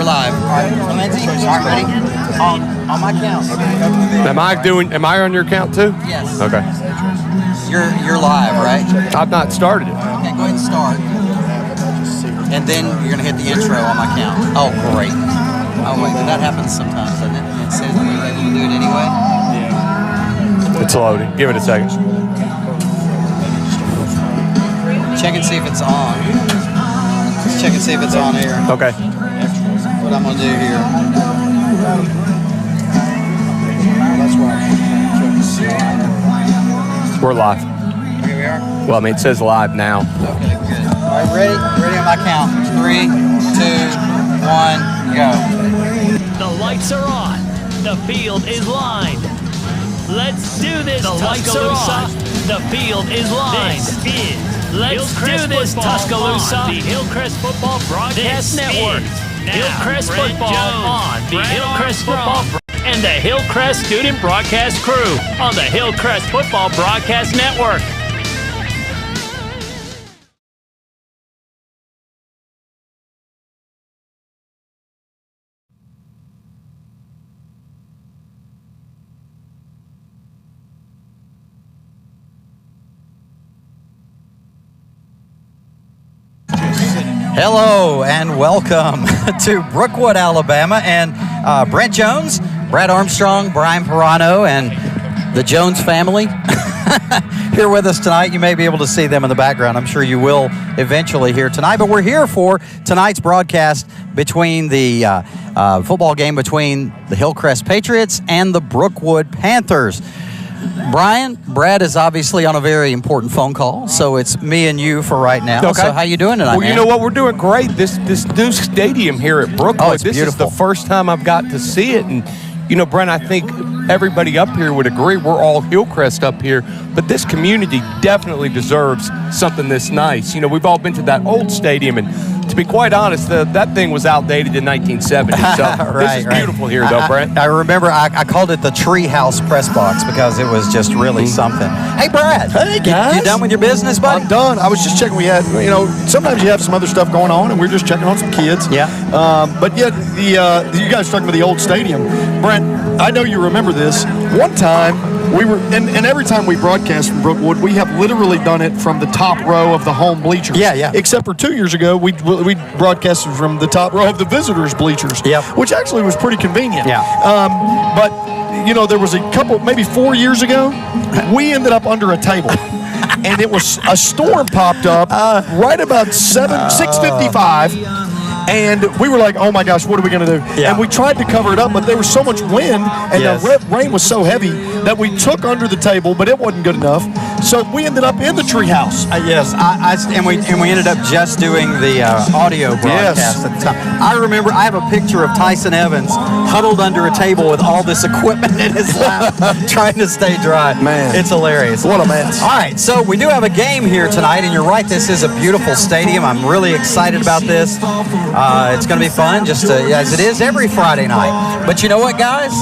live. All right, Lindsay, all right, ready? On my count. Am I on your count too? Yes. Okay. You're live, right? I've not started it. Okay, go ahead and start. And then you're going to hit the intro on my count. Oh, great. Oh, wait, but that happens sometimes, doesn't it? It says I'm able to do it anyway. Yeah. It's loading. Give it a second. Check and see if it's on. Let's check and see if it's on here. Okay. What I'm going to do here. We're live. Here we are? Well, I mean, it says live now. Okay, good. All right, ready? Ready on my count. 3, 2, 1, go. The lights are on. The field is lined. Let's do this, the lights are on. The field is lined. This is Let's do this, Tuscaloosa. The Hillcrest Football Broadcast Network. Hillcrest Football on the Hillcrest Football and the Hillcrest Student Broadcast Crew on the Hillcrest Football Broadcast Network. Hello and welcome to Brookwood, Alabama, and Brent Jones, Brad Armstrong, Brian Pirano, and the Jones family here with us tonight. You may be able to see them in the background. I'm sure you will eventually here tonight, but we're here for tonight's broadcast between the football game between the Hillcrest Patriots and the Brookwood Panthers. Brian, Brad is obviously on a very important phone call, so it's me and you for right now. Okay. So how you doing tonight, Well, man? you know what? We're doing great. This new stadium here at Brookwood, it's this beautiful. is the first time I've got to see it. And, you know, Brent, I think everybody up here would agree. We're all Hillcrest up here, but this community definitely deserves something this nice. You know, we've all been to that old stadium, and to be quite honest, that thing was outdated in 1970. So this is beautiful here, though, Brent. I remember I called it the Treehouse Press Box because it was just really something. Hey, Brad. Hey, guys. You done with your business, buddy? I'm done. I was just checking. We had, you know, sometimes you have some other stuff going on, and we're just checking on some kids. Yeah. But yeah, you guys talking about the old stadium. Brent, I know you remember this. One time, we were, and every time we broadcast from Brookwood, we have literally done it from the top row of the home bleachers. Yeah. Except for 2 years ago, we broadcasted from the top row of the visitors' bleachers. Yep. Which actually was pretty convenient. Yeah. But, you know, there was a couple, maybe 4 years ago, we ended up under a table. And it was, a storm popped up right about 6:55. And we were like, oh my gosh, what are we going to do? Yeah. And we tried to cover it up, but there was so much wind and the rain was so heavy that we took under the table, but it wasn't good enough. So we ended up in the treehouse. Yes, and we ended up just doing the audio broadcast at the time. I remember I have a picture of Tyson Evans huddled under a table with all this equipment in his lap trying to stay dry. Man. It's hilarious. What a mess. All right, so we do have a game here tonight, and you're right, this is a beautiful stadium. I'm really excited about this. It's going to be fun, just as it is every Friday night. But you know what, guys?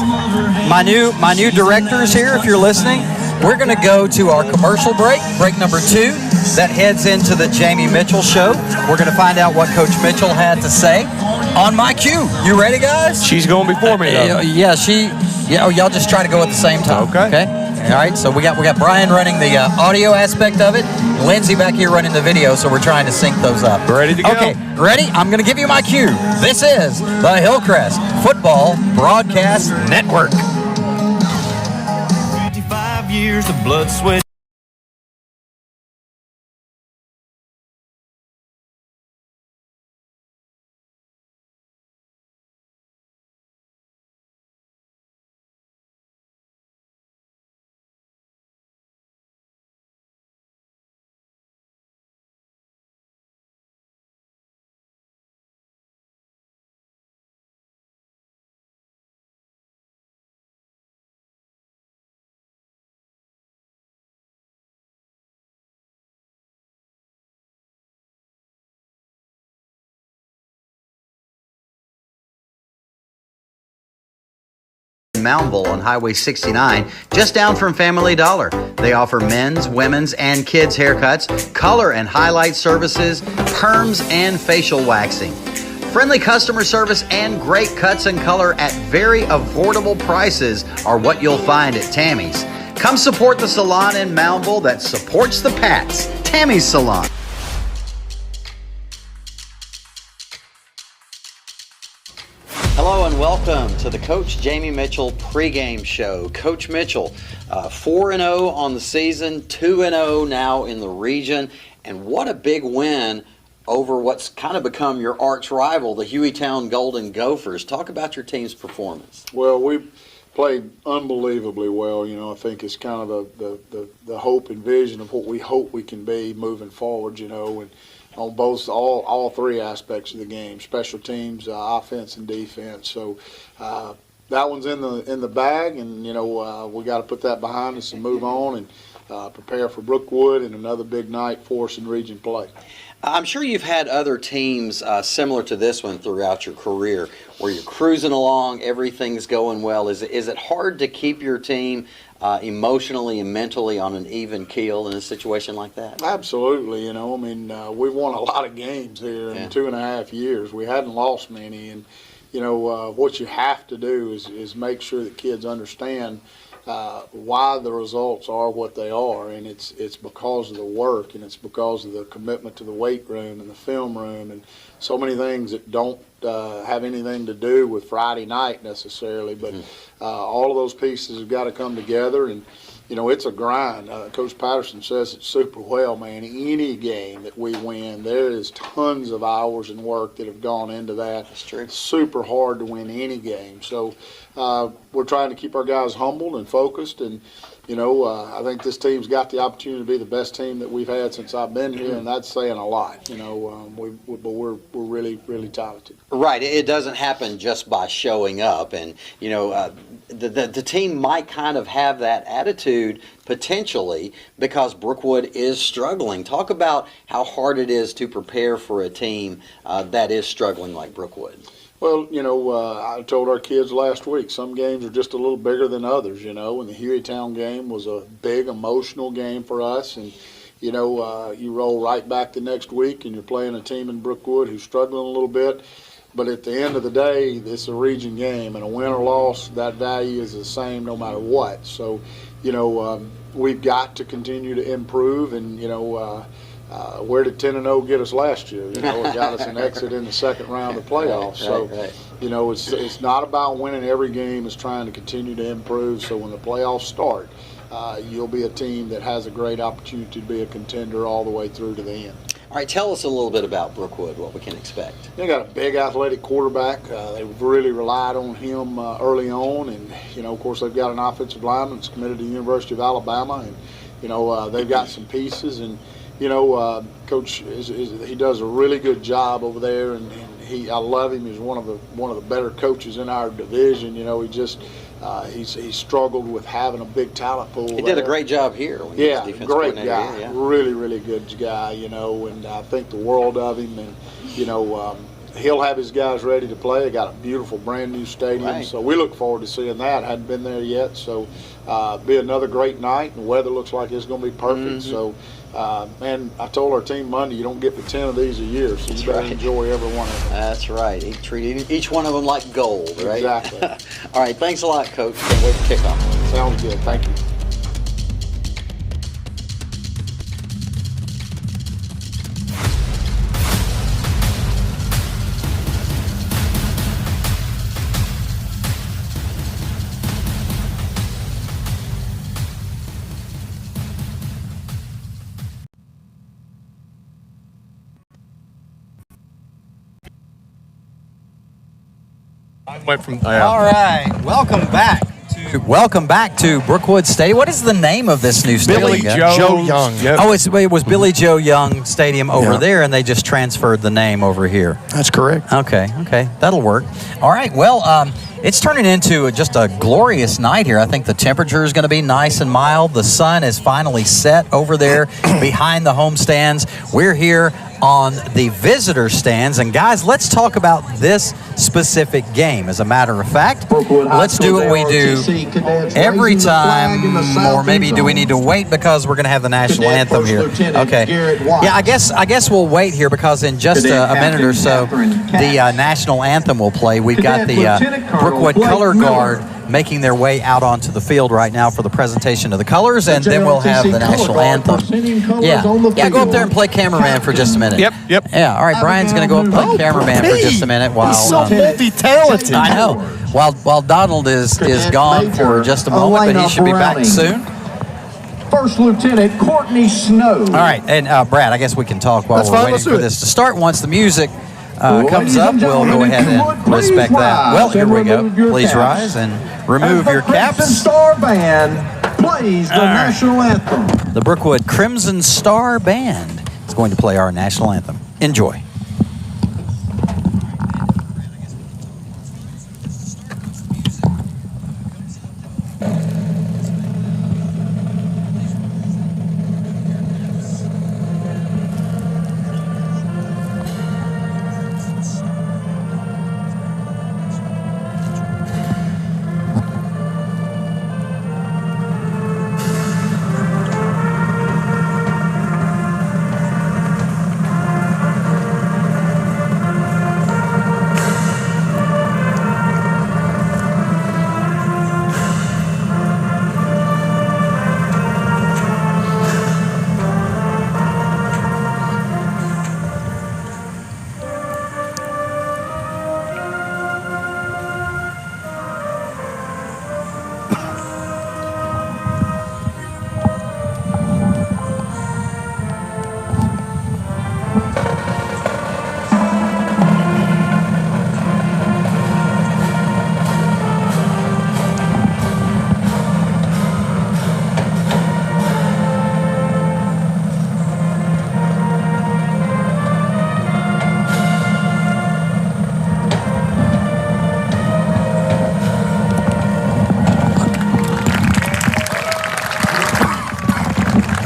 My new directors here, if you're listening, we're going to go to our commercial break number 2, that heads into the Jamie Mitchell show. We're going to find out what Coach Mitchell had to say on my cue. You ready, guys? She's going before me, though. Y'all just try to go at the same time. Okay. All right, so we got Brian running the audio aspect of it, Lindsay back here running the video, so we're trying to sync those up. Ready to go? Okay, ready? I'm going to give you my cue. This is the Hillcrest Football Broadcast Network. 55 years of blood, sweat. Moundville on Highway 69, just down from Family Dollar. They offer men's, women's, and kids' haircuts, color and highlight services, perms, and facial waxing. Friendly customer service and great cuts and color at very affordable prices are what you'll find at Tammy's. Come support the salon in Moundville that supports the Pats. Tammy's Salon. Hello and welcome to the Coach Jamie Mitchell pregame show. Coach Mitchell, 4-0 on the season, 2-0 now in the region, and what a big win over what's kind of become your arch rival, the Hueytown Golden Gophers. Talk about your team's performance. Well, we played unbelievably well. You know, I think it's kind of the hope and vision of what we hope we can be moving forward, you know, and on both all three aspects of the game, special teams, offense and defense. So that one's in the bag, and you know we got to put that behind us and move on and prepare for Brookwood and another big night for us in region play. I'm sure you've had other teams similar to this one throughout your career where you're cruising along, everything's going well. Is it hard to keep your team emotionally and mentally on an even keel in a situation like that? Absolutely. You know, I mean, we've won a lot of games here in 2.5 years. We hadn't lost many, and you know what you have to do is make sure that kids understand why the results are what they are, and it's because of the work, and it's because of the commitment to the weight room and the film room and so many things that don't have anything to do with Friday night necessarily, but all of those pieces have got to come together, and you know it's a grind. Coach Patterson says it super well, man. Any game that we win, there is tons of hours and work that have gone into that. That's true. It's super hard to win any game, so we're trying to keep our guys humbled and focused, and you know I think this team's got the opportunity to be the best team that we've had since I've been here, and that's saying a lot. You know, but we're really, really talented. Right. It doesn't happen just by showing up, and you know the team might kind of have that attitude potentially because Brookwood is struggling. Talk about how hard it is to prepare for a team that is struggling like Brookwood. Well, you know, I told our kids last week, some games are just a little bigger than others, you know, and the Hueytown game was a big emotional game for us, and you know, you roll right back the next week and you're playing a team in Brookwood who's struggling a little bit. But at the end of the day, it's a region game, and a win or loss, that value is the same no matter what. So, you know, we've got to continue to improve, and, you know, where did 10-0 get us last year? You know, it got us an exit in the second round of playoffs. So, you know, it's not about winning every game. It's trying to continue to improve. So when the playoffs start, you'll be a team that has a great opportunity to be a contender all the way through to the end. All right, tell us a little bit about Brookwood, what we can expect. They got a big athletic quarterback. They've really relied on him early on, and you know, of course, they've got an offensive lineman that's committed to the University of Alabama, and you know, they've got some pieces, and you know, Coach he does a really good job over there, and I love him. He's one of the better coaches in our division. You know, he's struggled with having a big talent pool. He did a great job here. When he was defensive great guy. Here, yeah. Really good guy, you know, and I think the world of him. And, you know, he'll have his guys ready to play. They got a beautiful brand new stadium. Right. So we look forward to seeing that. Hadn't been there yet. So be another great night, and the weather looks like it's going to be perfect. So, man, I told our team Monday, you don't get but 10 of these a year, so you better enjoy every one of them. That's right. Treat each one of them like gold, right? Exactly. All right, thanks a lot, Coach. Can't wait for kickoff. Sounds good. Thank you. Went from All right, welcome back to Brookwood Stadium. What is the name of this new stadium? Billy Joe Young. Yep. Oh, it was Billy Joe Young Stadium over there, and they just transferred the name over here. That's correct. Okay, that'll work. All right, well, it's turning into just a glorious night here. I think the temperature is going to be nice and mild. The sun is finally set over there behind the home stands. We're here on the visitor stands. And guys, let's talk about this specific game. As a matter of fact, let's do what we do every time, or maybe do we need to wait because we're going to have the national anthem here? Okay. Yeah, I guess we'll wait here because in just a minute or so, the national anthem will play. We've got the Brookwood color guard making their way out onto the field right now for the presentation of the colors, and then we'll have the national anthem. Yeah, go up there and play cameraman for just a minute. Yep. Yeah, all right, Brian's going to go up and play cameraman for just a minute while... He's so multi-talented. I know. While Donald is gone for just a moment, but he should be back soon. First Lieutenant Courtney Snow. All right, and Brad, I guess we can talk while we're waiting for this to start. Once the music comes up, we'll go ahead and respect that. Well, here we go. Please rise and remove your caps. Crimson Star Band plays the national anthem. The Brookwood Crimson Star Band is going to play our national anthem. Enjoy.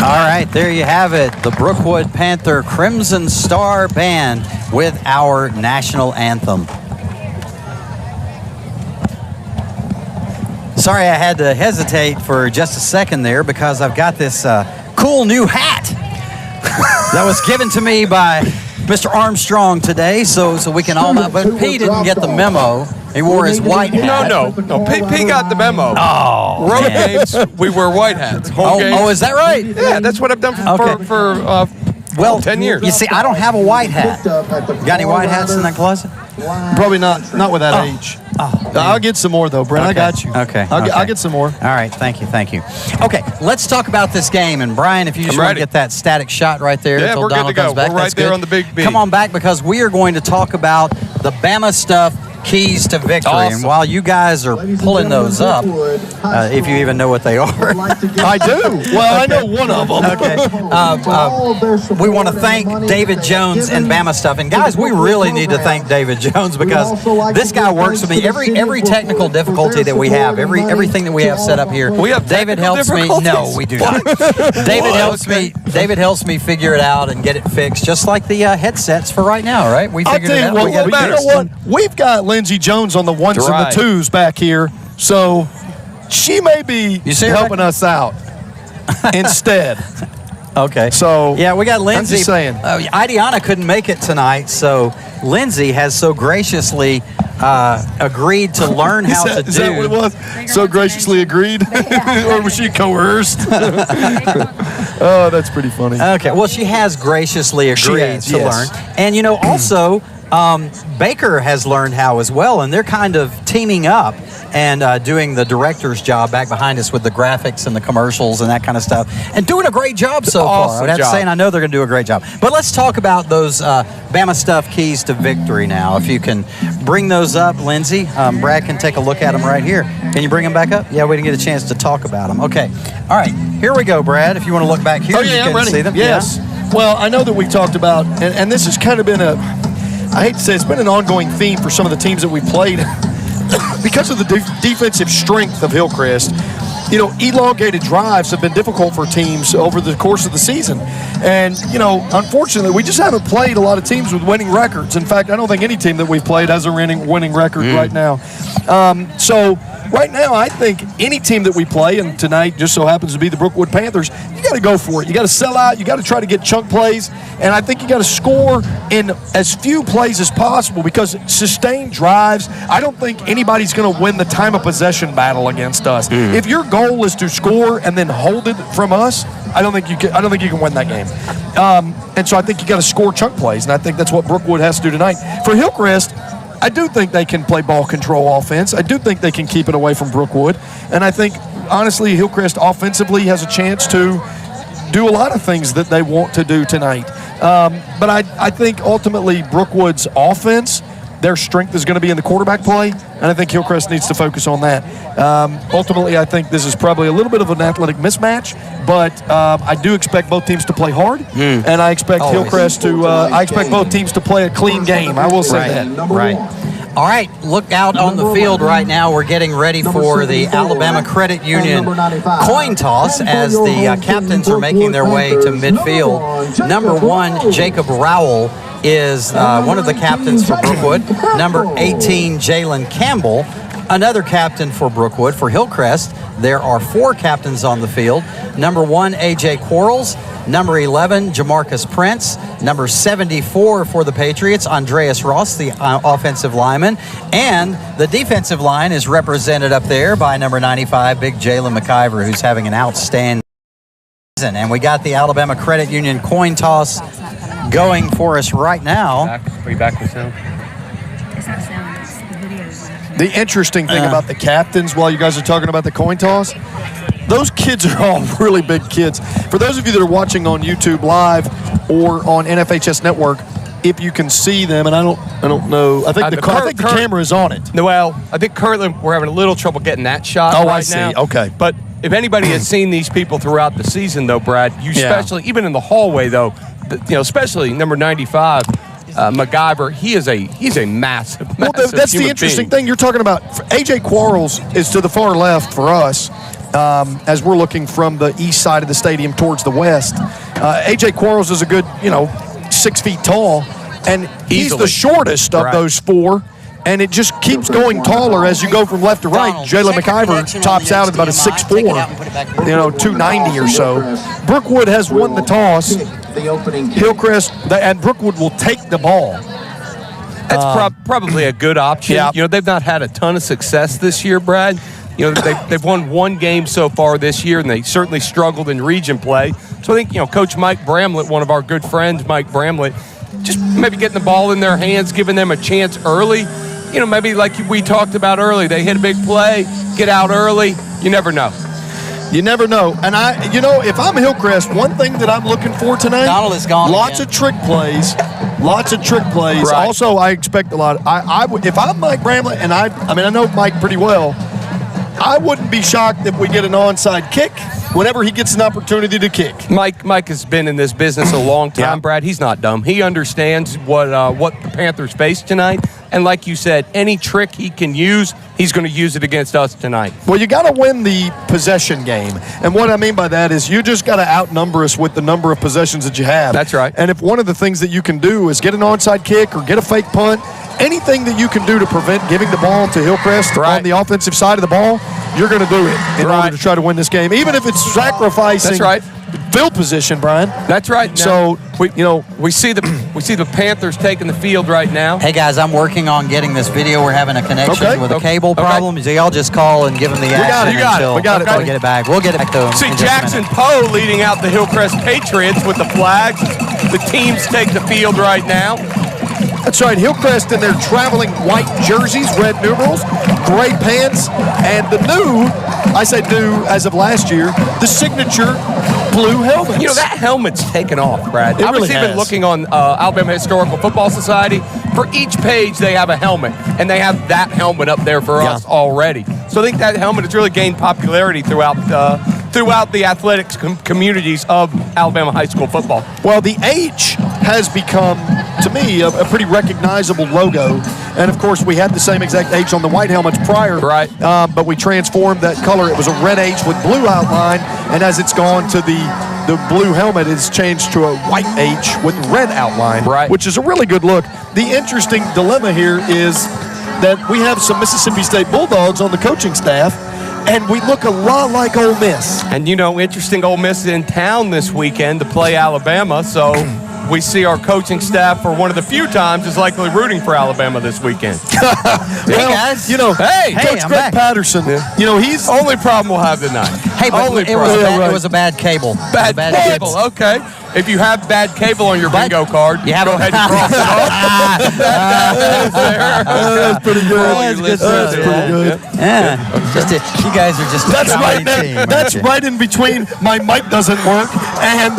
All right, there you have it. The Brookwood Panther Crimson Star Band with our national anthem. Sorry, I had to hesitate for just a second there because I've got this cool new hat that was given to me by Mr. Armstrong today, so we can all know. But P didn't get the memo. He wore his white hat. No. P got the memo. Oh, road games, we wear white hats. Home games. Oh, is that right? Yeah, that's what I've done for 10 years. You see, I don't have a white hat. Got any white hats in that closet? Probably not with that age. I'll get some more though, Brent. Okay. I got you. Okay. I'll get some more. All right. Thank you. Okay, let's talk about this game. And Brian, if you just want to get that static shot right there until we're Donald good to comes go. back, We're right that's there good. on the big B. Come on back because we are going to talk about the Bama stuff. Keys to victory. Awesome. And while you guys are pulling those up, if you even know what they are. I do. Well, I know one of them. Okay. We want to thank David Jones and Bama Stuff. And guys, we really need to thank David Jones because this guy works with me. Every technical difficulty that we have, everything that we have set up here, David helps me. No, we do not. David helps me figure it out and get it fixed, just like the headsets for right now, right? We figured it out. We've got Lindsey Jones on the ones and the twos back here, so she may be helping us out instead. Okay. So yeah, we got Lindsay. I'm just saying. Idiana couldn't make it tonight, so Lindsay has so graciously agreed to learn how to do. Is that what it was? So graciously agreed, or was she coerced? Oh, that's pretty funny. Okay. Well, she has graciously agreed to learn, and also. Baker has learned how as well, and they're kind of teaming up and doing the director's job back behind us with the graphics and the commercials and that kind of stuff, and doing a great job so far. I would have to say, and I know they're going to do a great job. But let's talk about those Bama Stuff keys to victory now. If you can bring those up, Lindsay. Brad can take a look at them right here. Can you bring them back up? Yeah, we didn't get a chance to talk about them. Okay. All right. Here we go, Brad. If you want to look back here, you can see them. Yes. Yeah. Well, I know that we talked about, and this has kind of been I hate to say it's been an ongoing theme for some of the teams that we played because of the defensive strength of Hillcrest. elongated drives have been difficult for teams over the course of the season. And, unfortunately, we just haven't played a lot of teams with winning records. In fact, I don't think any team that we've played has a winning record right now. So right now, I think any team that we play, and tonight just so happens to be the Brookwood Panthers, you got to go for it. You got to sell out. You got to try to get chunk plays. And I think you got to score in as few plays as possible, because sustained drives, I don't think anybody's going to win the time of possession battle against us. If your goal is to score and then hold it from us, I don't think you can win that game. And so I think you got to score chunk plays, and I think that's what Brookwood has to do tonight. For Hillcrest, I do think they can play ball control offense. I do think they can keep it away from Brookwood. And I think, honestly, Hillcrest offensively has a chance to do a lot of things that they want to do tonight. But I think ultimately Brookwood's offense, their strength is going to be in the quarterback play, and I think Hillcrest needs to focus on that. Ultimately, I think this is probably a little bit of an athletic mismatch, but I do expect both teams to play hard, and I expect Hillcrest to. I expect both teams to play a clean game. I will say that. Right. All right, look out on the field right now. We're getting ready for the Alabama Credit Union coin toss as the captains are making their way to midfield. Number 1, Jacob Rowell, is one of the captains for Brookwood. Number 18, Jalen Campbell, another captain for Brookwood. For Hillcrest, there are 4 captains on the field. Number 1, A.J. Quarles. Number 11, Jamarcus Prince. Number 74 for the Patriots, Andreas Ross, the offensive lineman. And the defensive line is represented up there by number 95, Big Jalen McIver, who's having an outstanding season. And we got the Alabama Credit Union coin toss going for us right now. Are you back with sound? The interesting thing about the captains, while you guys are talking about the coin toss, those kids are all really big kids. For those of you that are watching on YouTube Live or on NFHS Network, if you can see them, and I don't know, I think the camera is on it. Well, I think currently we're having a little trouble getting that shot right now. I see. Okay. But if anybody has seen these people throughout the season, though, Brad, especially even in the hallway, though, especially number 95, MacGyver, he's a massive. Well, that's the interesting thing you're talking about. A.J. Quarles is to the far left for us. As we're looking from the east side of the stadium towards the west. A.J. Quarles is a good, 6 feet tall, and he's the shortest of those 4, and it just keeps going taller as you go from left to right. Jalen McIver tops out at about a 6'4", 290 or so. Brookwood has won the toss. Hillcrest, and Brookwood will take the ball. That's probably a good option. Yeah. They've not had a ton of success this year, Brad. They've won 1 game so far this year, and they certainly struggled in region play. So I think, Coach Mike Bramlett, one of our good friends, Mike Bramlett, just maybe getting the ball in their hands, giving them a chance early. Maybe like we talked about early, they hit a big play, get out early. You never know. You never know. And if I'm Hillcrest, one thing that I'm looking for tonight, Donald is gone lots again. of trick plays. Lots of trick plays. Right. Also, I expect a lot. If I'm Mike Bramlett, and I know Mike pretty well, I wouldn't be shocked if we get an onside kick whenever he gets an opportunity to kick. Mike has been in this business a long time, Brad. He's not dumb. He understands what the Panthers face tonight. And like you said, any trick he can use, he's going to use it against us tonight. Well, you got to win the possession game. And what I mean by that is you just got to outnumber us with the number of possessions that you have. That's right. And if one of the things that you can do is get an onside kick or get a fake punt, anything that you can do to prevent giving the ball to Hillcrest on the offensive side of the ball, you're going to do it in order to try to win this game, even if it's sacrificing field position, Brian. That's right. Now, so we see the Panthers taking the field right now. Hey guys, I'm working on getting this video. We're having a connection with a cable problem. So y'all just call and give them the action until we get it back. We'll get it back to them. See Jackson Poe leading out the Hillcrest Patriots with the flags. The teams take the field right now. That's right, Hillcrest in their traveling white jerseys, red numerals, gray pants, and the I say new as of last year, the signature blue helmets. That helmet's taken off, Brad. I was even looking on Alabama Historical Football Society. For each page, they have a helmet, and they have that helmet up there for us already. So I think that helmet has really gained popularity throughout the athletics communities of Alabama high school football. Well, the H has become, to me, a pretty recognizable logo. And, of course, we had the same exact H on the white helmets prior. Right. But we transformed that color. It was a red H with blue outline. And as it's gone to the blue helmet, it's changed to a white H with red outline, right, which is a really good look. The interesting dilemma here is that we have some Mississippi State Bulldogs on the coaching staff, and we look a lot like Ole Miss. And, interesting, Ole Miss is in town this weekend to play Alabama, so we see our coaching staff for one of the few times is likely rooting for Alabama this weekend. Hey, guys. Hey, Coach I'm Greg back. Patterson, he's... Only problem we'll have tonight. Hey, but it was a bad cable. Bad cable, okay. If you have bad cable on your bingo card, you go ahead and cross it off. That's pretty good. That's pretty good. Yeah. You guys are just a comedy team. That's right in between my mic doesn't work and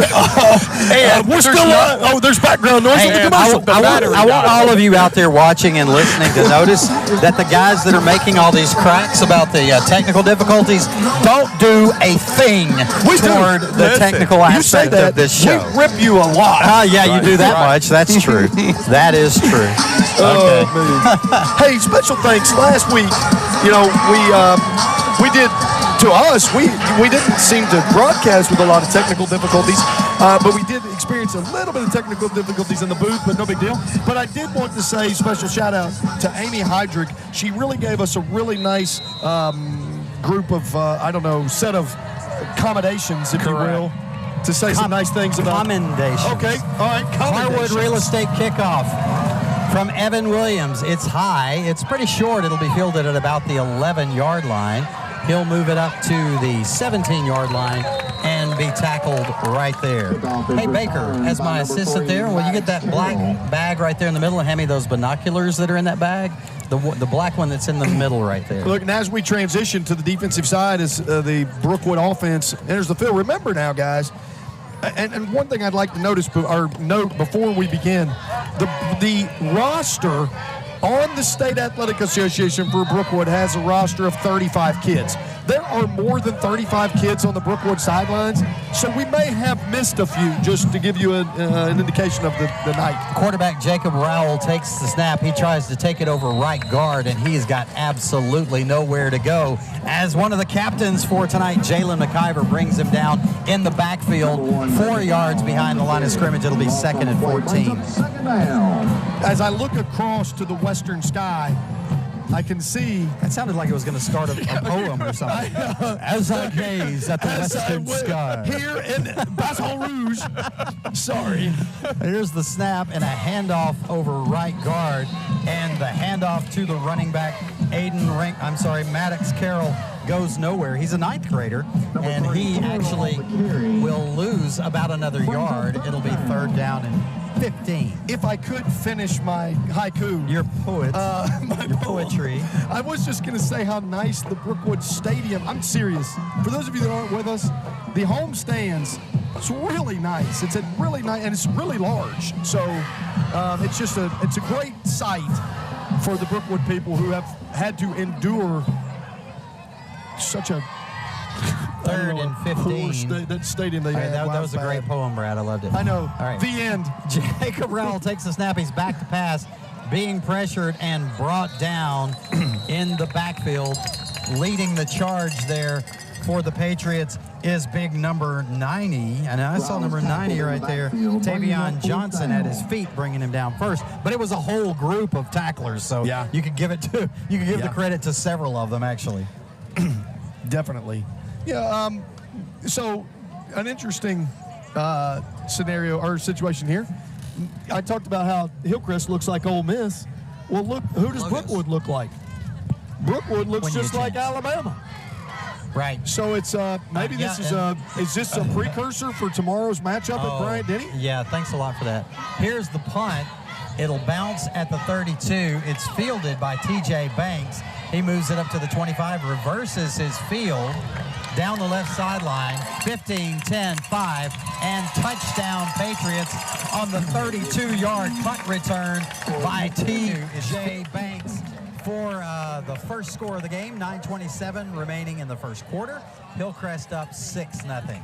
we're still there's background noise on the commercial. I want all of you out there watching and listening to notice that the guys that are making all these cracks about the technical difficulties don't do a thing toward the technical aspect of this show. We rip you a lot. Yeah, you do that much. That's true. That is true. Okay. Hey, special thanks. Last week, we did, to us, we didn't seem to broadcast with a lot of technical difficulties, but we did experience a little bit of technical difficulties in the booth, but no big deal. But I did want to say special shout out to Amy Heydrich. She really gave us a really nice group of, set of accommodations, if you will, to say some nice things about. Commendations. Okay, all right. Harwood Real Estate Kickoff from Evan Williams. It's high. It's pretty short. It'll be fielded at about the 11-yard line. He'll move it up to the 17-yard line and be tackled right there. Hey, Baker, as my assistant there, will you get that black bag right there in the middle and hand me those binoculars that are in that bag? The black one that's in the middle right there. Look, and as we transition to the defensive side as the Brookwood offense enters the field, remember now, guys, and one thing I'd like to note before we begin, the roster on the State Athletic Association for Brookwood has a roster of 35 kids. There are more than 35 kids on the Brookwood sidelines, so we may have missed a few, just to give you an indication of the night. Quarterback Jacob Rowell takes the snap. He tries to take it over right guard, and he's got absolutely nowhere to go. As one of the captains for tonight, Jalen McIver brings him down in the backfield, 4 yards behind the line of scrimmage. It'll be 2nd and 14. As I look across to the western sky, I can see. That sounded like it was going to start a poem or something. As I gaze at the western sky. Here in Baton Rouge. Sorry. Here's the snap and a handoff over right guard. And the handoff to the running back, Maddox Carroll, goes nowhere. He's a 9th grader, and he actually will lose about another yard. It'll be 3rd down and 15. If I could finish my haiku. Your poet. Your poetry. I was just going to say how nice the Brookwood Stadium. I'm serious. For those of you that aren't with us, the home stands, it's really nice. It's really nice, and it's really large. So it's a great sight for the Brookwood people who have had to endure such a 3rd and 15. That stadium they had. That was a great poem, Brad. I loved it. I know. All right. The end. Jacob Rowell takes the snap. He's back to pass, being pressured and brought down in the backfield. Leading the charge there for the Patriots is big number 90. And I saw number 90 right there. Tavion Johnson at his feet, bringing him down first. But it was a whole group of tacklers, so you could give the credit to several of them, actually. Definitely. Yeah, so an interesting scenario or situation here. I talked about how Hillcrest looks like Ole Miss. Well, look, who does Brookwood look like? Brookwood looks just like Alabama. Right. So it's maybe is this a precursor for tomorrow's matchup at Bryant-Denny? Yeah, thanks a lot for that. Here's the punt. It'll bounce at the 32. It's fielded by TJ Banks. He moves it up to the 25, reverses his field down the left sideline, 15, 10, 5, and touchdown Patriots on the 32-yard punt return by TJ Banks for the first score of the game. 9:27 remaining in the first quarter. Hillcrest up 6-0.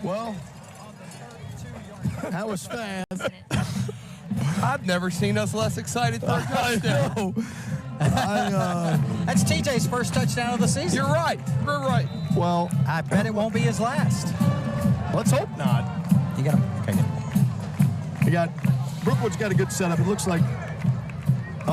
Well, that was fast. I've never seen us less excited for a touchdown. That's TJ's first touchdown of the season. You're right. You're right. Well, I bet it won't be his last. let's hope not. You got him. Okay, good. Brookwood's got a good setup. It looks like,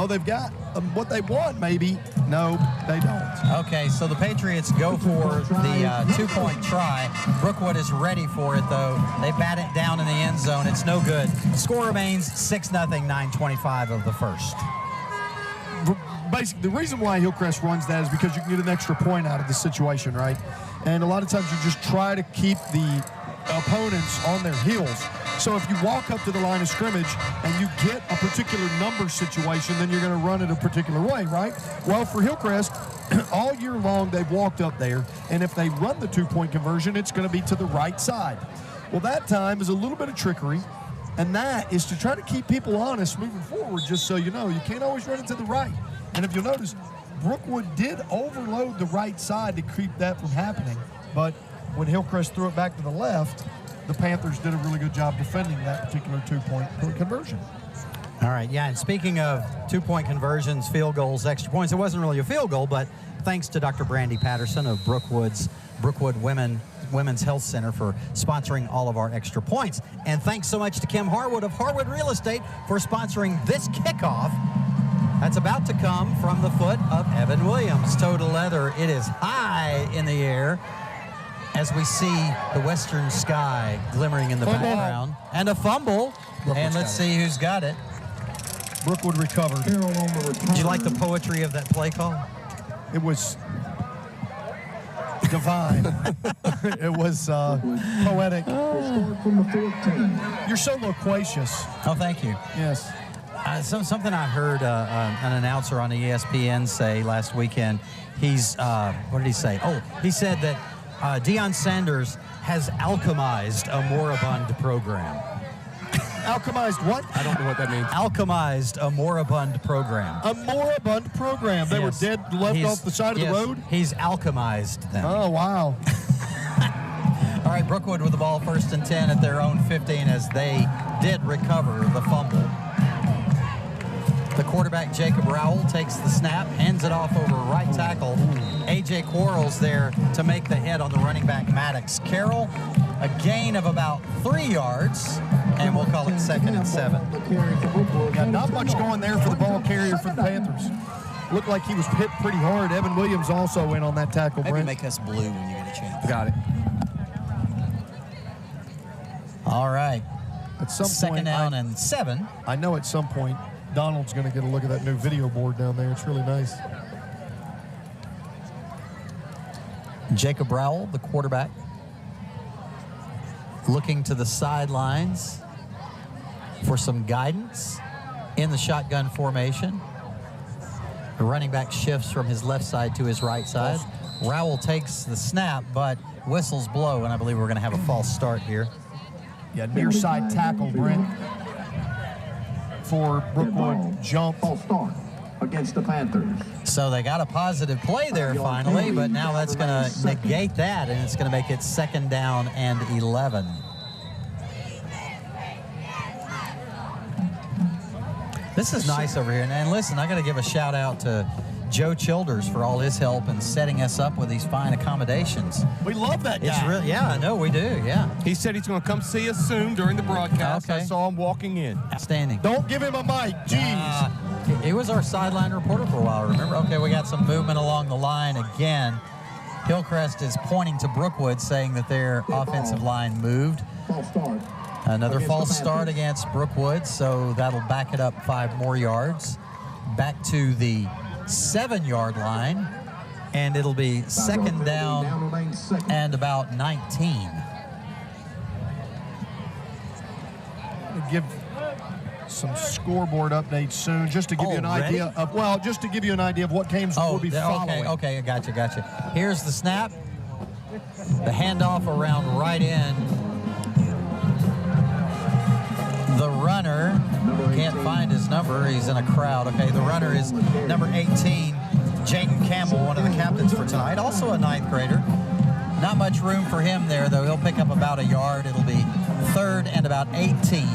they've got what they want, maybe. No, they don't. Okay, so the Patriots go for the 2-point try. Brookwood is ready for it, though. They bat it down in the end zone. It's no good. Score remains 6-0, 9:25 of the first. Basically, the reason why Hillcrest runs that is because you can get an extra point out of the situation, right? And a lot of times you just try to keep the opponents on their heels. So if you walk up to the line of scrimmage and you get a particular number situation, then you're going to run it a particular way, right? Well, for Hillcrest, all year long they've walked up there, and if they run the 2-point conversion, it's going to be to the right side. Well, that time is a little bit of trickery, and that is to try to keep people honest moving forward, just so you know. You can't always run it to the right. And if you'll notice, Brookwood did overload the right side to keep that from happening, but when Hillcrest threw it back to the left, the Panthers did a really good job defending that particular 2-point conversion. All right, yeah, and speaking of 2-point conversions, field goals, extra points, it wasn't really a field goal, but thanks to Dr. Brandy Patterson of Brookwood Women's Health Center for sponsoring all of our extra points. And thanks so much to Kim Harwood of Harwood Real Estate for sponsoring this kickoff. That's about to come from the foot of Evan Williams. Toe to leather, it is high in the air as we see the western sky glimmering in the background. And a fumble. And let's see who's got it. Brookwood recovered. Did you like the poetry of that play call? It was divine. It was poetic. You're so loquacious. Oh, thank you. Yes. Something I heard an announcer on ESPN say last weekend. What did he say? Oh, he said that Deion Sanders has alchemized a moribund program. Alchemized what? I don't know what that means. Alchemized a moribund program. A moribund program. They were dead, left off the side of the road? He's alchemized them. Oh, wow. All right, Brookwood with the ball, 1st and 10 at their own 15 as they did recover the fumble. The quarterback, Jacob Rowell, takes the snap, hands it off over right tackle. A.J. Quarles there to make the hit on the running back, Maddox Carroll. A gain of about 3 yards, and we'll call it 2nd and 7. Yeah, not much going there for the ball carrier for the Panthers. Looked like he was hit pretty hard. Evan Williams also went on that tackle, Maybe Brent. make us blue when you get a chance. Got it. All right. At some 2nd point, down and 7. I know at some point Donald's going to get a look at that new video board down there. It's really nice. Jacob Rowell, the quarterback, looking to the sidelines for some guidance in the shotgun formation. The running back shifts from his left side to his right side. Rowell takes the snap, but whistles blow, and I believe we're going to have a false start here. Yeah, near side tackle, Brent, for Brookwood. Jump. False start against the Panthers. So they got a positive play there finally, but now that's going to negate that, and it's going to make it 2nd down and 11. This is nice over here. And listen, I got to give a shout out to Joe Childers for all his help in setting us up with these fine accommodations. We love that guy. It's real, yeah, I know we do, yeah. He said he's going to come see us soon during the broadcast. Okay. I saw him walking in. Outstanding. Don't give him a mic. Jeez. He was our sideline reporter for a while, remember? Okay, we got some movement along the line again. Hillcrest is pointing to Brookwood, saying that their offensive line moved. False start. Another false start against Brookwood, so that'll back it up 5 more yards. Back to the 7-yard line, and it'll be 2nd down and about 19. Give some scoreboard updates soon, just to give you an idea of what games will be following. Okay, gotcha. Here's the snap. The handoff around right in. The runner, can't find his number. He's in a crowd. Okay, the runner is number 18, Jaden Campbell, one of the captains for tonight. Also a 9th grader. Not much room for him there, though. He'll pick up about a yard. It'll be 3rd and about 18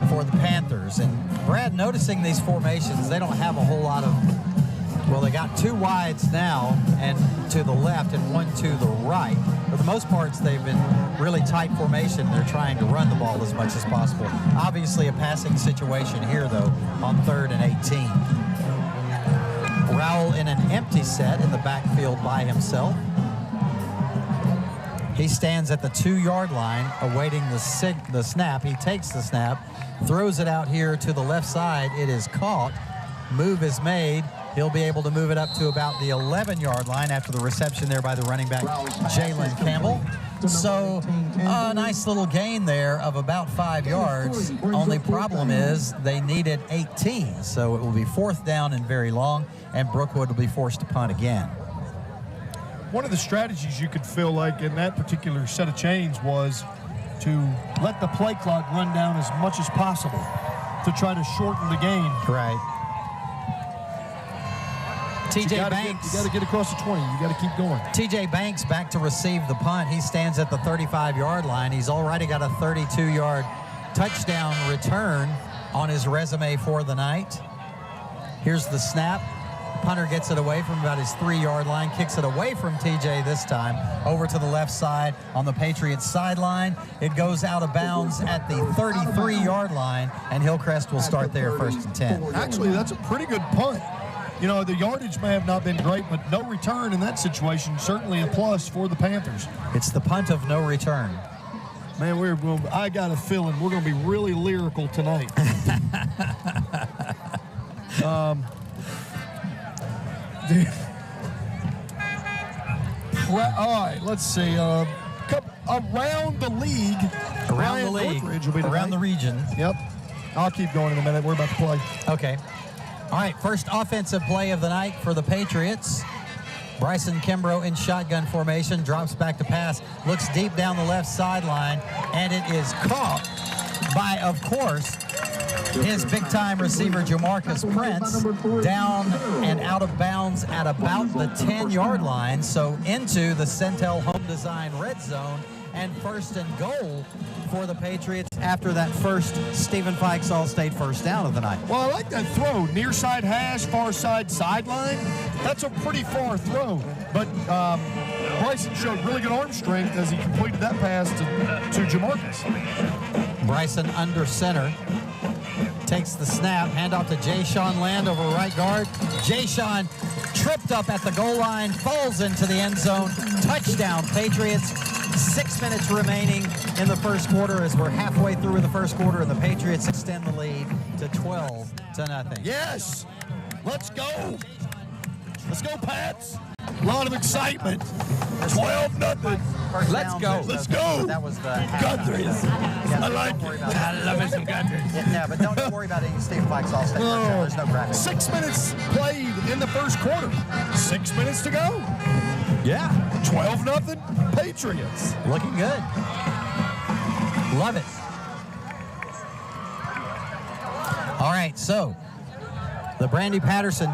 for the Panthers. And Brad, noticing these formations, they don't have a whole lot of, well, they got 2 wides now and to the left and 1 to the right. For the most part, they've been really tight formation. They're trying to run the ball as much as possible. Obviously a passing situation here, though, on 3rd and 18. Rowell in an empty set in the backfield by himself. He stands at the 2-yard line awaiting the snap. He takes the snap, throws it out here to the left side. It is caught. Move is made. He'll be able to move it up to about the 11-yard line after the reception there by the running back, Jalen Campbell. So a nice little gain there of about 5 yards. Only problem is they needed 18. So it will be 4th down and very long, and Brookwood will be forced to punt again. One of the strategies you could feel like in that particular set of chains was to let the play clock run down as much as possible to try to shorten the game. Right. TJ Banks. You got to get across the 20. You got to keep going. TJ Banks back to receive the punt. He stands at the 35-yard line. He's already got a 32-yard touchdown return on his resume for the night. Here's the snap. Punter gets it away from about his 3-yard line, kicks it away from TJ this time, over to the left side on the Patriots sideline. It goes out of bounds at the 33-yard line, and Hillcrest will start there 1st and 10. Actually, that's a pretty good punt. You know, the yardage may have not been great, but no return in that situation, certainly a plus for the Panthers. It's the punt of no return. Man, I got a feeling we're going to be really lyrical tonight. All right, let's see. Around the league. Around the league. Around the region. Yep. I'll keep going in a minute. We're about to play. Okay. All right, first offensive play of the night for the Patriots. Bryson Kimbrough in shotgun formation, drops back to pass, looks deep down the left sideline, and it is caught by, of course, his big-time receiver, Jamarcus Prince, down and out of bounds at about the 10-yard line, so into the Centel Home Design red zone, and 1st and goal for the Patriots after that first Stephen Fikes All-State first down of the night. Well, I like that throw. Near side hash, far side sideline. That's a pretty far throw. But Bryson showed really good arm strength as he completed that pass to Jamarcus. Bryson under center. Takes the snap, handoff to Jay-Sean Land over right guard. Jay-Sean tripped up at the goal line, falls into the end zone. Touchdown, Patriots. 6 minutes remaining in the first quarter as we're halfway through the first quarter, and the Patriots extend the lead to 12-0. Yes! Let's go! Let's go, Pats! A lot of excitement. 12-0. Let's go. Let's go. That was the Guthries. I like it. I love it some Guthries. Yeah, but don't worry about any Steve Fikes All-State. There's no graphics. 6 minutes played in the first quarter. 6 minutes to go. Yeah. 12-0 Patriots. Looking good. Love it. All right, so the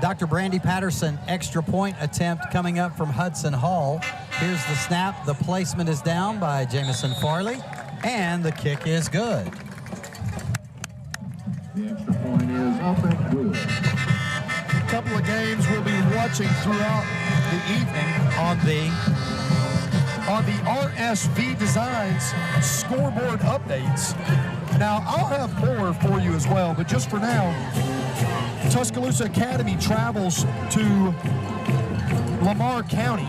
Dr. Brandy Patterson extra point attempt coming up from Hudson Hall. Here's the snap. The placement is down by Jamison Farley, and the kick is good. The extra point is up and good. A couple of games we'll be watching throughout the evening on the RSV Designs scoreboard updates. Now, I'll have more for you as well, but just for now, Tuscaloosa Academy travels to Lamar County,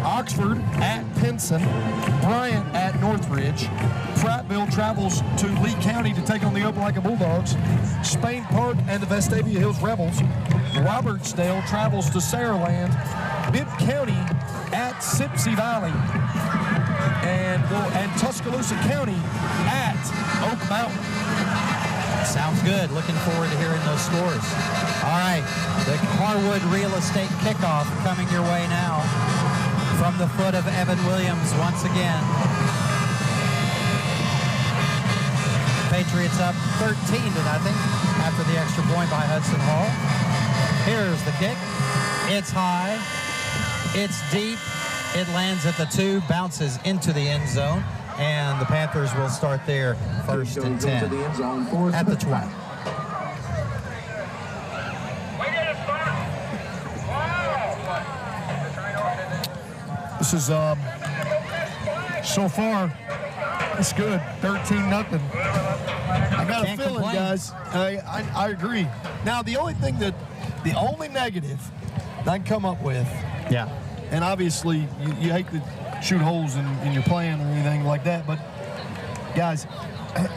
Oxford at Pinson, Bryant at Northridge, Prattville travels to Lee County to take on the Opelika Bulldogs, Spain Park and the Vestavia Hills Rebels, Robertsdale travels to Saraland, Mid-County at Sipsey Valley, and Tuscaloosa County at Oak Mountain. Sounds good. Looking forward to hearing those scores. All right, the Harwood Real Estate Kickoff coming your way now from the foot of Evan Williams once again. Patriots up 13-0 after the extra point by Hudson Hall. Here's the kick. It's high. It's deep. It lands at the 2, bounces into the end zone. and the Panthers will start there 1st and 10 at the 20. This is so far it's good. 13-0. I got a feeling, guys. I agree. Now the only negative that I can come up with, and obviously you hate to shoot holes in your plan or anything like that, but guys,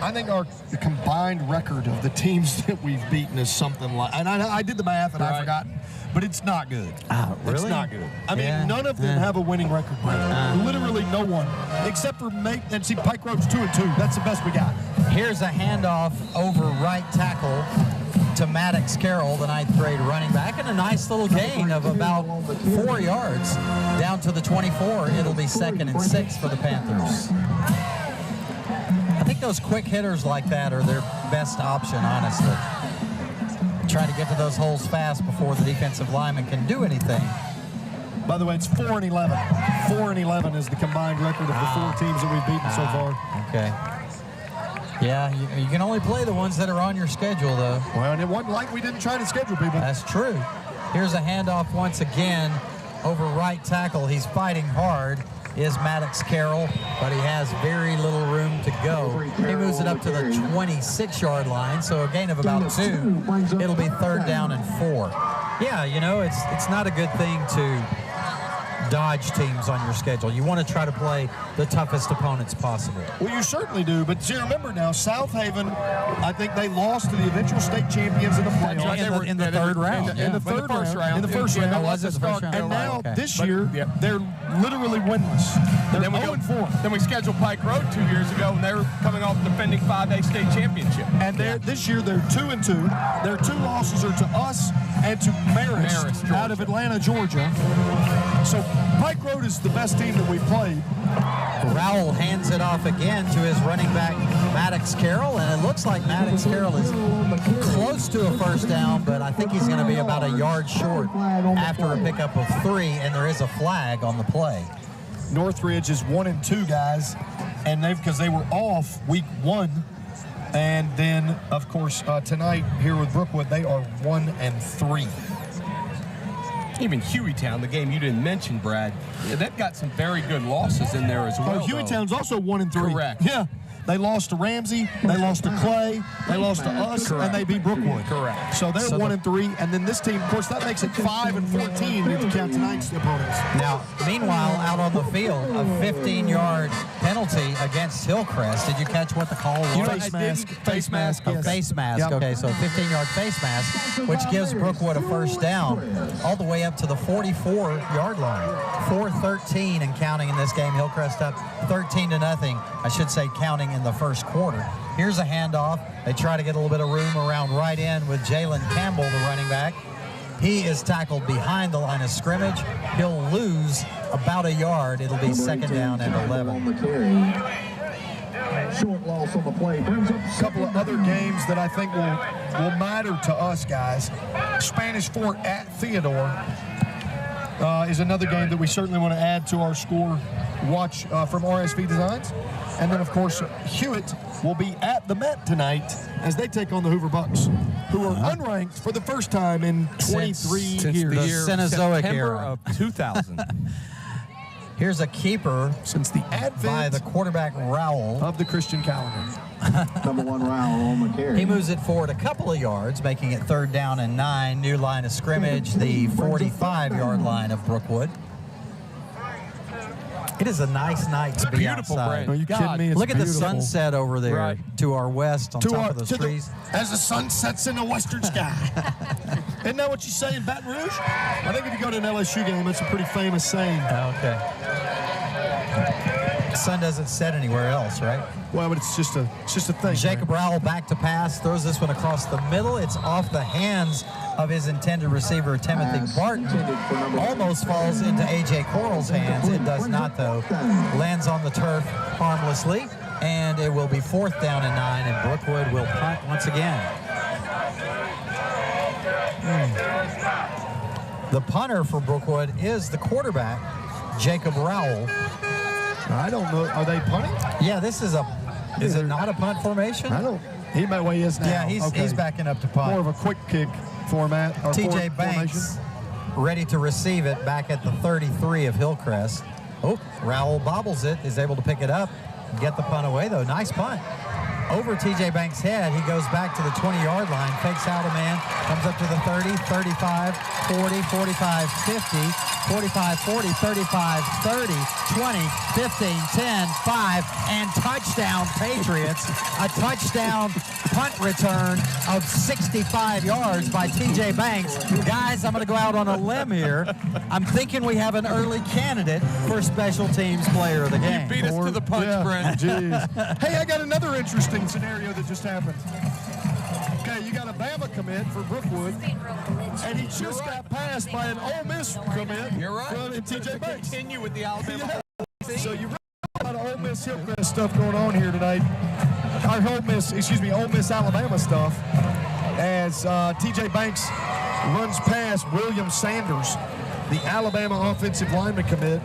I think the combined record of the teams that we've beaten is something like, and I did the math and I forgot, but it's not good. Really? It's not good. I mean, none of them have a winning record. Literally no one, except for Pike Road's 2-2. That's the best we got. Here's a handoff over right tackle to Maddox Carroll, the 9th grade running back, and a nice little gain of about 4 yards down to the 24. It'll be 2nd and 6 for the Panthers. I think those quick hitters like that are their best option, honestly. Try to get to those holes fast before the defensive lineman can do anything. By the way, it's 4-11. 4-11 is the combined record of the 4 teams that we've beaten so far. Okay. Yeah, you can only play the ones that are on your schedule, though. Well, and it wasn't like we didn't try to schedule people. That's true. Here's a handoff once again over right tackle. He's fighting hard. Is Maddox Carroll, but he has very little room to go. He moves it up to the 26-yard line, so a gain of about 2. It'll be 3rd down and 4. Yeah, it's not a good thing to dodge teams on your schedule. You want to try to play the toughest opponents possible. Well, you certainly do, but you remember now, South Haven, I think they lost to the eventual state champions in the playoffs. In the third round. In the first round. And now, this year, they're literally winless. They're 0-4. Then we scheduled Pike Road 2 years ago, and they were coming off defending 5A state championship. And this year, they're 2-2. Their 2 losses are to us and to Marist out of Atlanta, Georgia. So Pike Road is the best team that we've played. Rowell hands it off again to his running back, Maddox Carroll, and it looks like Maddox Carroll is close to a 1st down, but I think he's going to be about a yard short after a pickup of 3, and there is a flag on the play. Northridge is 1-2, guys, and because they were off week 1, and then of course tonight here with Brookwood they are 1-3. Even Hueytown, the game you didn't mention, Brad, they've got some very good losses in there as well. Hueytown's also 1-3. Correct. Yeah. They lost to Ramsey, they lost to Clay, they lost to us, and they beat Brookwood. Correct. So they're 1-3, and then this team, of course, that makes it 5-14 if you count tonight's opponents. Now, meanwhile, out on the field, a 15-yard penalty against Hillcrest. Did you catch what the call was? Face mask. Face mask. Oh, Yes. face mask. Yep. Okay, so a 15-yard face mask, which gives Brookwood a 1st down all the way up to the 44-yard line. 4-13 and counting in this game. Hillcrest up 13-0. I should say counting in the first quarter. Here's a handoff. They try to get a little bit of room around right end with Jalen Campbell, the running back. He is tackled behind the line of scrimmage. He'll lose about a yard. It'll be 2nd down and 11. Short loss on the play. Brings up A couple of other games that I think will matter to us, guys. Spanish Fort at Theodore is another game that we certainly want to add to our score watch from RSV Designs. And then, of course, Hewitt will be at the Met tonight as they take on the Hoover Bucks, who are unranked for the first time in 23 Since years. the Cenozoic September era. of 2000. Here's a keeper Since the by advent the quarterback Rowell. of the Christian calendar. number 1 round on the carry. He moves it forward a couple of yards, making it 3rd down and 9. New line of scrimmage, the 45-yard line of Brookwood. It is a nice night to be Beautiful, outside. Are you kidding me? It's Look at the beautiful. sunset over there Right. to our west on top of those trees. As the sun sets in the western sky. Isn't that what you say in Baton Rouge? I think if you go to an LSU game, it's a pretty famous saying. Okay. The sun doesn't set anywhere else, right? Well, but it's just a thing. Jacob Rowell back to pass, throws this one across the middle. It's off the hands of his intended receiver, Timothy Barton. Almost falls into A.J. Coral's hands. It does not, though. Lands on the turf harmlessly, and it will be 4th down and 9, and Brookwood will punt once again. The punter for Brookwood is the quarterback, Jacob Rowell. I don't know. Are they punting? Yeah, this is is it not a punt formation? I don't. He might way is now. Yeah, he's backing up to punt. More of a quick kick format. Or TJ Banks ready to receive it back at the 33 of Hillcrest. Oh, Rowell bobbles it, is able to pick it up, get the punt away though. Nice punt. Over TJ Banks' head, he goes back to the 20-yard line, fakes out a man, comes up to the 30, 35, 40, 45, 50, 45, 40, 35, 30, 20, 15, 10, 5, and touchdown Patriots. A touchdown punt return of 65 yards by TJ Banks. Guys, I'm going to go out on a limb here. I'm thinking we have an early candidate for special teams player of the game. You beat us to the punch, Brent. Jeez. Hey, I got another interesting scenario that just happened. Okay, you got a Bama commit for Brookwood, and he just got passed by an Ole Miss commit. You're right. From TJ Banks. Continue with the Alabama. Yeah. So you really got a lot of Ole Miss Hillcrest stuff going on here tonight. Our Ole Miss Alabama stuff. As TJ Banks runs past William Sanders, the Alabama offensive lineman commit,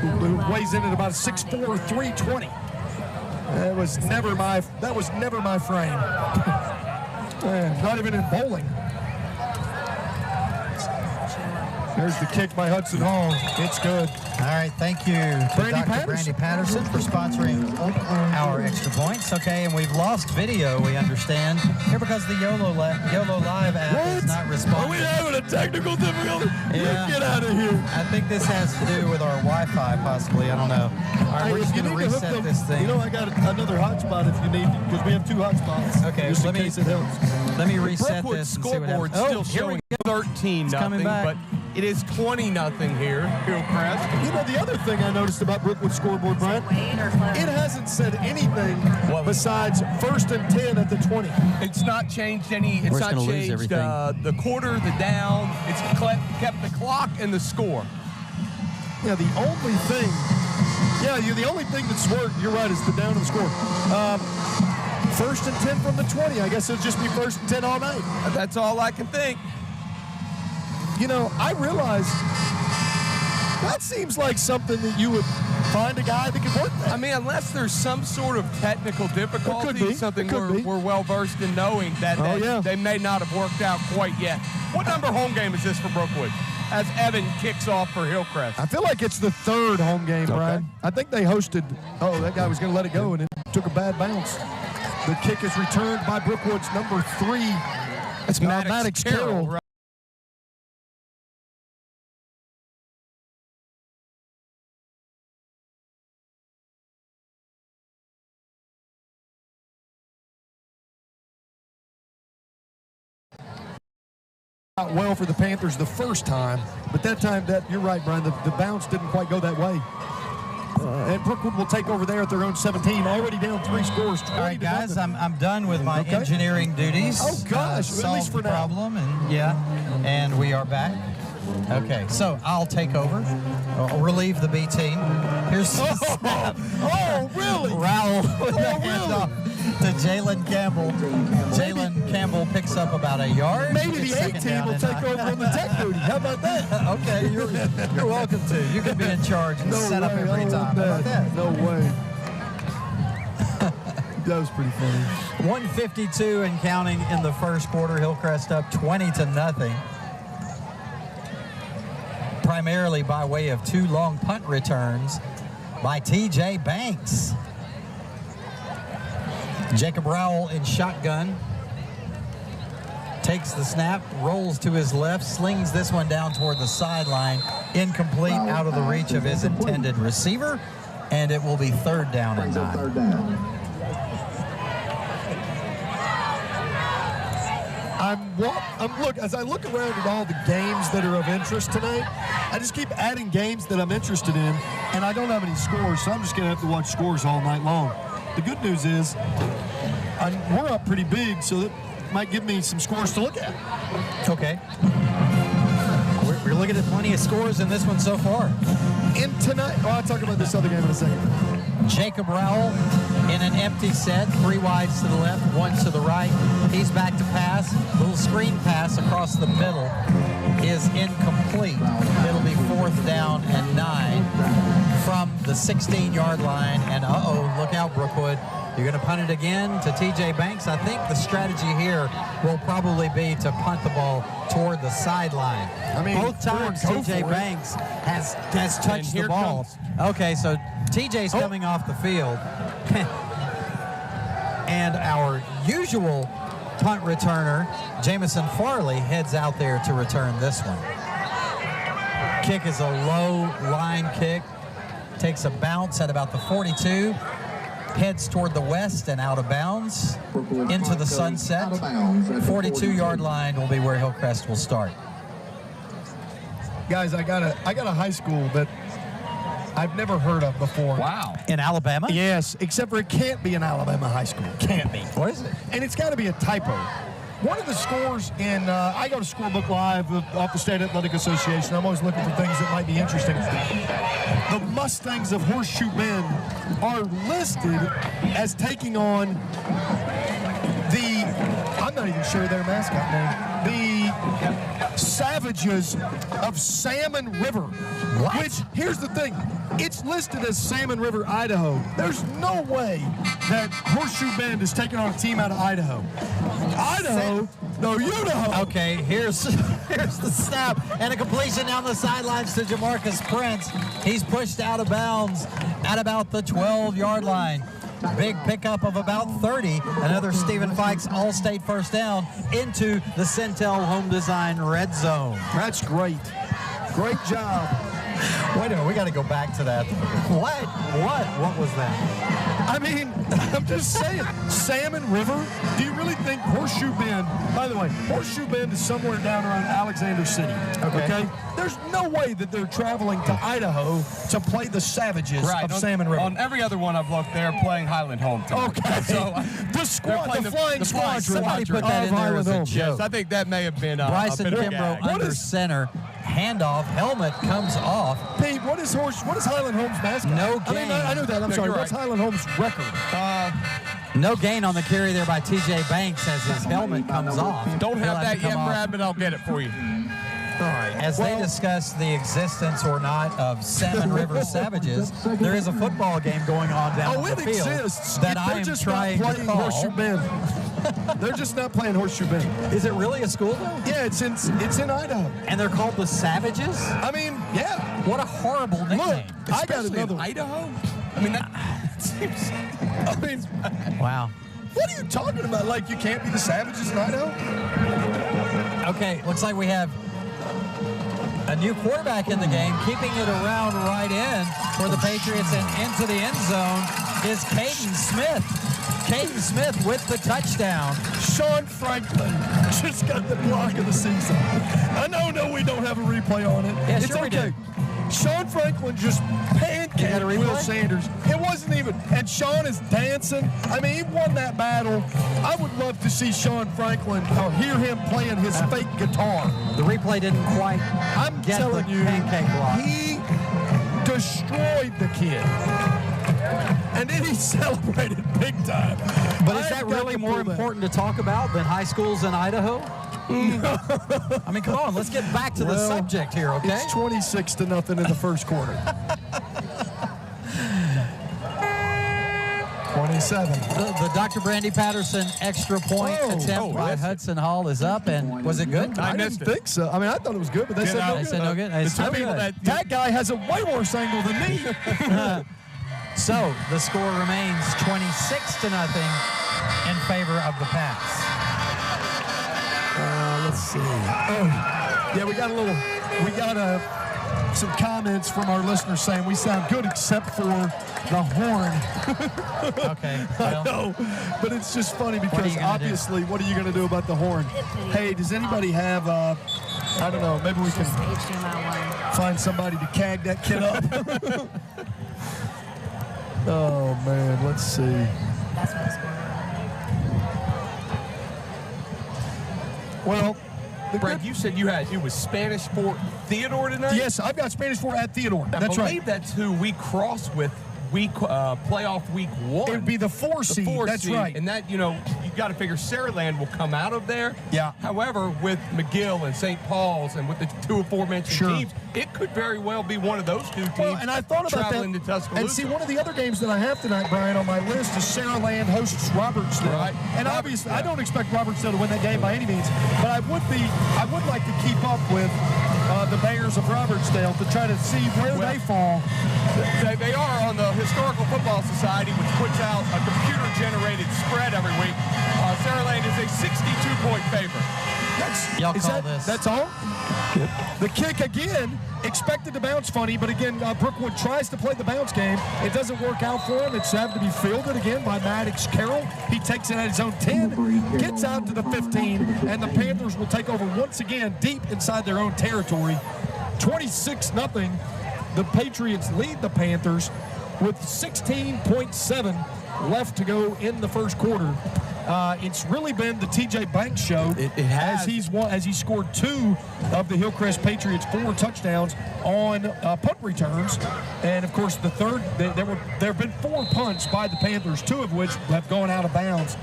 who weighs in at about 6'4", 320. That was never my frame. Not even in bowling. There's the kick by Hudson Hall. It's good. All right, thank you to Dr. Brandy Patterson for sponsoring our extra points. Okay, and we've lost video, we understand, here because the YOLO Live app is not responding. Are we having a technical difficulty? Yeah. Get out of here. I think this has to do with our Wi-Fi, possibly. I don't know. All right, we're just going to reset this thing. You know, I got another hotspot if you need, because we have two hotspots. Okay, just in case it helps. Let me reset Brookwood this and see what happens. scoreboard still showing 13-0, but it is 20-0 here, Hillcrest. You know, the other thing I noticed about Brookwood scoreboard, Brian, it hasn't said anything besides 1st and 10 at the 20. It's not changed any. It's not changed the quarter, the down. It's kept the clock and the score. Yeah, the only thing. Yeah, the only thing that's worked. You're right. Is the down and the score. 1st and 10 from the 20. I guess it'll just be 1st and 10 all night. That's all I can think. You know, I realize that seems like something that you would find a guy that could work that. I mean, unless there's some sort of technical difficulty, something we're well versed in knowing that they may not have worked out quite yet. What number home game is this for Brookwood? As Evan kicks off for Hillcrest. I feel like it's the 3rd home game, Brian. I think they hosted. Oh, that guy was going to let it go, and it took a bad bounce. The kick is returned by Brookwood's number 3. It's Maddox Carroll. Right? Well for the Panthers the first time, but that time, you're right, Brian, the bounce didn't quite go that way. And Brookwood will take over there at their own 17, already down 3 scores. All right, guys, I'm done with my engineering duties. Oh, gosh, at least for now. Problem, and we are back. Okay, so I'll take over. I'll relieve the B team. Here's the snap. Oh, really? Rowell with the handoff to Jalen Campbell. Jalen Campbell picks up about a yard. Maybe the A team will take over on the tech duty. How about that? Okay, you're welcome to. You can be in charge and set up every time. How about that? No way. That was pretty funny. 152 and counting in the first quarter. Hillcrest up 20-0. Primarily by way of 2 long punt returns by TJ Banks. Jacob Rowell in shotgun. Takes the snap, rolls to his left, slings this one down toward the sideline. Incomplete, out of the reach of his intended receiver, and it will be 3rd down and 9. Look, as I look around at all the games that are of interest tonight, I just keep adding games that I'm interested in, and I don't have any scores, so I'm just going to have to watch scores all night long. The good news is we're up pretty big, so that might give me some scores to look at. Okay. We're looking at plenty of scores in this one so far. And tonight, I'll talk about this other game in a second. Jacob Rowell in an empty set, 3 wides to the left, 1 to the right. He's back to pass. Little screen pass across the middle is incomplete. It'll be 4th down and 9 from the the 16-yard line. And, look out, Brookwood. You're going to punt it again to TJ Banks. I think the strategy here will probably be to punt the ball toward the sideline. I mean, both times TJ Banks has touched the ball. Okay, so TJ's coming off the field. And our usual punt returner, Jamison Farley, heads out there to return this one. Kick is a low line kick. Takes a bounce at about the 42. Heads toward the west and out of bounds into the sunset. 42-yard line will be where Hillcrest will start. Guys, I got a high school that I've never heard of before. Wow. In Alabama? Yes, except for it can't be an Alabama high school. Can't be. What is it? And it's got to be a typo. One of the scores in, I go to Scorebook Live off the State Athletic Association. I'm always looking for things that might be interesting. The Mustangs of Horseshoe Bend are listed as taking on I'm not even sure their mascot name, the Savages of Salmon River. What? Which, here's the thing, it's listed as Salmon River, Idaho. There's no way that Horseshoe Bend is taking on a team out of Idaho. Idaho. Okay, here's the snap and a completion down the sidelines to Jamarcus Prince. He's pushed out of bounds at about the 12-yard line. Big pickup of about 30. Another Stephen Fikes All-State first down into the Centel Home Design red zone. That's great. Great job. Wait a minute, we got to go back to that. What was that? I mean, I'm just saying, Salmon River, do you really think Horseshoe Bend, by the way, Horseshoe Bend is somewhere down around Alexander City, okay? There's no way that they're traveling to Idaho to play the Savages of Salmon River. On every other one I've looked, they're playing Highland Home tonight. Okay. So, the Flying Squadron. Somebody put that in there as a joke. I think that may have been Bryson a bit of a Kimbrough gag. under center. Handoff, helmet comes off. Pete, what is Highland Home's mascot? No gain. I know that. I'm sorry. you're What's right. Highland Home's record? No gain on the carry there by TJ Banks as his helmet comes off. Don't He'll have that to yet, come off. Brad, but I'll get it for you. All right. As they discuss the existence or not of Salmon River Savages, there is a football game going on down the it field exists. that They're I am just trying not to playing call. Horseshoe Bend. They're just not playing Horseshoe Bend. Is it really a school though? Yeah, it's in Idaho. And they're called the Savages? I mean, yeah. What a horrible nickname. Look, I got another one. Idaho? I mean, that seems... I mean, Wow. what are you talking about? Like you can't be the Savages in Idaho? Okay, looks like we have a new quarterback in the game, keeping it around right in for the Patriots and into the end zone is Caden Smith. Caden Smith with the touchdown. Sean Franklin just got the block of the season. I know we don't have a replay on it. Yeah, it's sure we okay. do. Sean Franklin just pancaked Will Sanders. It wasn't even, and Sean is dancing. I mean, he won that battle. I would love to see Sean Franklin or hear him playing his fake guitar. The replay didn't quite get the telling you, pancake block. He destroyed the kid. And then he celebrated big time. But is that really more important to talk about than high schools in Idaho? I mean, come on, let's get back to the subject here, okay? It's 26-0 in the first quarter. 27. The Dr. Brandy Patterson extra point attempt by Hudson Hall is up, and was it good? I didn't think so. I mean, I thought it was good, but they said no They good. said no good. It's no good. That guy has a way worse angle than me. So the score remains 26-0 in favor of the pass. Let's see. Oh, yeah, we got some comments from our listeners saying we sound good except for the horn. Okay. I know, but it's just funny because obviously, what are you going to do about the horn? Hey, does anybody have, I don't know, maybe we can find somebody to cag that kid up. Oh, man, let's see. That's what it's Well, Brad, you said it was Spanish for Theodore tonight? Yes, I've got Spanish for at Theodore. I That's believe right. that's who we crossed with playoff week 1. It would be the 4 seed. That's right. And that, you got to figure Saraland will come out of there. Yeah. However, with McGill and St. Paul's and with the 2 aforementioned teams, it could very well be one of those 2 teams. Well, and I thought about traveling that. to Tuscaloosa. And see, one of the other games that I have tonight, Brian, on my list is Saraland hosts Robertsdale. Right. And obviously, I don't expect Robertsdale to win that game by any means, but I would like to keep up with the Bears of Robertsdale to try to see where they fall. They are on the Historical Football Society, which puts out a computer-generated spread every week. Saraland is a 62-point favorite. That's all? The kick again, expected to bounce funny, but again, Brookwood tries to play the bounce game. It doesn't work out for him. It's having to be fielded again by Maddox Carroll. He takes it at his own 10, gets out to the 15, and the Panthers will take over once again deep inside their own territory. 26-0. The Patriots lead the Panthers with 16.7 left to go in the first quarter. It's really been the TJ Banks show. It has. As he scored 2 of the Hillcrest Patriots 4 touchdowns on punt returns, and of course the third there have been 4 punts by the Panthers, 2 of which have gone out of bounds.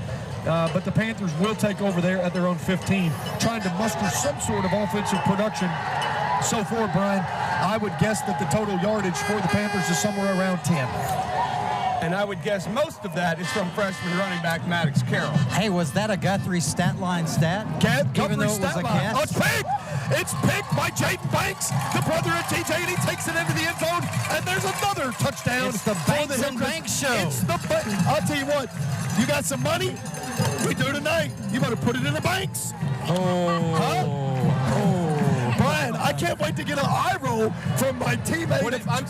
But the Panthers will take over there at their own 15, trying to muster some sort of offensive production. So far, Brian, I would guess that the total yardage for the Panthers is somewhere around 10. And I would guess most of that is from freshman running back Maddox Carroll. Hey, was that a Guthrie stat line stat? Even though it was a guess? Oh, it's picked! It's picked by Jaden Banks, the brother of TJ, and he takes it into the end zone, and there's another touchdown. It's the Banks and Banks show. I'll tell you what, you got some money? We do tonight. You better put it in the banks. Brian, I can't wait to get an eye roll from my teammate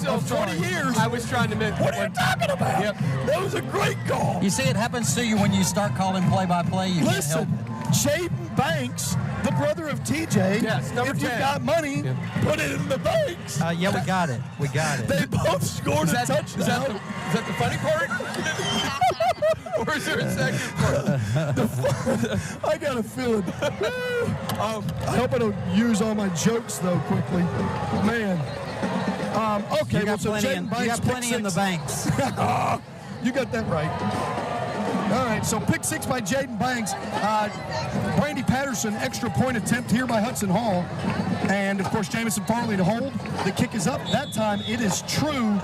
of 20 years. I was trying to mention. What are you talking about? Yep. That was a great call. You see, it happens to you when you start calling play-by-play. You Listen, can't help it. Jaden Banks, the brother of TJ, yes, number if 10. You got money, put it in the banks. Yeah, we got it. We got it. They both scored a touchdown. Is that the funny part? Or is there a second part? I got a feeling. I hope I don't use all my jokes, though, quickly. Man. Okay, you got plenty, Banks, you got plenty in the banks. You got that right. All right, so pick 6 by Jaden Banks. Brandy Patterson, extra point attempt here by Hudson Hall. And, of course, Jamison Farley to hold. The kick is up. That time it is true.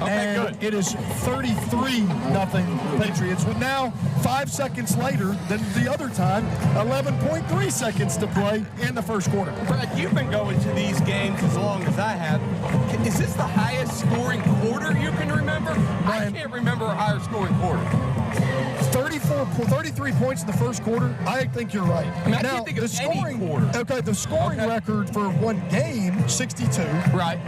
Okay, and good. It is 33-0 Patriots. With now 5 seconds later than the other time, 11.3 seconds to play in the first quarter. Brad, you've been going to these games as long as I have. Is this the highest scoring quarter you can remember? I can't remember a higher scoring quarter. 33 points in the first quarter. I think you're right. I mean, I can't think of any quarter. Okay, the scoring record for one game, 62. Right.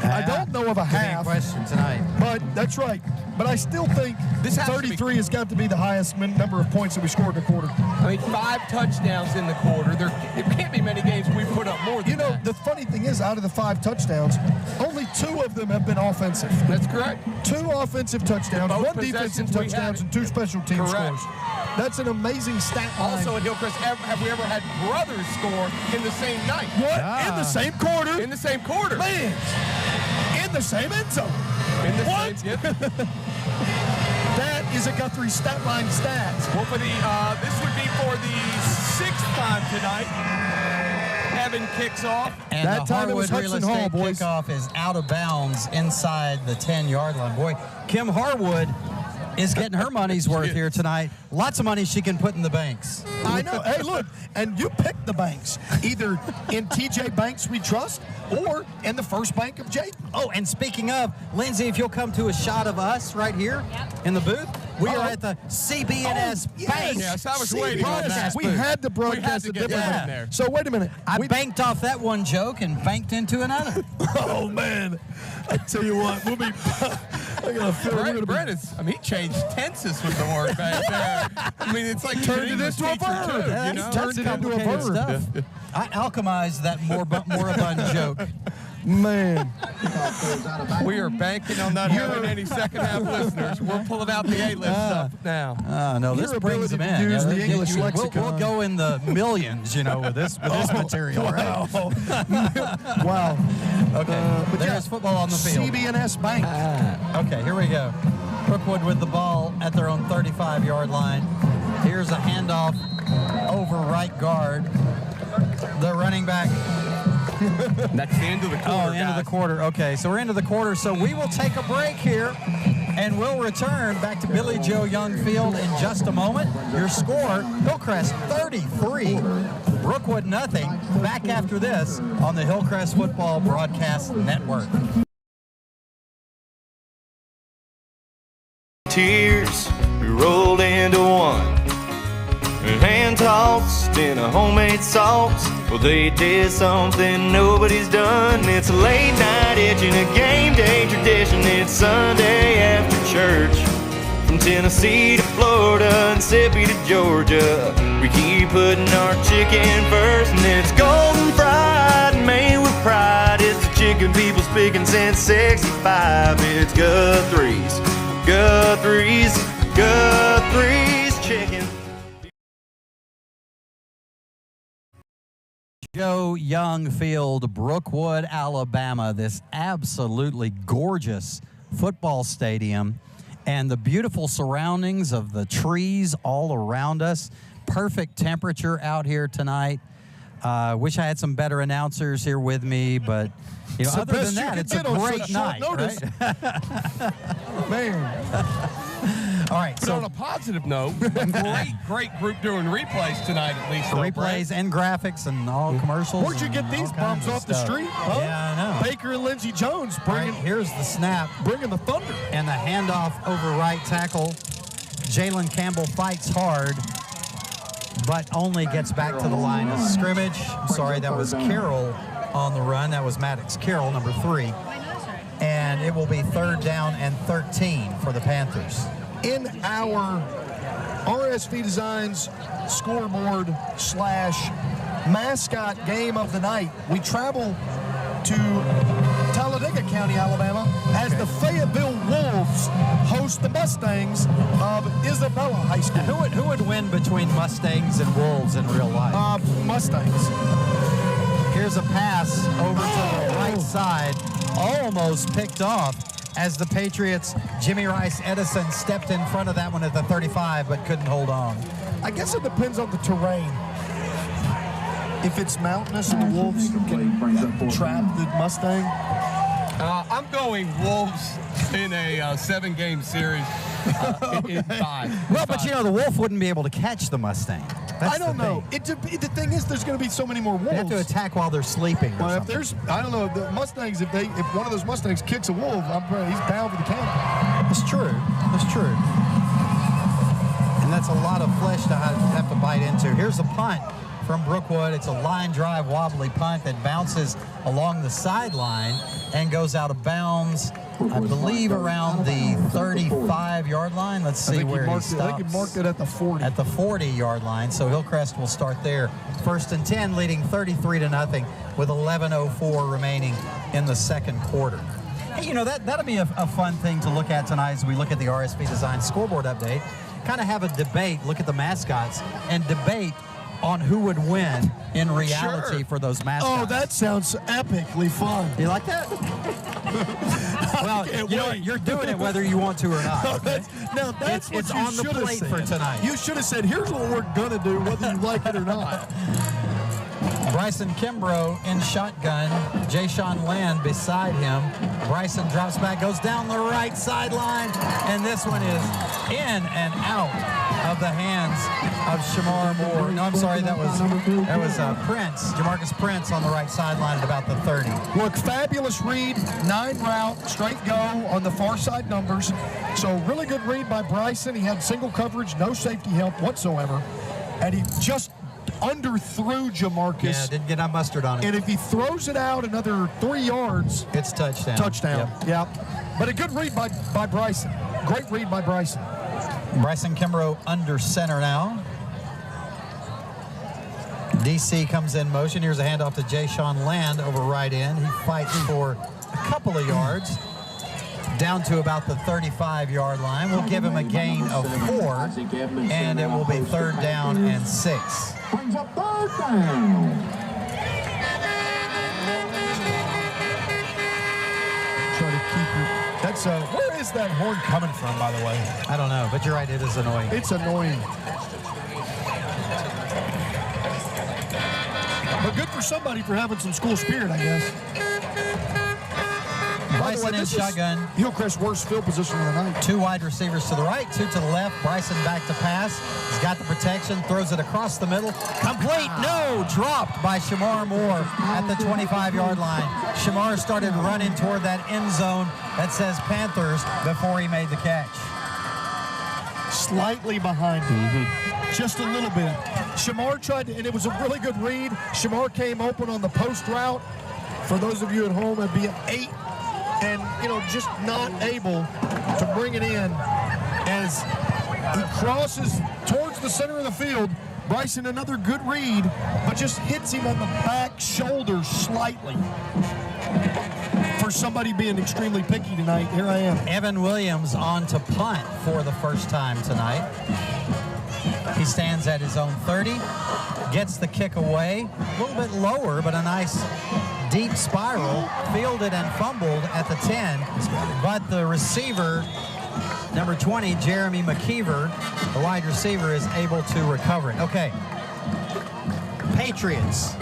I don't know of a half. Question tonight. But that's right. But I still think This has 33 has got to be the highest number of points that we scored in a quarter. I mean, 5 touchdowns in the quarter. There can't be many games we put up more than that. The funny thing is, out of the 5 touchdowns, only 2 of them have been offensive. That's correct. 2 offensive touchdowns, Both 1 defensive possessions we touchdowns, had. and 2 special team Correct. scores. That's an amazing stat line. Also at Hillcrest, have we ever had brothers score in the same night? What? In the same quarter? In the same quarter. Man, in the same end zone. In the What? same, yep. That is a Guthrie stat line stat. Well, for the this would be for the 6th time tonight. Evan kicks off. And That the time it was Harwood Real Hudson Hall, Estate boys. kickoff is out of bounds inside the 10-yard line. Boy, Kim Harwood is getting her money's worth here tonight. Lots of money she can put in the banks. I know. Hey, look, and you pick the banks. Either in TJ Banks we trust or in the first bank of Jake. Oh, and speaking of, Lindsay, if you'll come to a shot of us right here in the booth, we are at the CBNS Bank. Yes, I was waiting on that. We had to broadcast We a had to get different that one. in there. So wait a minute. I banked off that one joke and banked into another. Oh man, I tell you what, we'll be. I got a feeling we're gonna Brett is, I mean, he changed tenses with the word back there. I mean, it's like Turned it English into a teacher, verb. too, Yeah, you know? that's Turned it into a complicated verb. stuff. I alchemized that moribund joke. Man. We are banking on not having any second-half listeners. We're pulling out the A-list stuff now. No, this Your brings them in. ability to use the English We'll lexicon. go in the millions, with this material, right? Wow. Okay, but there's football on the field. CB&S Bank. Okay, here we go. Brookwood with the ball at their own 35-yard line. Here's a handoff over right guard. The running back. That's the end of the quarter. End of the quarter. Okay, so we're into the quarter. So we will take a break here, and we'll return back to Billy Joe Young Field in just a moment. Your score, Hillcrest 33, Brookwood nothing. Back after this on the Hillcrest Football Broadcast Network. Tears we rolled into one. Hand tossed in a homemade sauce. Well, they did something nobody's done. It's a late night itch and a game day tradition. It's Sunday after church. From Tennessee to Florida and Mississippi to Georgia, we keep putting our chicken first. And it's golden fried and made with pride. It's the chicken people speaking since 65. It's Guthrie's, Guthrie's, Guthrie's chicken. Joe Young Field, Brookwood, Alabama, this absolutely gorgeous football stadium and the beautiful surroundings of the trees all around us. Perfect temperature out here tonight. Wish I had some better announcers here with me, but other than that, it's a great night, right? Man. All right, so on a positive note, a great group doing replays tonight at least. Replays and graphics and all commercials. Where'd you get these bums off the street? Huh? Yeah, I know. Baker and Lindsey Jones bringing. Right, here's the snap. Bringing the thunder. And the handoff over right tackle. Jalen Campbell fights hard, but only gets back to the line of scrimmage. I'm sorry, that was Carroll on the run. That was Maddox Carroll, number 3. And it will be 3rd down and 13 for the Panthers. In our RSV Designs scoreboard / mascot game of the night, we travel to Talladega County, Alabama, as the Fayetteville Wolves host the Mustangs of Isabella High School. Who would win between Mustangs and Wolves in real life? Mustangs. Here's a pass over to the right side, almost picked off as the Patriots' Jimmy Rice Edison stepped in front of that one at the 35, but couldn't hold on. I guess it depends on the terrain. If it's mountainous and the Wolves can trap the Mustang. I'm going Wolves in a 7-game series in 5. Well, but the Wolf wouldn't be able to catch the Mustang. I don't know. The thing is, there's going to be so many more wolves. They have to attack while they're sleeping. Well, if there's, I don't know, the Mustangs. If one of those Mustangs kicks a wolf, he's down for the count. That's true. That's true. And that's a lot of flesh to have to bite into. Here's a punt from Brookwood. It's a line drive wobbly punt that bounces along the sideline and goes out of bounds, I believe, around the 35-yard line. Let's see where he stops. I think he marked it at the 40. At the 40-yard line, so Hillcrest will start there. 1st and 10, leading 33-0 with 11:04 remaining in the second quarter. Hey, that'll be a fun thing to look at tonight as we look at the RSV Design scoreboard update. Kind of have a debate, look at the mascots, and debate on who would win in reality for those mascots. Oh, that sounds epically fun. You like that? Well, you're doing it whether you want to or not. Okay? That's what it's you on the plate for tonight. You should have said, here's what we're going to do, whether you like it or not. Bryson Kimbrough in shotgun. Jay-Sean Land beside him. Bryson drops back, goes down the right sideline, and this one is in and out of the hands of Shamar Moore. No, I'm sorry, that was Prince, Jamarcus Prince on the right sideline at about the 30. Look, fabulous read, 9 route, straight go on the far side numbers. So really good read by Bryson. He had single coverage, no safety help whatsoever, and he just underthrew Jamarcus. Yeah, didn't get mustard on it. And if he throws it out another 3 yards, it's touchdown. Touchdown. Yep. But a good read by Bryson. Great read by Bryson. Bryson Kimbrough under center now. DC comes in motion. Here's a handoff to Jay Sean Land over right end. He fights for a couple of yards down to about the 35-yard line. We'll give him a gain of 4, and it will be 3rd down and 6. Brings up 3rd down. Try to keep it. That's where is that horn coming from, by the way? I don't know, but you're right, it is annoying. It's annoying. But good for somebody for having some school spirit, I guess. Bryson in shotgun. Hillcrest's worst field position of the night. 2 wide receivers to the right, 2 to the left. Bryson back to pass. He's got the protection, throws it across the middle. Complete. No, dropped by Shamar Moore at the 25-yard line. Shamar started running toward that end zone that says Panthers before he made the catch. Slightly behind him. Just a little bit. Shamar tried to, and it was a really good read. Shamar came open on the post route. For those of you at home, it'd be an 8. And, just not able to bring it in as he crosses towards the center of the field. Bryson, another good read, but just hits him on the back shoulder slightly. For somebody being extremely picky tonight, here I am. Evan Williams on to punt for the first time tonight. He stands at his own 30, gets the kick away, a little bit lower, but a nice deep spiral, fielded and fumbled at the 10, but the receiver, number 20, Jeremy McKeever, the wide receiver, is able to recover it. Okay. Patriots,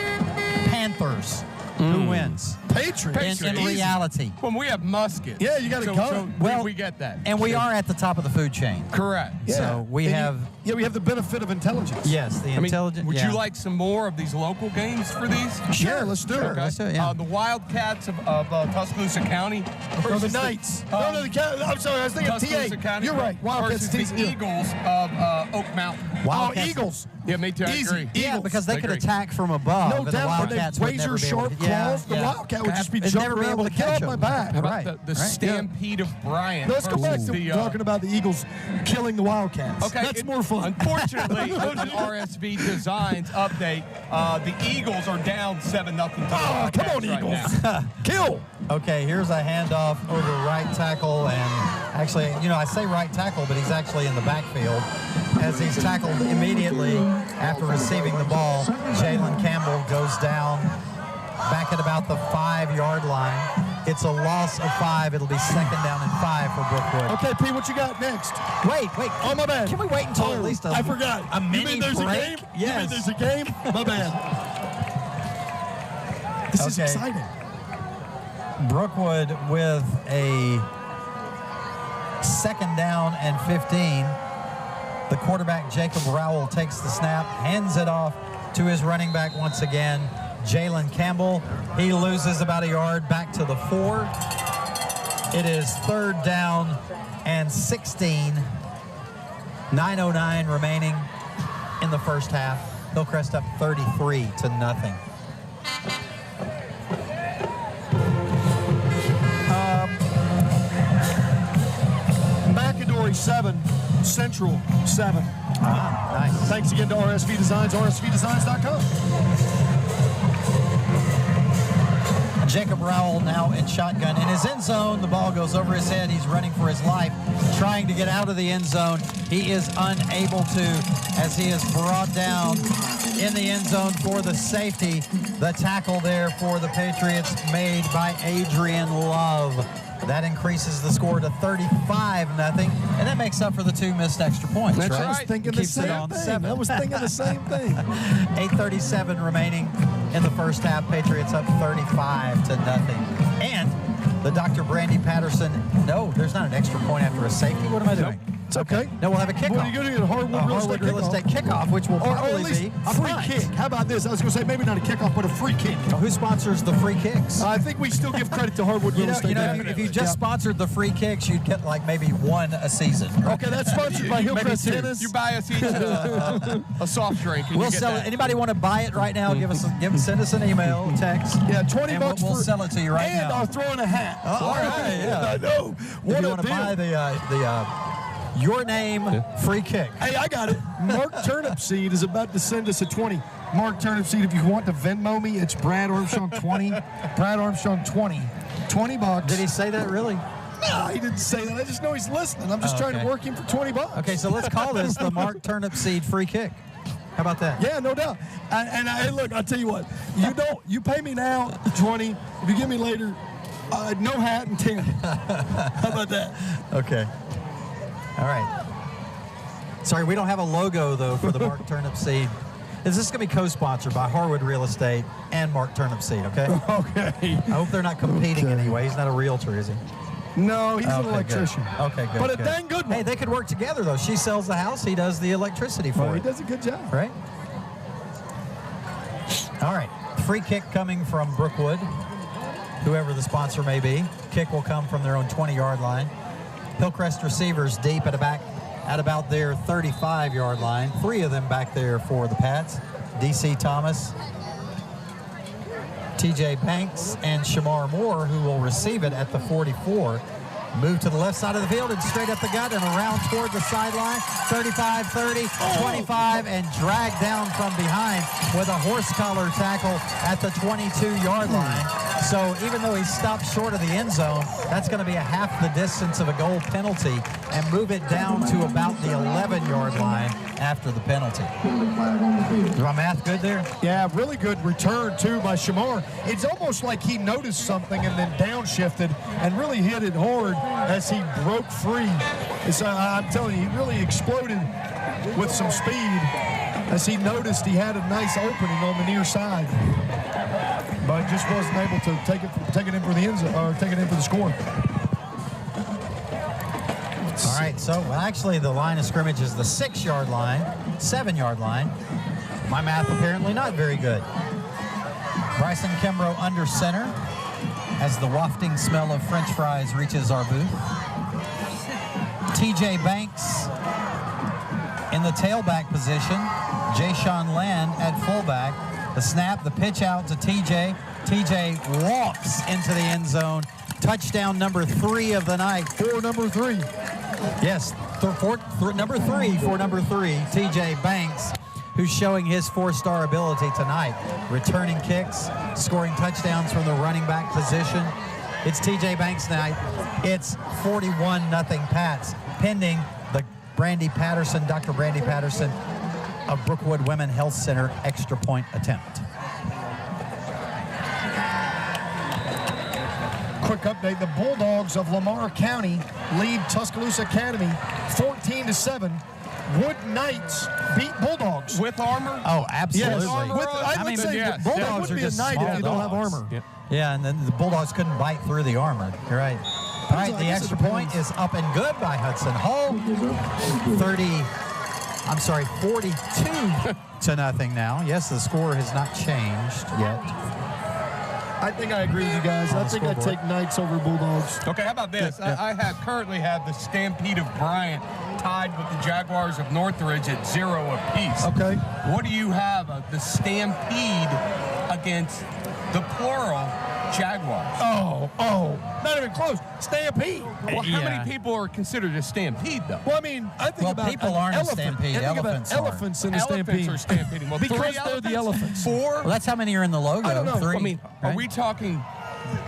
Panthers, who wins? Patriots. In reality. When we have Musket. Yeah, you got to go. Well, we get that. And we are at the top of the food chain. Correct. Yeah. So we have... we have the benefit of intelligence. Yes, the intelligence. Would you like some more of these local games for these? Sure, let's do it. Okay. Let's do it, yeah. The Wildcats of Tuscaloosa County. Or the Knights. No, the I'm sorry, I was thinking Tuscaloosa TA. County. You're right. Wildcats versus the TA. Eagles of Oak Mountain. Wildcats. Eagles. Yeah, me too. I Easy. agree. Yeah, Eagles. because they I could agree. attack from above. No and the doubt. Wildcats would never razor be able sharp to, claws. The Wildcat would just be They'd jumping never be around able with to a catch kick on my them. back. How about Right. the Stampede of Bryant? Let's go back versus to talking about the Eagles killing the Wildcats. Okay, That's more fun. Unfortunately, an RSV Designs update. The Eagles are down 7-0 to the Wildcats come on, right Eagles. now. Kill. Okay, here's a handoff over right tackle, and actually, I say right tackle, but he's actually in the backfield as he's tackled immediately after receiving the ball. Jalen Campbell goes down back at about the 5-yard line. It's a loss of 5. It'll be 2nd down and 5 for Brookwood. Okay, P, what you got next? Wait. Oh, my bad. Can we wait until at least I forgot. a mini You mean there's break? a game? Yes. You mean there's a game? My bad. This is Okay. exciting. Brookwood with a 2nd down and 15. The quarterback, Jacob Rowell, takes the snap, hands it off to his running back once again, Jalen Campbell. He loses about a yard back to the 4. It is 3rd down and 16. 9:09 remaining in the first half. Hillcrest up 33-0. McAdory 7, Central 7. Nice. Thanks again to RSV Designs, rsvdesigns.com. Jacob Rowell now in shotgun in his end zone. The ball goes over his head. He's running for his life, trying to get out of the end zone. He is unable to, as he is brought down in the end zone for the safety. The tackle there for the Patriots made by Adrian Love. That increases the score to 35-0, and that makes up for the 2 missed extra points. That's right? I was thinking the Keeps it same on thing. 7. I was thinking the same thing. 8:37 remaining in the first half. Patriots up 35-0. And the Dr. Brandy Patterson, no, there's not an extra point after a safety. What am I doing? It's okay. No, we'll have a kickoff. What are you going to get? A Hardwood Real Estate kickoff, which will Or probably at least be a free kick. How about this? I was going to say maybe not a kickoff, but a free kick. Who sponsors the free kicks? I think we still give credit to Hardwood Real Estate. If you just sponsored the free kicks, you'd get like maybe 1 a season. Okay, that's sponsored by Hillcrest Tennis. You buy us each a soft drink. And We'll you get sell that. it. Anybody want to buy it right now? Send us an email, text. Yeah, $20 we'll sell it to you right and now. I'll throw in a hat. All right, yeah. I know. If What you a want to deal. buy the your name free kick. Hey, I got it. Mark Turnipseed is about to send us a 20. Mark Turnipseed, if you want to Venmo me, it's Brad Armstrong 20. Brad Armstrong 20. $20. Did he say that really? No, he didn't say that. I just know he's listening. I'm just trying to work him for $20. Okay, so let's call this the Mark Turnipseed free kick. How about that? Yeah, no doubt. And look, I'll tell you what. You pay me now 20. If you give me later, no hat and 10. How about that? Okay. All right. Sorry, we don't have a logo, though, for the Mark Turnipseed. Is this going to be co-sponsored by Harwood Real Estate and Mark Turnipseed, okay? Okay. I hope they're not competing anyway. He's not a realtor, is he? No, he's an electrician. Good. Okay, good. But a dang good one. Hey, they could work together, though. She sells the house. He does the electricity for He it. does a good job. Right? All right. Free kick coming from Brookwood, whoever the sponsor may be. Kick will come from their own 20-yard line. Hillcrest receivers deep at about their 35-yard line. 3 of them back there for the Pats. DC Thomas, TJ Banks, and Shamar Moore, who will receive it at the 44. Move to the left side of the field and straight up the gut and around toward the sideline. 35, 30, 25, and dragged down from behind with a horse collar tackle at the 22-yard line. So even though he stopped short of the end zone, that's going to be a half the distance of a goal penalty and move it down to about the 11-yard line after the penalty. Is my math good there? Yeah, really good return, too, by Shamar. It's almost like he noticed something and then downshifted and really hit it hard as he broke free. I'm telling you, he really exploded with some speed as he noticed he had a nice opening on the near side. But just wasn't able to take it in for the end zone, or take it in for the score. All right, so actually the line of scrimmage is the 6-yard line, 7-yard line. My math apparently not very good. Bryson Kimbrough under center as the wafting smell of French fries reaches our booth. TJ Banks in the tailback position. Jay-Sean Land at fullback. The snap, the pitch out to TJ. TJ walks into the end zone. Touchdown number 3 of the night. For number 3. Yes, number 3 for number 3, TJ Banks, who's showing his 4-star ability tonight. Returning kicks, scoring touchdowns from the running back position. It's TJ Banks night. It's 41-0 Pats, pending the Dr. Brandy Patterson of Brookwood Women Health Center extra point attempt. Quick update, the Bulldogs of Lamar County lead Tuscaloosa Academy 14-7. Wood Knights beat Bulldogs. With armor? Oh, absolutely. Yes. I would say yes, Bulldogs are just knight if they don't have armor. Yeah, and then the Bulldogs couldn't bite through the armor. You're right. All right, the extra point is up and good by Hudson Hull. 42-0 now. Yes, the score has not changed yet. I think I agree with you guys. I think I'd take Knights over Bulldogs. Okay, how about this? Yeah. I currently have the Stampede of Bryant tied with the Jaguars of Northridge at 0 apiece. Okay. What do you have of the Stampede against the plural Jaguars? Oh, not even close. Stampede. Well, how many people are considered a Stampede, though? Well, I mean, I think about people an aren't a elephant. stampede. I think about Elephants are. elephants in the stampede. Elephants are stampeding. Well, because 3 they're the elephants. 4? Well, that's how many are in the logo. I don't know. 3. I mean, right? are we talking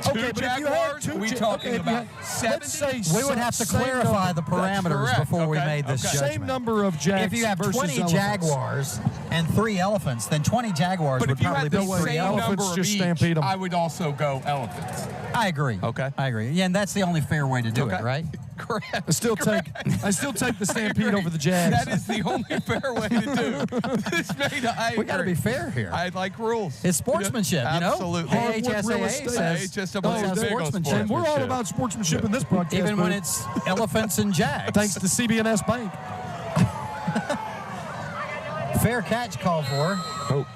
two Okay, but if you had Jaguars? two Are we Ja- talking okay, if you about had- 70? let's say We would have to same clarify number. the parameters correct. before we Okay, made this okay. judgment. Same number of Jags If you have versus 20 elephants. Jaguars and 3 elephants, then 20 Jaguars But would if you probably had be the 3 same elephants. number of just each, stampede 'em. I would also go elephants. I agree. Okay. I agree. Yeah, and that's the only fair way to do it, right? Correct. I still take the Stampede over the Jags. That is the only fair way to do. This made We got to be fair here. I like rules. It's sportsmanship, you know? Absolutely. HHSAA says HHS those are big on sportsmanship. And we're all about sportsmanship in this broadcast. Even when booth. it's elephants and Jags. Thanks to CB&S Bank. Fair catch called for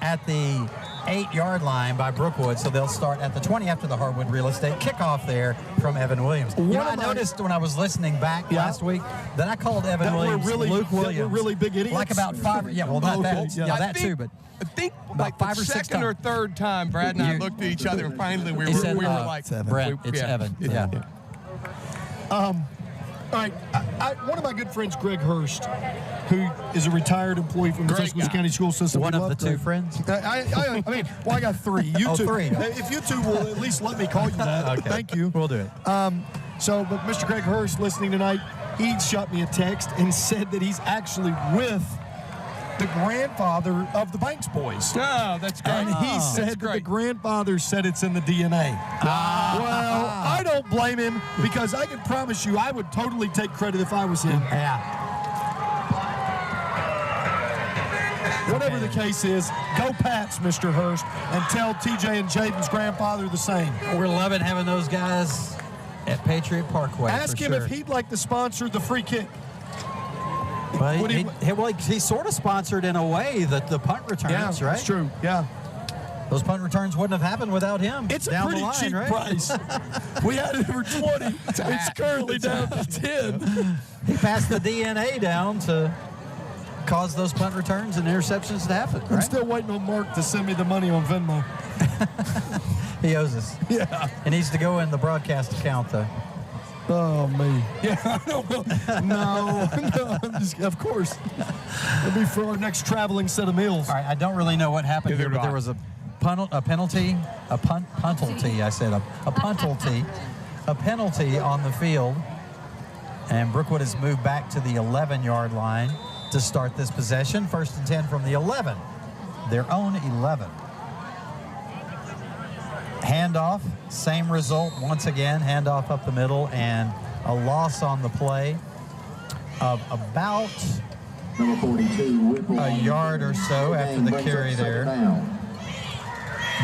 at the 8-yard line by Brookwood, so they'll start at the 20 after the Harwood Real Estate kickoff there from Evan Williams. You know, I noticed when I was listening back last week that I called Evan That we're Williams really- Luke that we're Williams. really big idiots? Like about 5, yeah, well, not Okay, that, yeah. yeah, I that think- too, but I think about like 5 the or 6 second or times. third time, Brad and I looked at each other, and finally we He were said, like, Brett, it's Evan. Yeah. All right, one of my good friends, Greg Hurst, who is a retired employee from the Tuscaloosa County School System. One of the two friends? I mean, I got three. You two. Three. If you two will at least let me call you that. Okay. Thank you. We'll do it. But Mr. Greg Hurst, listening tonight, he shot me a text and said that he's actually with the grandfather of the Banks boys. Oh, that's great. And he said that the grandfather said it's in the DNA. Well, I don't blame him because I can promise you I would totally take credit if I was him. Yeah. Whatever the case is, go Pats, Mr. Hurst, and tell TJ and Jaden's grandfather the same. We're loving having those guys at Patriot Parkway. Ask him if he'd like to sponsor the free kick. Well, he sort of sponsored in a way the punt returns, right? That's true. Yeah. Those punt returns wouldn't have happened without him. It's down a pretty the line, cheap right? price. We had it for 20. It's currently down to 10. He passed the DNA down to cause those punt returns and interceptions to happen. I'm still waiting on Mark to send me the money on Venmo. He owes us. Yeah. It needs to go in the broadcast account, though. Oh, me. Yeah, I don't know. No, I'm just, of course. It'll be for our next traveling set of meals. All right, I don't really know what happened here, but there was a penalty on the field, and Brookwood has moved back to the 11-yard line to start this possession. 1st and 10 from the 11, their own 11. Handoff, same result once again. Handoff up the middle and a loss on the play of about Number 42, a yard or so after the carry there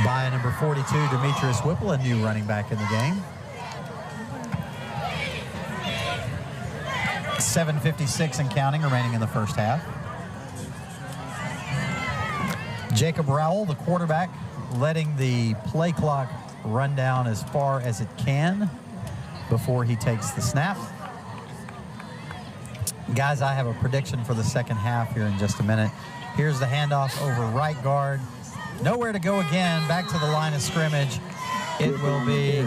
by number 42, Demetrius Whipple, a new running back in the game. 7:56 and counting remaining in the first half. Jacob Rowell, the quarterback, letting the play clock run down as far as it can before he takes the snap. Guys, I have a prediction for the second half here in just a minute. Here's the handoff over right guard. Nowhere to go again, back to the line of scrimmage. It will be,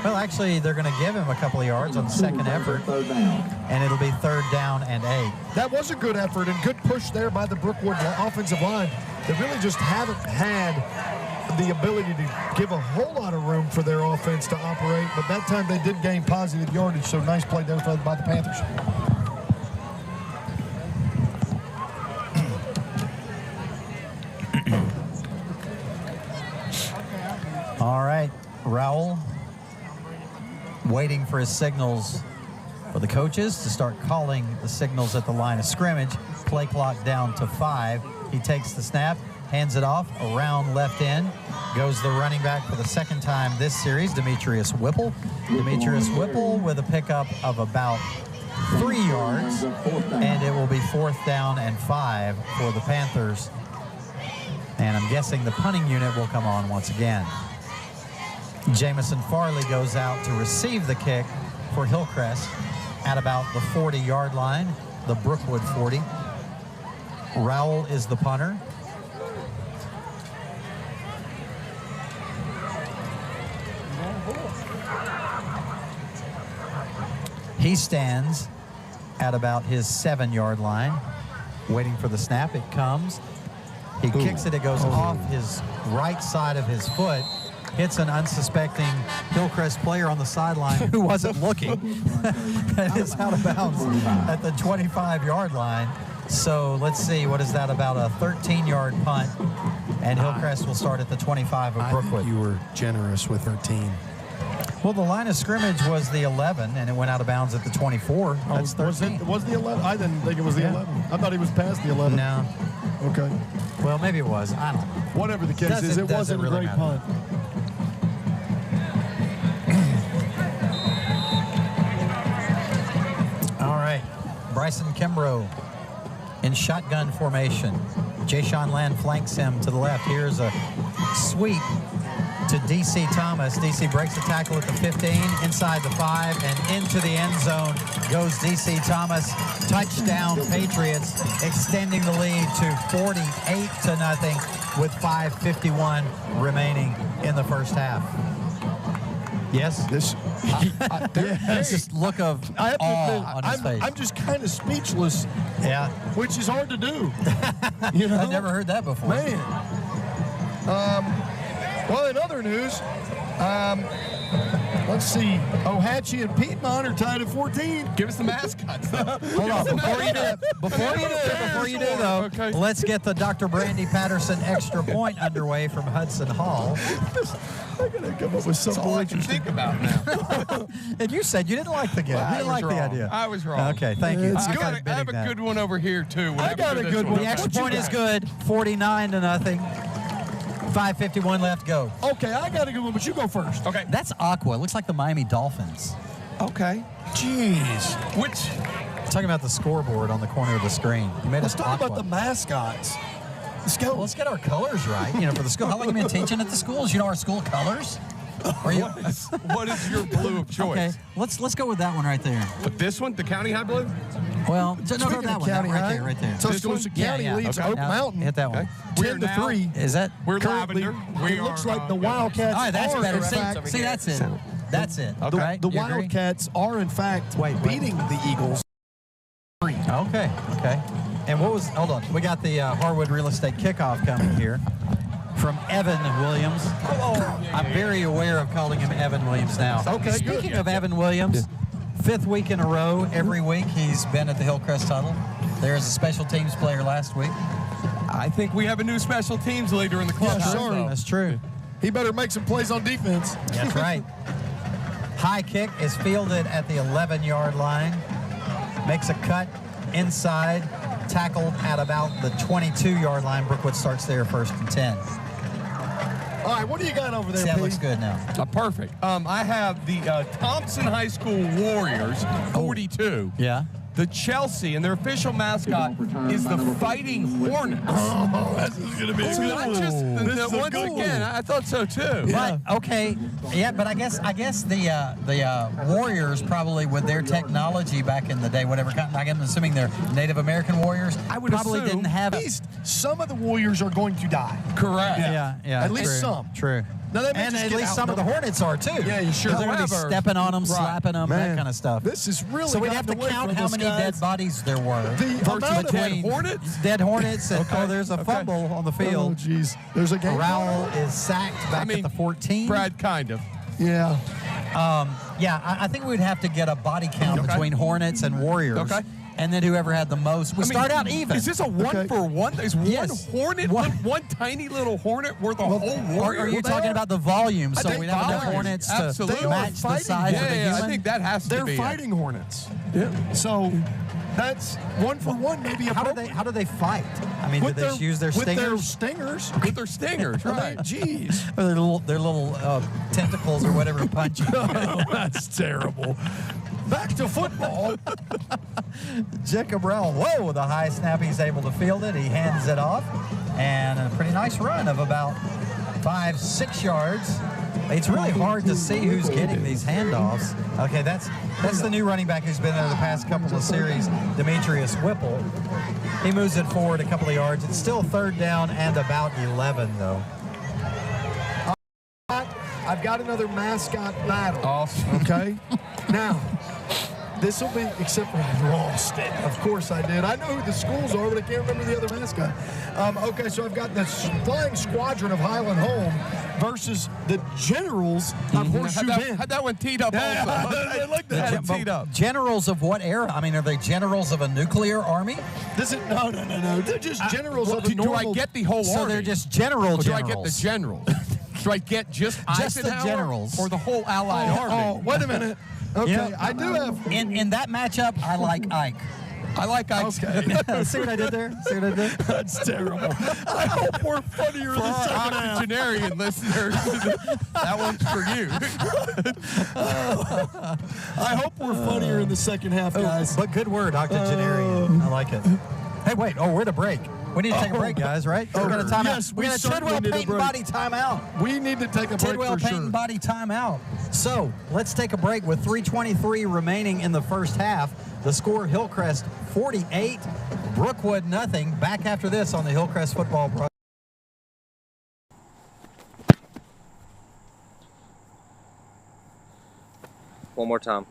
well, actually, they're going to give him a couple of yards on the second effort, and it'll be 3rd down and 8. That was a good effort and good push there by the Brookwood offensive line. They really just haven't had the ability to give a whole lot of room for their offense to operate, but that time they did gain positive yardage, so nice play there by the Panthers. All right, Rowell waiting for his signals for the coaches to start calling the signals at the line of scrimmage. Play clock down to 5. He takes the snap, hands it off, around left end. Goes the running back for the second time this series, Demetrius Whipple. Demetrius Whipple with a pickup of about 3 yards, and it will be 4th down and 5 for the Panthers. And I'm guessing the punting unit will come on once again. Jamison Farley goes out to receive the kick for Hillcrest at about the 40-yard line, the Brookwood 40. Rowell is the punter. He stands at about his 7-yard line, waiting for the snap. It comes. He kicks it. It goes off his right side of his foot, hits an unsuspecting Hillcrest player on the sideline who wasn't looking. And it's out of bounds at the 25-yard line. So let's see, what is that, about a 13-yard punt? And Hillcrest will start at the 25 of Brookwood. You were generous with 13. Well, the line of scrimmage was the 11, and it went out of bounds at the 24. That's 13. Was the 11? I didn't think it was the 11. I thought he was past the 11. No. Okay. Well, maybe it was. I don't know. Whatever the case is, it wasn't a really great matter. punt. All right. Bryson Kimbrough in shotgun formation. Jayshon Land flanks him to the left. Here's a sweep to D.C. Thomas. D.C. breaks the tackle at the 15, inside the 5, and into the end zone goes D.C. Thomas. Touchdown Patriots, extending the lead to 48-0 with 5:51 remaining in the first half. Yes. This, It's just look of I have to awe admit, on his face. I'm just kind of speechless, Yeah. which is hard to do. You know? I've never heard that before. Man. Well, in other news, let's see. Ohatchee and Piedmont are tied at 14. Give us the mascots. Hold on, before you do though, Okay. let's get the Dr. Brandy Patterson extra point underway from Hudson Hall. I gotta come up with something All I more can interesting. think about now. And you said you didn't like the game. Well, you I didn't was like the wrong. idea. I was wrong. Okay, thank you. It's I for have admitting a that. good one over here, too. I got a good one. The extra What you point is got? good. 49-0. 5:51 left. Go. Okay, I got a good one, but you go first. Okay. That's Aqua. It looks like the Miami Dolphins. Okay. Jeez. Which? Talking about the scoreboard on the corner of the screen. You made Let's us talk Aqua. about the mascots. Let's go. Well, let's get our colors right. You know, for the school. How long have you been teaching at the schools? You know our school colors. Are you? What is your blue of choice? Okay, let's go with that one right there. But this one, the county high blue? Well, no, Speaking that of one, county right high, there, right there. Tuscaloosa County leads Okay. Oak Mountain. Hit that one. Okay. 10 to 3. Is that? We're Currently, lavender. We it looks are, like the Wildcats All right, that's are, better. in fact, See, that's it. That's it. Okay. Right? the You agree? Wildcats are, in fact, Wait. beating the Eagles. Okay. And what was? Hold on. We got the Harwood Real Estate kickoff coming here from Evan Williams. I'm very aware of calling him Evan Williams now. Okay, Speaking good. of Evan Williams, 5th week in a row, every week he's been at the Hillcrest Huddle. There's a special teams player last week. I think we have a new special teams leader in the club. Yeah, sorry. That's true. He better make some plays on defense. That's right. High kick is fielded at the 11-yard line. Makes a cut inside, tackled at about the 22-yard line. Brookwood starts there 1st and 10. All right, what do you got over there, See, that Pete? looks good now. Perfect. I have the Thompson High School Warriors, 42. Yeah. The Chelsea, and their official mascot is the Fighting Hornets. Oh, this is going to be So not just once again, I thought so too. But okay, yeah, but I guess the Warriors probably with their technology back in the day, whatever kind, I'm assuming they're Native American Warriors. I would probably assume didn't have At least some of the Warriors are going to die. Correct. Yeah. At least true, some. True. Now, they may And just at get least some of the outnumbered. Hornets are too. Yeah, you sure. They're going to be However, stepping on them, right. slapping them, that Man, kind of stuff. This is really So we'd gotten have to away count from how us, many guys. dead bodies there were. The amount of dead between Hornets? Dead Hornets. And, Okay. Oh, there's a Okay. fumble on the Oh, field. jeez. There's a game. Rowell is sacked back at the 14. Brad, kind of. Yeah. Yeah, I think we'd have to get a body count Okay. between Hornets and Warriors. Okay. And then whoever had the most. We start out even. Is this a one-for-one? Is one Yes. Hornet, one tiny little Hornet worth a whole Or Warrior? are you they talking are- about the volume? So think we'd have enough volume. Hornets to Absolutely. match the Fighting. size of a yeah, human? I think that has to They're be fighting Hornets. Yeah. So that's one for one, maybe. How do they fight? I mean, do they use their with their stingers? stingers. with their stingers, right? Jeez. Or their little tentacles or whatever punch you? Oh, that's terrible. Back to football. Jacob Rowell, whoa, the high snap, he's able to field it. He hands it off. And a pretty nice run of about 5-6 yards. It's really hard to see who's getting these handoffs. Okay, that's the new running back who's been there the past couple of series, Demetrius Whipple. He moves it forward a couple of yards. It's still 3rd down and about 11, though. I've got another mascot battle. Awesome. Okay. Now, this will be, except for I lost it. Of course I did. I know who the schools are, but I can't remember the other mascot. Okay, so I've got the Flying Squadron of Highland Home versus the Generals of Horseshoe Bend. Had that one teed up also. I like that. Had it teed up. Generals of what era? I mean, are they generals of a nuclear army? No. They're just generals of a Do I normal. get the whole So army? they're just general Or do I generals. get the generals? Do I get just Just the Eisenhower generals. or the whole Allied Army? Oh, wait a minute. Okay, You know, I do have. In that matchup, I like Ike. I like Ike's. Okay. See what I did there? See what I did? That's terrible. I hope we're funnier in For the our second half. octogenarian listeners, that one's for you. I hope we're funnier in the second half, guys. But good word, octogenarian. I like it. Hey, wait. Oh, we're at a break. We need to take a break, guys, right? We got a timeout. Yes, we got a certainly Tidwell need a Payton break. body timeout. We need to take a break Tidwell for Payton sure. body timeout. So let's take a break with 3:23 remaining in the first half. The score: Hillcrest 48, Brookwood nothing. Back after this on the Hillcrest Football Broadcast. One more time.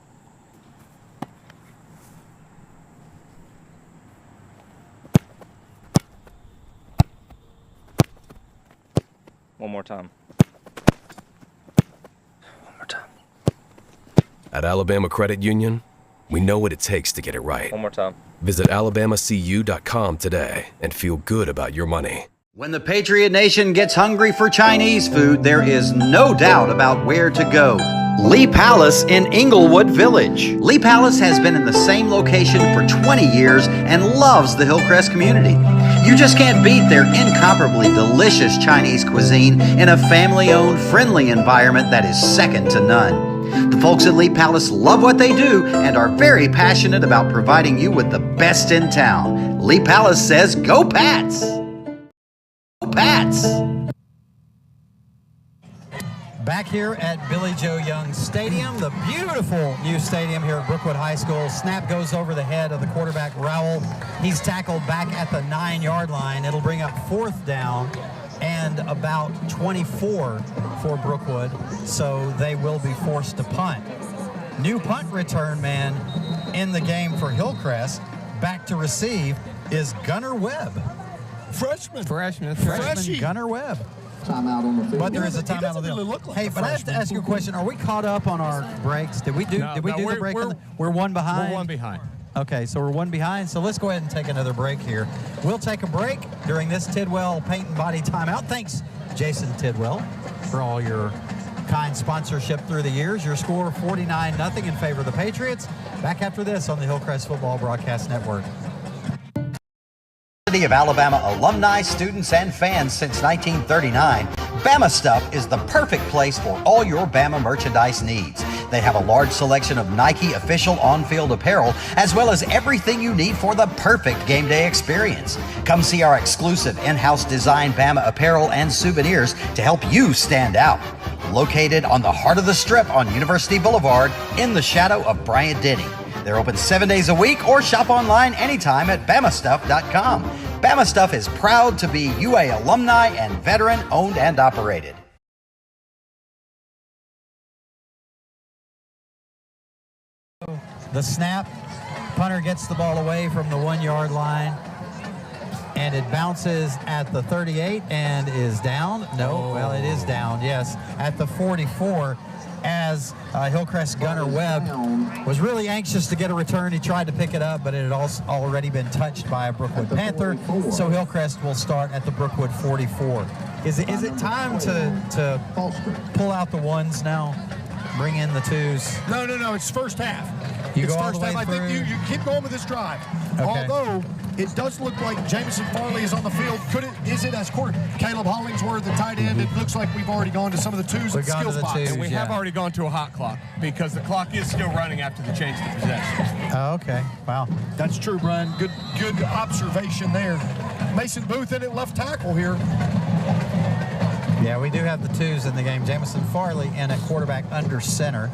One more time. One more time. At Alabama Credit Union, we know what it takes to get it right. One more time. Visit alabamacu.com today and feel good about your money. When the Patriot Nation gets hungry for Chinese food, there is no doubt about where to go. Lee Palace in Inglewood Village. Lee Palace has been in the same location for 20 years and loves the Hillcrest community. You just can't beat their incomparably delicious Chinese cuisine in a family-owned, friendly environment that is second to none. The folks at Lee Palace love what they do and are very passionate about providing you with the best in town. Lee Palace says, go Pats! Go Pats! Back here at Billy Joe Young Stadium, the beautiful new stadium here at Brookwood High School. Snap goes over the head of the quarterback, Rowell. He's tackled back at the 9-yard line. It'll bring up 4th down and about 24 for Brookwood, so they will be forced to punt. New punt return man in the game for Hillcrest, back to receive, is Gunnar Webb. Freshman Gunnar Webb. Timeout on the field. But there is a timeout on the field. Hey, but I have to ask you a question. Are we caught up on our breaks? Did we do the break? We're one behind? We're one behind. Okay, so we're one behind. So let's go ahead and take another break here. We'll take a break during this Tidwell Paint and Body timeout. Thanks, Jason Tidwell, for all your kind sponsorship through the years. Your score 49-0 in favor of the Patriots. Back after this on the Hillcrest Football Broadcast Network. Of Alabama alumni, students, and fans since 1939, Bama Stuff is the perfect place for all your Bama merchandise needs. They have a large selection of Nike official on-field apparel, as well as everything you need for the perfect game day experience. Come see our exclusive in-house design Bama apparel and souvenirs to help you stand out. Located on the heart of the Strip on University Boulevard, in the shadow of Bryant-Denny. They're open 7 days a week or shop online anytime at BamaStuff.com. Bama Stuff is proud to be UA alumni and veteran owned and operated. The snap, punter gets the ball away from the 1-yard line, and it bounces at the 38 and is down. No, well, it is down, yes, at the 44. As Hillcrest Gunnar Webb was really anxious to get a return. He tried to pick it up, but it had already been touched by a Brookwood Panther. So Hillcrest will start at the Brookwood 44. Is it time to pull out the ones now? Bring in the twos? No. It's first half. It's first half. I think you keep going with this drive. Okay. Although it does look like Jamison Farley is on the field. Is it as Caleb Hollingsworth, the tight end? It looks like we've already gone to some of the twos and skill spots. And we have already gone to a hot clock because the clock is still running after the change of possession. Oh, okay. Wow. That's true, Brian. Good observation there. Mason Booth in at left tackle here. Yeah, we do have the twos in the game. Jamison Farley in at quarterback under center.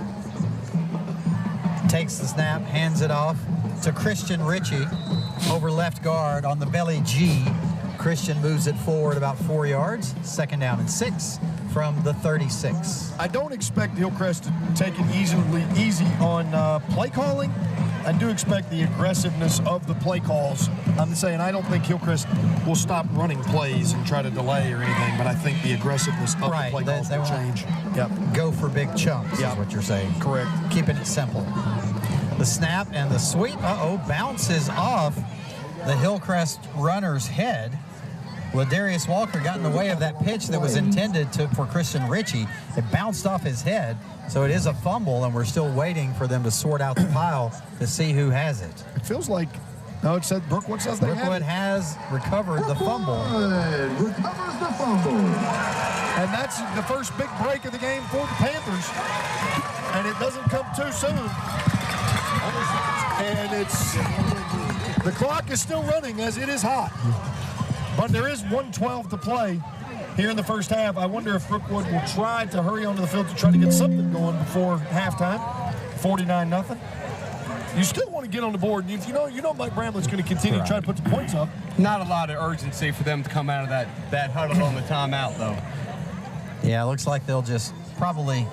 Takes the snap, hands it off to Christian Ritchie over left guard on the belly G. Christian moves it forward about 4 yards. 2nd down and 6 from the 36. I don't expect Hillcrest to take it easy on play calling. I do expect the aggressiveness of the play calls. I'm saying I don't think Hillcrest will stop running plays and try to delay or anything, but I think the aggressiveness of the play calls will change. Yep. Go for big chunks is what you're saying. Correct. Keeping it simple. The snap and the sweep, bounces off the Hillcrest runner's head. Ladarius Walker got in the way of that pitch that was intended for Christian Ritchie. It bounced off his head, so it is a fumble, and we're still waiting for them to sort out the pile to see who has it. It feels like, no, it said Brookwood says they have it. Brookwood has recovered the fumble. Recovers the fumble. And that's the first big break of the game for the Panthers. And it doesn't come too soon. And the clock is still running as it is hot. But there is 1:12 to play here in the first half. I wonder if Brookwood will try to hurry onto the field to try to get something going before halftime. 49-0. You still want to get on the board. You know Mike Bramlett's going to continue to try to put the points up. Not a lot of urgency for them to come out of that huddle on the timeout, though. Yeah, it looks like they'll just probably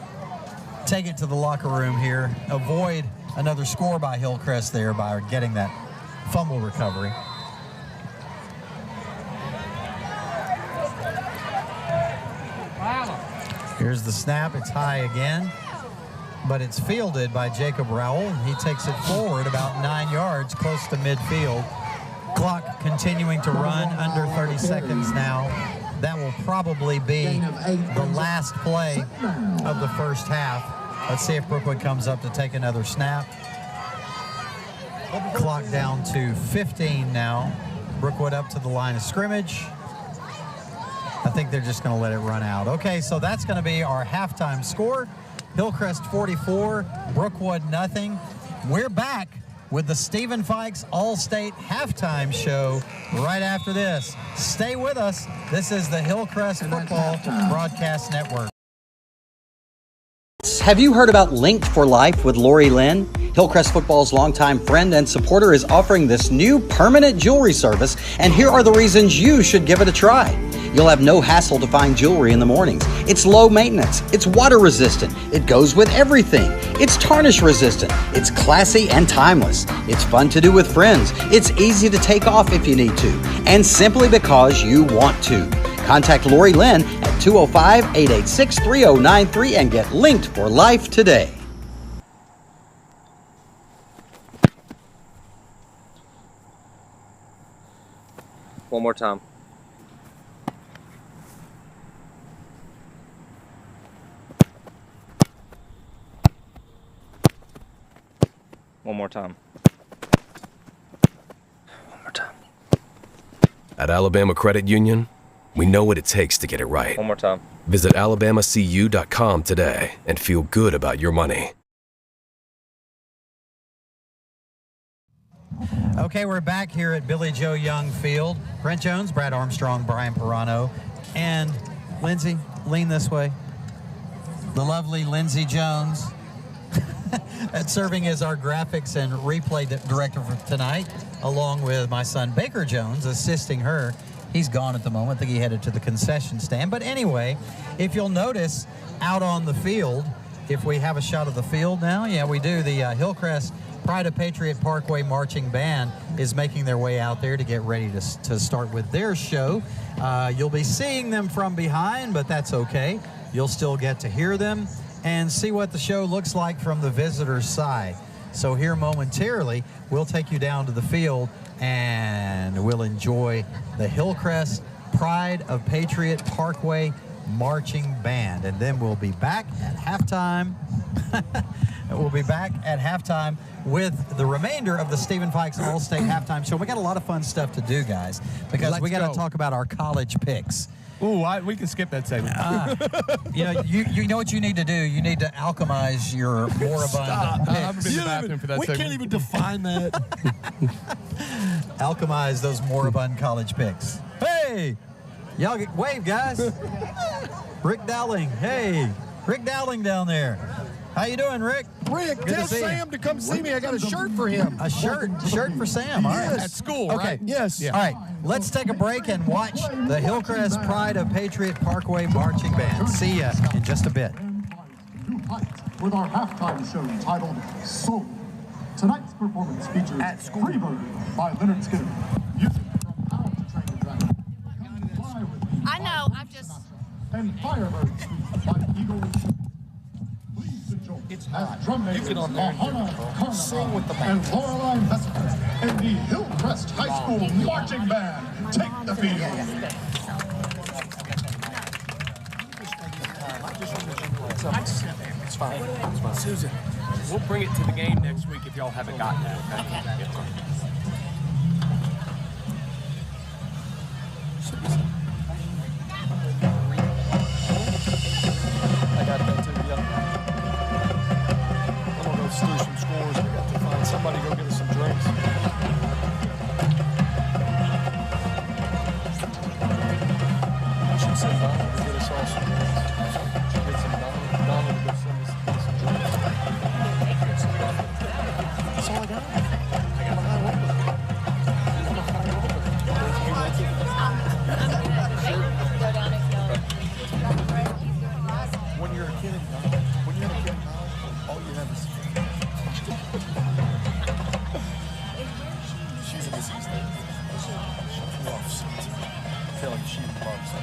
take it to the locker room here, avoid another score by Hillcrest there by getting that fumble recovery. Here's the snap. It's high again, but it's fielded by Jacob Rowell. He takes it forward about 9 yards, close to midfield. Clock continuing to run, under 30 seconds now. That will probably be the last play of the first half. Let's see if Brookwood comes up to take another snap. Clock down to 15 now. Brookwood up to the line of scrimmage. I think they're just going to let it run out. Okay, so that's going to be our halftime score. Hillcrest 44, Brookwood nothing. We're back with the Stephen Fikes All-State Halftime Show right after this. Stay with us. This is the Hillcrest Football Broadcast Network. Have you heard about Linked for Life with Lori Lynn? Hillcrest Football's longtime friend and supporter is offering this new permanent jewelry service, and here are the reasons you should give it a try. You'll have no hassle to find jewelry in the mornings. It's low maintenance. It's water resistant. It goes with everything. It's tarnish resistant. It's classy and timeless. It's fun to do with friends. It's easy to take off if you need to, and simply because you want to. Contact Lori Lynn at 205-886-3093 and get Linked for Life today. One more time. One more time. One more time. At Alabama Credit Union, we know what it takes to get it right. One more time. Visit alabamacu.com today and feel good about your money. Okay, we're back here at Billy Joe Young Field. Brent Jones, Brad Armstrong, Brian Pirano, and Lindsay, lean this way. The lovely Lindsay Jones, serving as our graphics and replay director for tonight, along with my son Baker Jones, assisting her. He's gone at the moment. I think he headed to the concession stand. But anyway, if you'll notice, out on the field, if we have a shot of the field now, yeah, we do. The Hillcrest Pride of Patriot Parkway Marching Band is making their way out there to get ready to start with their show. You'll be seeing them from behind, but that's okay. You'll still get to hear them and see what the show looks like from the visitors' side. So here momentarily, we'll take you down to the field and we'll enjoy the Hillcrest Pride of Patriot Parkway Marching Band. And then we'll be back at halftime. We'll be back at halftime with the remainder of the Stephen Fikes All-State Halftime Show. We got a lot of fun stuff to do, guys, because we got to talk about our college picks. Ooh, we can skip that segment. You know what you need to do? You need to alchemize your moribund picks. I haven't been to the bathroom for that we segment. Can't even define that. Alchemize those moribund college picks. Hey! Y'all wave, guys. Rick Dowling. Hey, Rick Dowling down there. How you doing, Rick? Rick, tell Sam to come see me. I got a shirt for him. A shirt for Sam. All right. At school, Okay. right? Yes. Yeah. All right. Let's take a break and watch the Hillcrest Pride of Patriot Parkway Marching Band. See ya in just a bit. With our halftime show titled Soul. Tonight's performance features Freebird by Leonard Skinner. Music from How to Train Your Dragon. Fly With Me I know, I've just... And Firebirds by Eagle. Please enjoy as drum makers Mahana Karnava and Laureline Vesper and the Hillcrest High School Marching Band take the field. It's fine. It's fine. Susan, we'll bring it to the game next week if y'all haven't gotten that, okay? I got that too, yeah. I'm going to go steal some scores. We got to find somebody to go get us some drinks. She said Donald to get us all some drinks. She get some Donald to go send us some drinks. That's all I got. I'm a high roller. She's a missing state. Loves it. I feel like she loves it.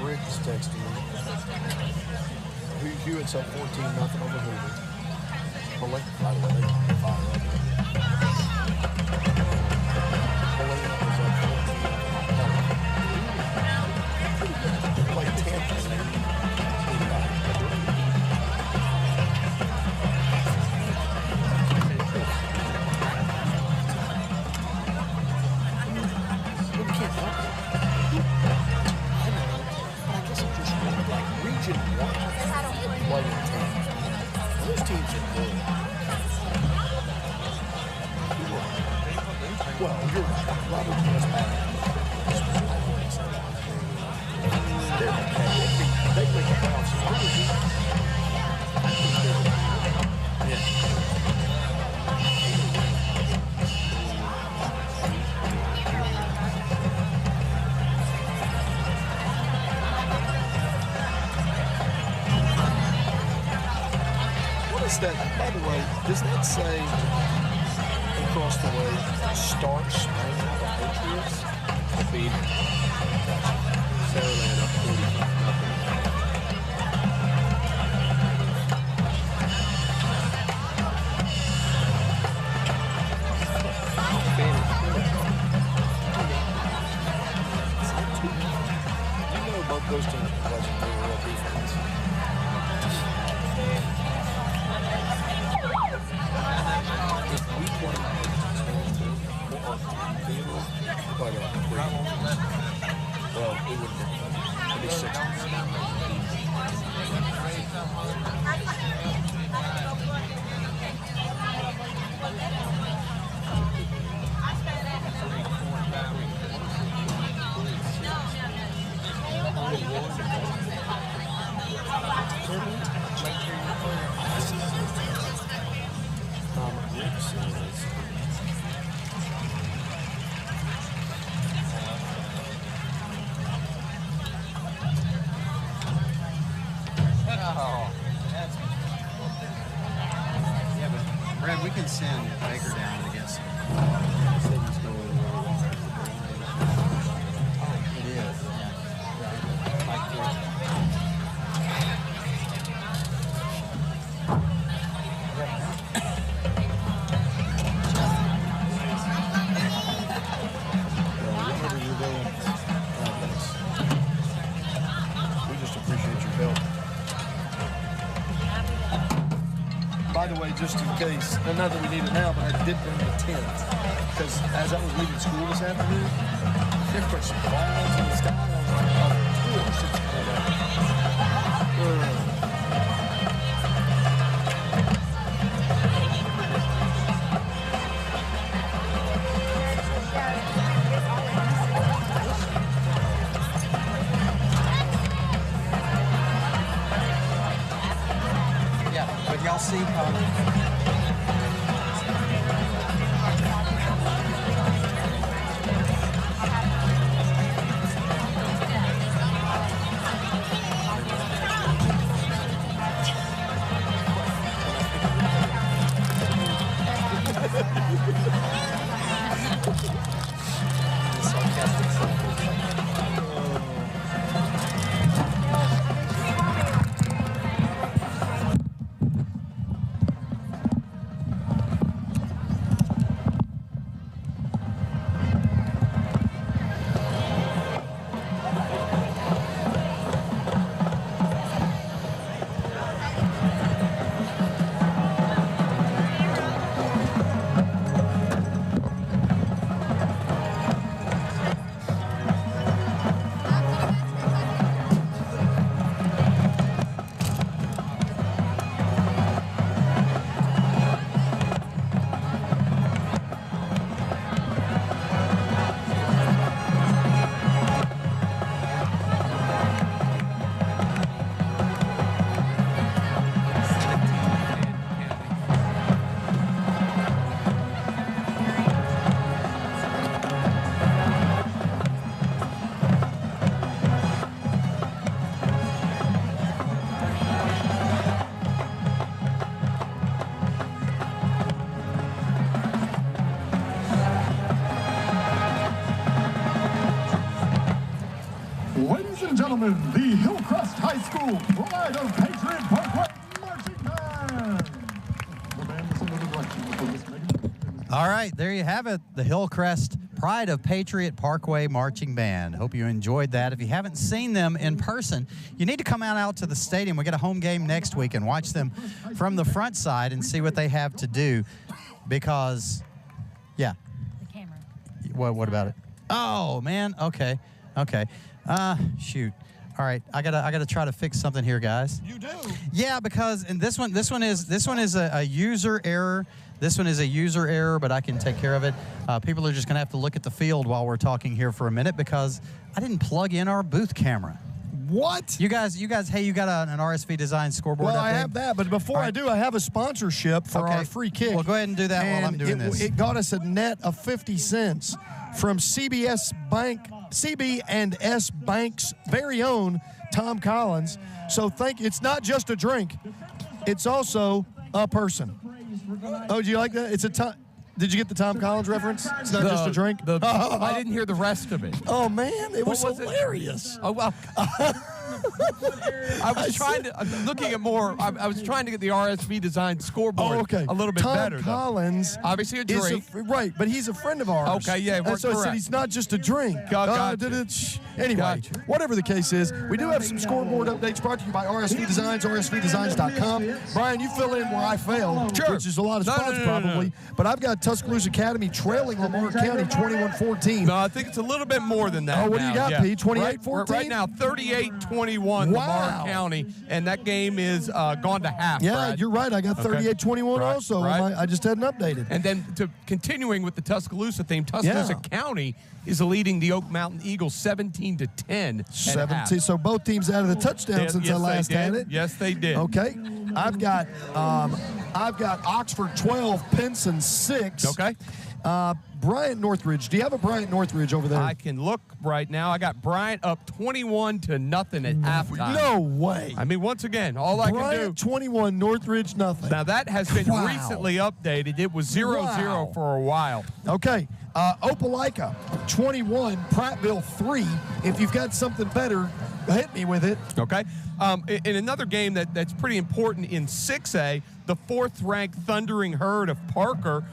Rick is texting me. Hewitt's up 14-0 over Hoover. Well, by the way, they got 5 right now. Helena was up 14-0. Like 10. By the way, does that say across the way, start Spain the Patriots? Beat Maryland up 45. You know both those teams are playing real defense. Well, it would be 6. Rick says Brad, we can send Baker down to get some. It is, yeah. Like whenever you're there, we just appreciate your help. By the way, just in case, and not that we need it now, but I did bring the tent because as I was leaving school this afternoon, there were some clouds in the sky. And I was like, oh, of course it's cold out. see how. Ladies and gentlemen, the Hillcrest High School Pride of Patriot Parkway Marching Band. The band is under the direction of Miss Megan. All right, there you have it, the Hillcrest Pride of Patriot Parkway Marching Band. Hope you enjoyed that. If you haven't seen them in person, you need to come out to the stadium. We got a home game next week and watch them from the front side and see what they have to do because, yeah. The camera. What about it? Oh, man, okay. Shoot. All right, I gotta try to fix something here, guys. You do? Yeah, because and this one is a user error. This one is a user error, but I can take care of it. People are just gonna have to look at the field while we're talking here for a minute because I didn't plug in our booth camera. What? You guys, hey, you got an RSV design scoreboard Well, update? I have that, but before I do, I have a sponsorship for our free kick. Well, go ahead and do that while I'm doing this. It got us a net of 50 cents from CB and S Bank's very own Tom Collins. So it's not just a drink, it's also a person. Oh, do you like that? It's a Tom. Did you get the Tom Collins reference? It's not just a drink? I didn't hear the rest of it. Oh, man, it was hilarious. Oh, well. I was trying to get the RSV design scoreboard a little bit better. Tom Collins, obviously a drink, right? But he's a friend of ours. Okay, yeah, and so I said he's not just a drink. Anyway, whatever the case is, we do have some scoreboard updates brought to you by RSV Designs, rsvdesigns.com. Brian, you fill in where I fail, which is a lot of spots probably. But I've got Tuscaloosa Academy trailing Lamar County 21-14. No, I think it's a little bit more than that. Oh, what do you got, P? 28-14? Right now, 38-21 Lamar County, and that game is gone to half. Yeah, Brad. You're right. I got 38-21 also. Right. I just hadn't updated. And then continuing with the Tuscaloosa theme, Tuscaloosa County is leading the Oak Mountain Eagles 17-10. 17. So both teams out of the touchdown since I last had it. Yes, they did. Okay. I've got Oxford 12, Pinson 6. Okay. Bryant Northridge. Do you have a Bryant Northridge over there? I can look right now. I got Bryant up 21-0 at halftime. No way. I mean, once again, all I can do. 21, Northridge nothing. Now that has been recently updated. It was 0-0 for a while. Okay. Opelika 21, Prattville 3. If you've got something better, hit me with it. Okay. In another game that's pretty important in 6A, the 4th-ranked Thundering Herd of Parker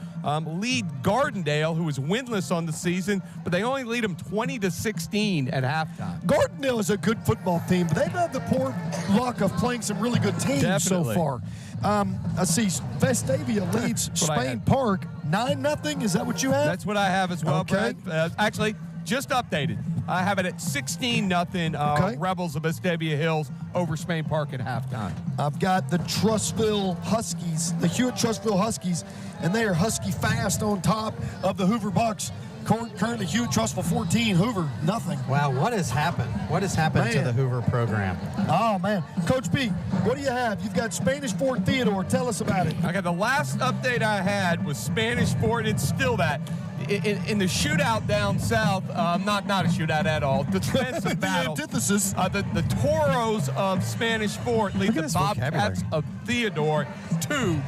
lead Gardendale, who is winless on the season, but they only lead them 20-16 at halftime. Gardendale is a good football team, but they've had the poor luck of playing some really good teams so far. I see Vestavia leads Spain Park 9-0. Is that what you have? That's what I have as well, okay. Brad. Actually, just updated. I have it at 16-0 Rebels of Vestavia Hills over Spain Park at halftime. I've got the Trussville Huskies, the Hewitt Trussville Huskies, and they are Husky fast on top of the Hoover Bucks. Currently, Hewitt Trussville 14, Hoover nothing. Wow, what has happened? What has happened to Man. the Hoover program? Oh, man. Coach P, what do you have? You've got Spanish Fort Theodore. Tell us about it. Okay, the last update I had was Spanish Fort. It's still that. In the shootout down south, not a shootout at all, defensive battle. The antithesis. The Toros of Spanish Fort lead the Bobcats of Theodore 2-0.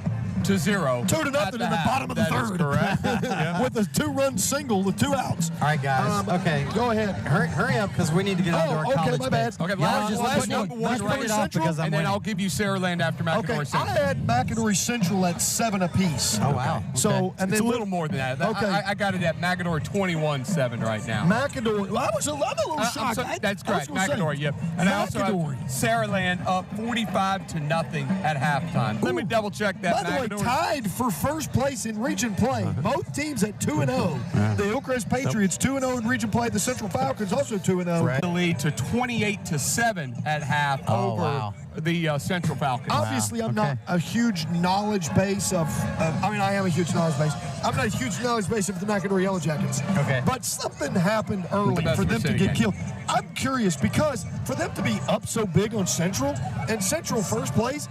2-0 in the bottom of the third. That is correct. With a 2-run single with 2 outs. All right, guys. Okay. Go ahead. Hurry up because we need to get on to our college my bad. picks. Okay, Last number one right off because I'm and then winning. I'll give you Saraland after McEnroe Okay, Central. I had McEnroe Central at 7 apiece. Oh, wow. So, Okay. and It's then a little more than that. Okay. I got it at McEnroe 21-7 right now. McEnroe. Well, I'm a little shocked. That's I was correct. gonna say, McEnroe, yep. And I also have McEnroe. Saraland up 45-0 at halftime. Let me double check that. By the way, McEnroe. tied for first place in region play. Both teams at 2-0. The Hillcrest Patriots 2-0 in region play. The Central Falcons also 2-0. The lead to 28-7 at half over the Central Falcons. Obviously, I'm not a huge knowledge base of I am a huge knowledge base. I'm not a huge knowledge base of the McEnroe Yellow Jackets. Okay. But something happened early That's for them to City get game. killed. I'm curious because for them to be up so big on Central, and Central first place,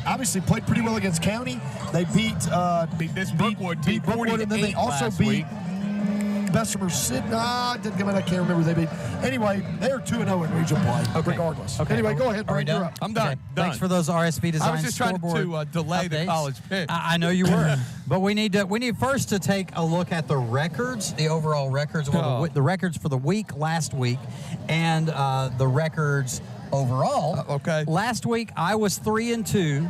obviously played pretty well against County. They beat this Brookwood team Brookwood, and then they 40-8 also last beat week. Bessemer Sid. Didn't come out. I can't remember who they beat. Anyway, they're 2-0 in region play, regardless. Okay. Anyway, go ahead, Are we Brad. You're done? up. I'm done. Okay. Done. Thanks for those RSP design I was just trying scoreboard to delay the updates. college pick. I know you were, but we need first to take a look at the records, the overall records, the records for the week last week, and the records overall. Okay. Last week I was 3-2,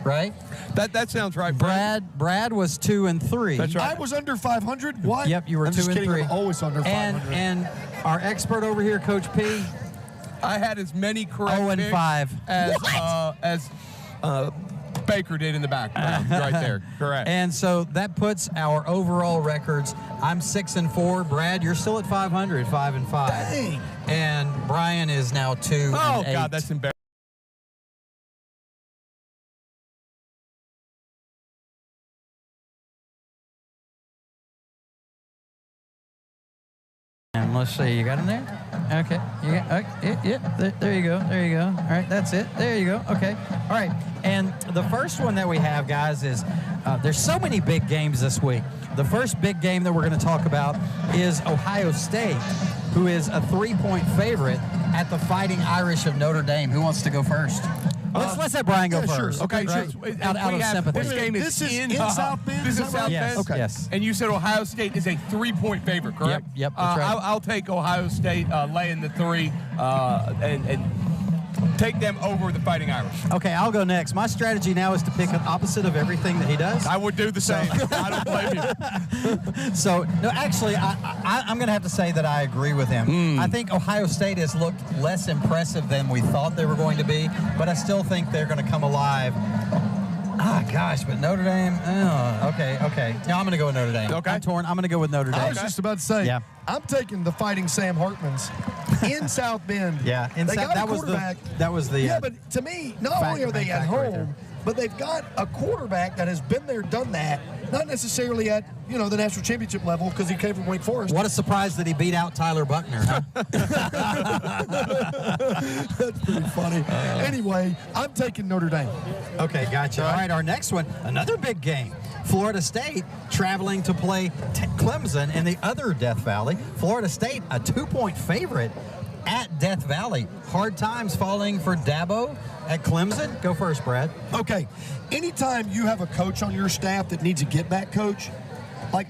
right? That sounds right, Brad was 2-3. That's right. I was under 500. What? Yep, you were I'm 2 just and kidding. 3. I'm always under 500. And our expert over here, Coach P, I had as many correct 0-5 as Baker did in the background, right there. Correct. And so that puts our overall records. I'm 6-4. Brad, you're still at 500, 5-5. Dang. And Brian is now 2-8. Oh God, that's embarrassing. And let's see, you got him there? Okay, you got, there you go, there you go. All right, that's it, there you go, okay. All right, and the first one that we have, guys, is there's so many big games this week. The first big game that we're going to talk about is Ohio State, who is a 3-point favorite at the Fighting Irish of Notre Dame. Who wants to go first? Let's have Brian go first. Sure. Okay, right? sure. Out of sympathy. This game This is in South Bend? This Is is that South right? Yes, Bend. okay. Yes. And you said Ohio State is a 3-point favorite, correct? Yep, that's right. I'll take Ohio State laying the 3 and take them over the Fighting Irish. Okay, I'll go next. My strategy now is to pick an opposite of everything that he does. I would do the same. I don't blame you. So, no, actually, I'm going to have to say that I agree with him. I think Ohio State has looked less impressive than we thought they were going to be, but I still think they're going to come alive. Gosh, but Notre Dame, okay. No, I'm going to go with Notre Dame. Okay. I'm torn. I'm going to go with Notre Dame. I was just about to say, Yeah. I'm taking the Fighting Sam Hartmans in South Bend. Yeah, they got a quarterback. That was the Yeah, but to me, not only are they at fact right home, there. but they've got a quarterback that has been there, done that. Not necessarily at the national championship level because he came from Wake Forest. What a surprise that he beat out Tyler Buckner, huh? That's pretty funny. Anyway, I'm taking Notre Dame. Okay, gotcha. All right, our next one, another big game. Florida State traveling to play Clemson in the other Death Valley. Florida State, a 2-point favorite at Death Valley. Hard times falling for Dabo at Clemson. Go first, Brad. Okay, anytime you have a coach on your staff that needs a get-back coach,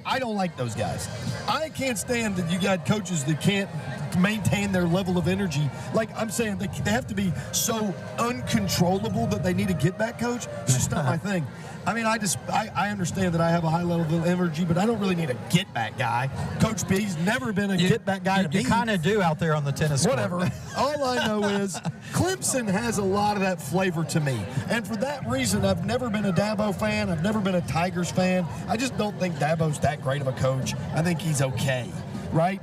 I don't like those guys. I can't stand that you got coaches that can't maintain their level of energy. I'm saying they have to be so uncontrollable that they need a get-back coach. It's just not my thing. I understand that I have a high level of energy, but I don't really need a get-back guy. Coach B's never been a get-back guy to me. You kind of do out there on the tennis court. Whatever. All I know is Clemson has a lot of that flavor to me. And for that reason, I've never been a Dabo fan. I've never been a Tigers fan. I just don't think Dabo's that great of a coach. I think he's okay. Right?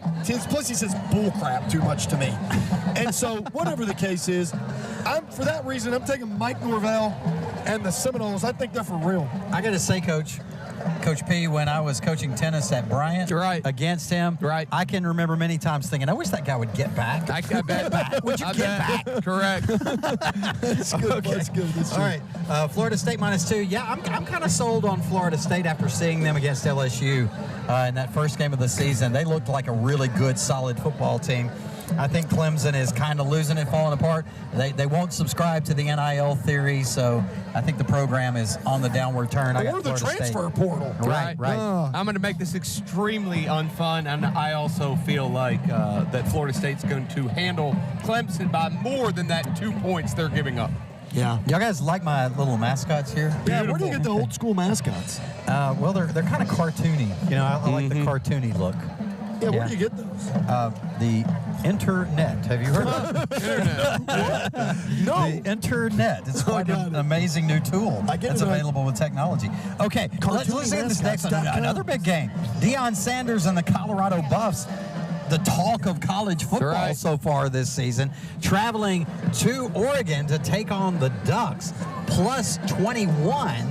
Plus, he says bullcrap too much to me. And so, whatever the case is, for that reason, I'm taking Mike Norvell and the Seminoles. I think they're for real. I got to say, Coach, Coach P, when I was coaching tennis at Bryant against him, I can remember many times thinking, I wish that guy would get back. I bet. Would you get back? Correct. That's good. That's good. That's All right. Florida State -2. Yeah, I'm kind of sold on Florida State after seeing them against LSU in that first game of the season. They looked like a really good, solid football team. I think Clemson is kind of losing it, falling apart. They won't subscribe to the NIL theory, so I think the program is on the downward turn. Or the transfer portal. Right. I'm going to make this extremely unfun, and I also feel like that Florida State's going to handle Clemson by more than that 2 points they're giving up. Yeah. Y'all guys like my little mascots here? Yeah, where do you get the old school mascots? Well, they're kind of cartoony. You know, I like the cartoony look. Yeah, where do you get those? The internet. Have you heard of it? No. The internet. It's quite an amazing new tool that's available with technology. Okay, let's look at this next one. Another big game. Deion Sanders and the Colorado Buffs, the talk of college football so far this season, traveling to Oregon to take on the Ducks, plus 21.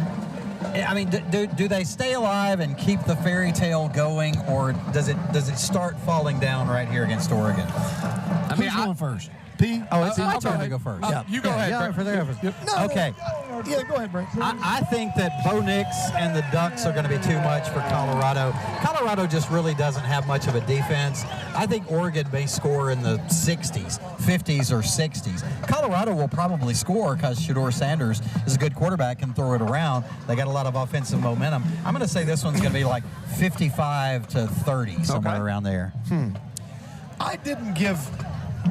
I mean, do they stay alive and keep the fairy tale going, or does it start falling down right here against Oregon? I mean, going first? P? Oh, it's my turn to go first. You go ahead, Brett. Okay. Yeah, go ahead, Brett. I think that Bo Nix and the Ducks are going to be too much for Colorado. Colorado just really doesn't have much of a defense. I think Oregon may score in the 60s, 50s, or 60s. Colorado will probably score because Shedeur Sanders is a good quarterback and throw it around. They got a lot of offensive momentum. I'm going to say this one's going to be like 55-30, somewhere around there. I didn't give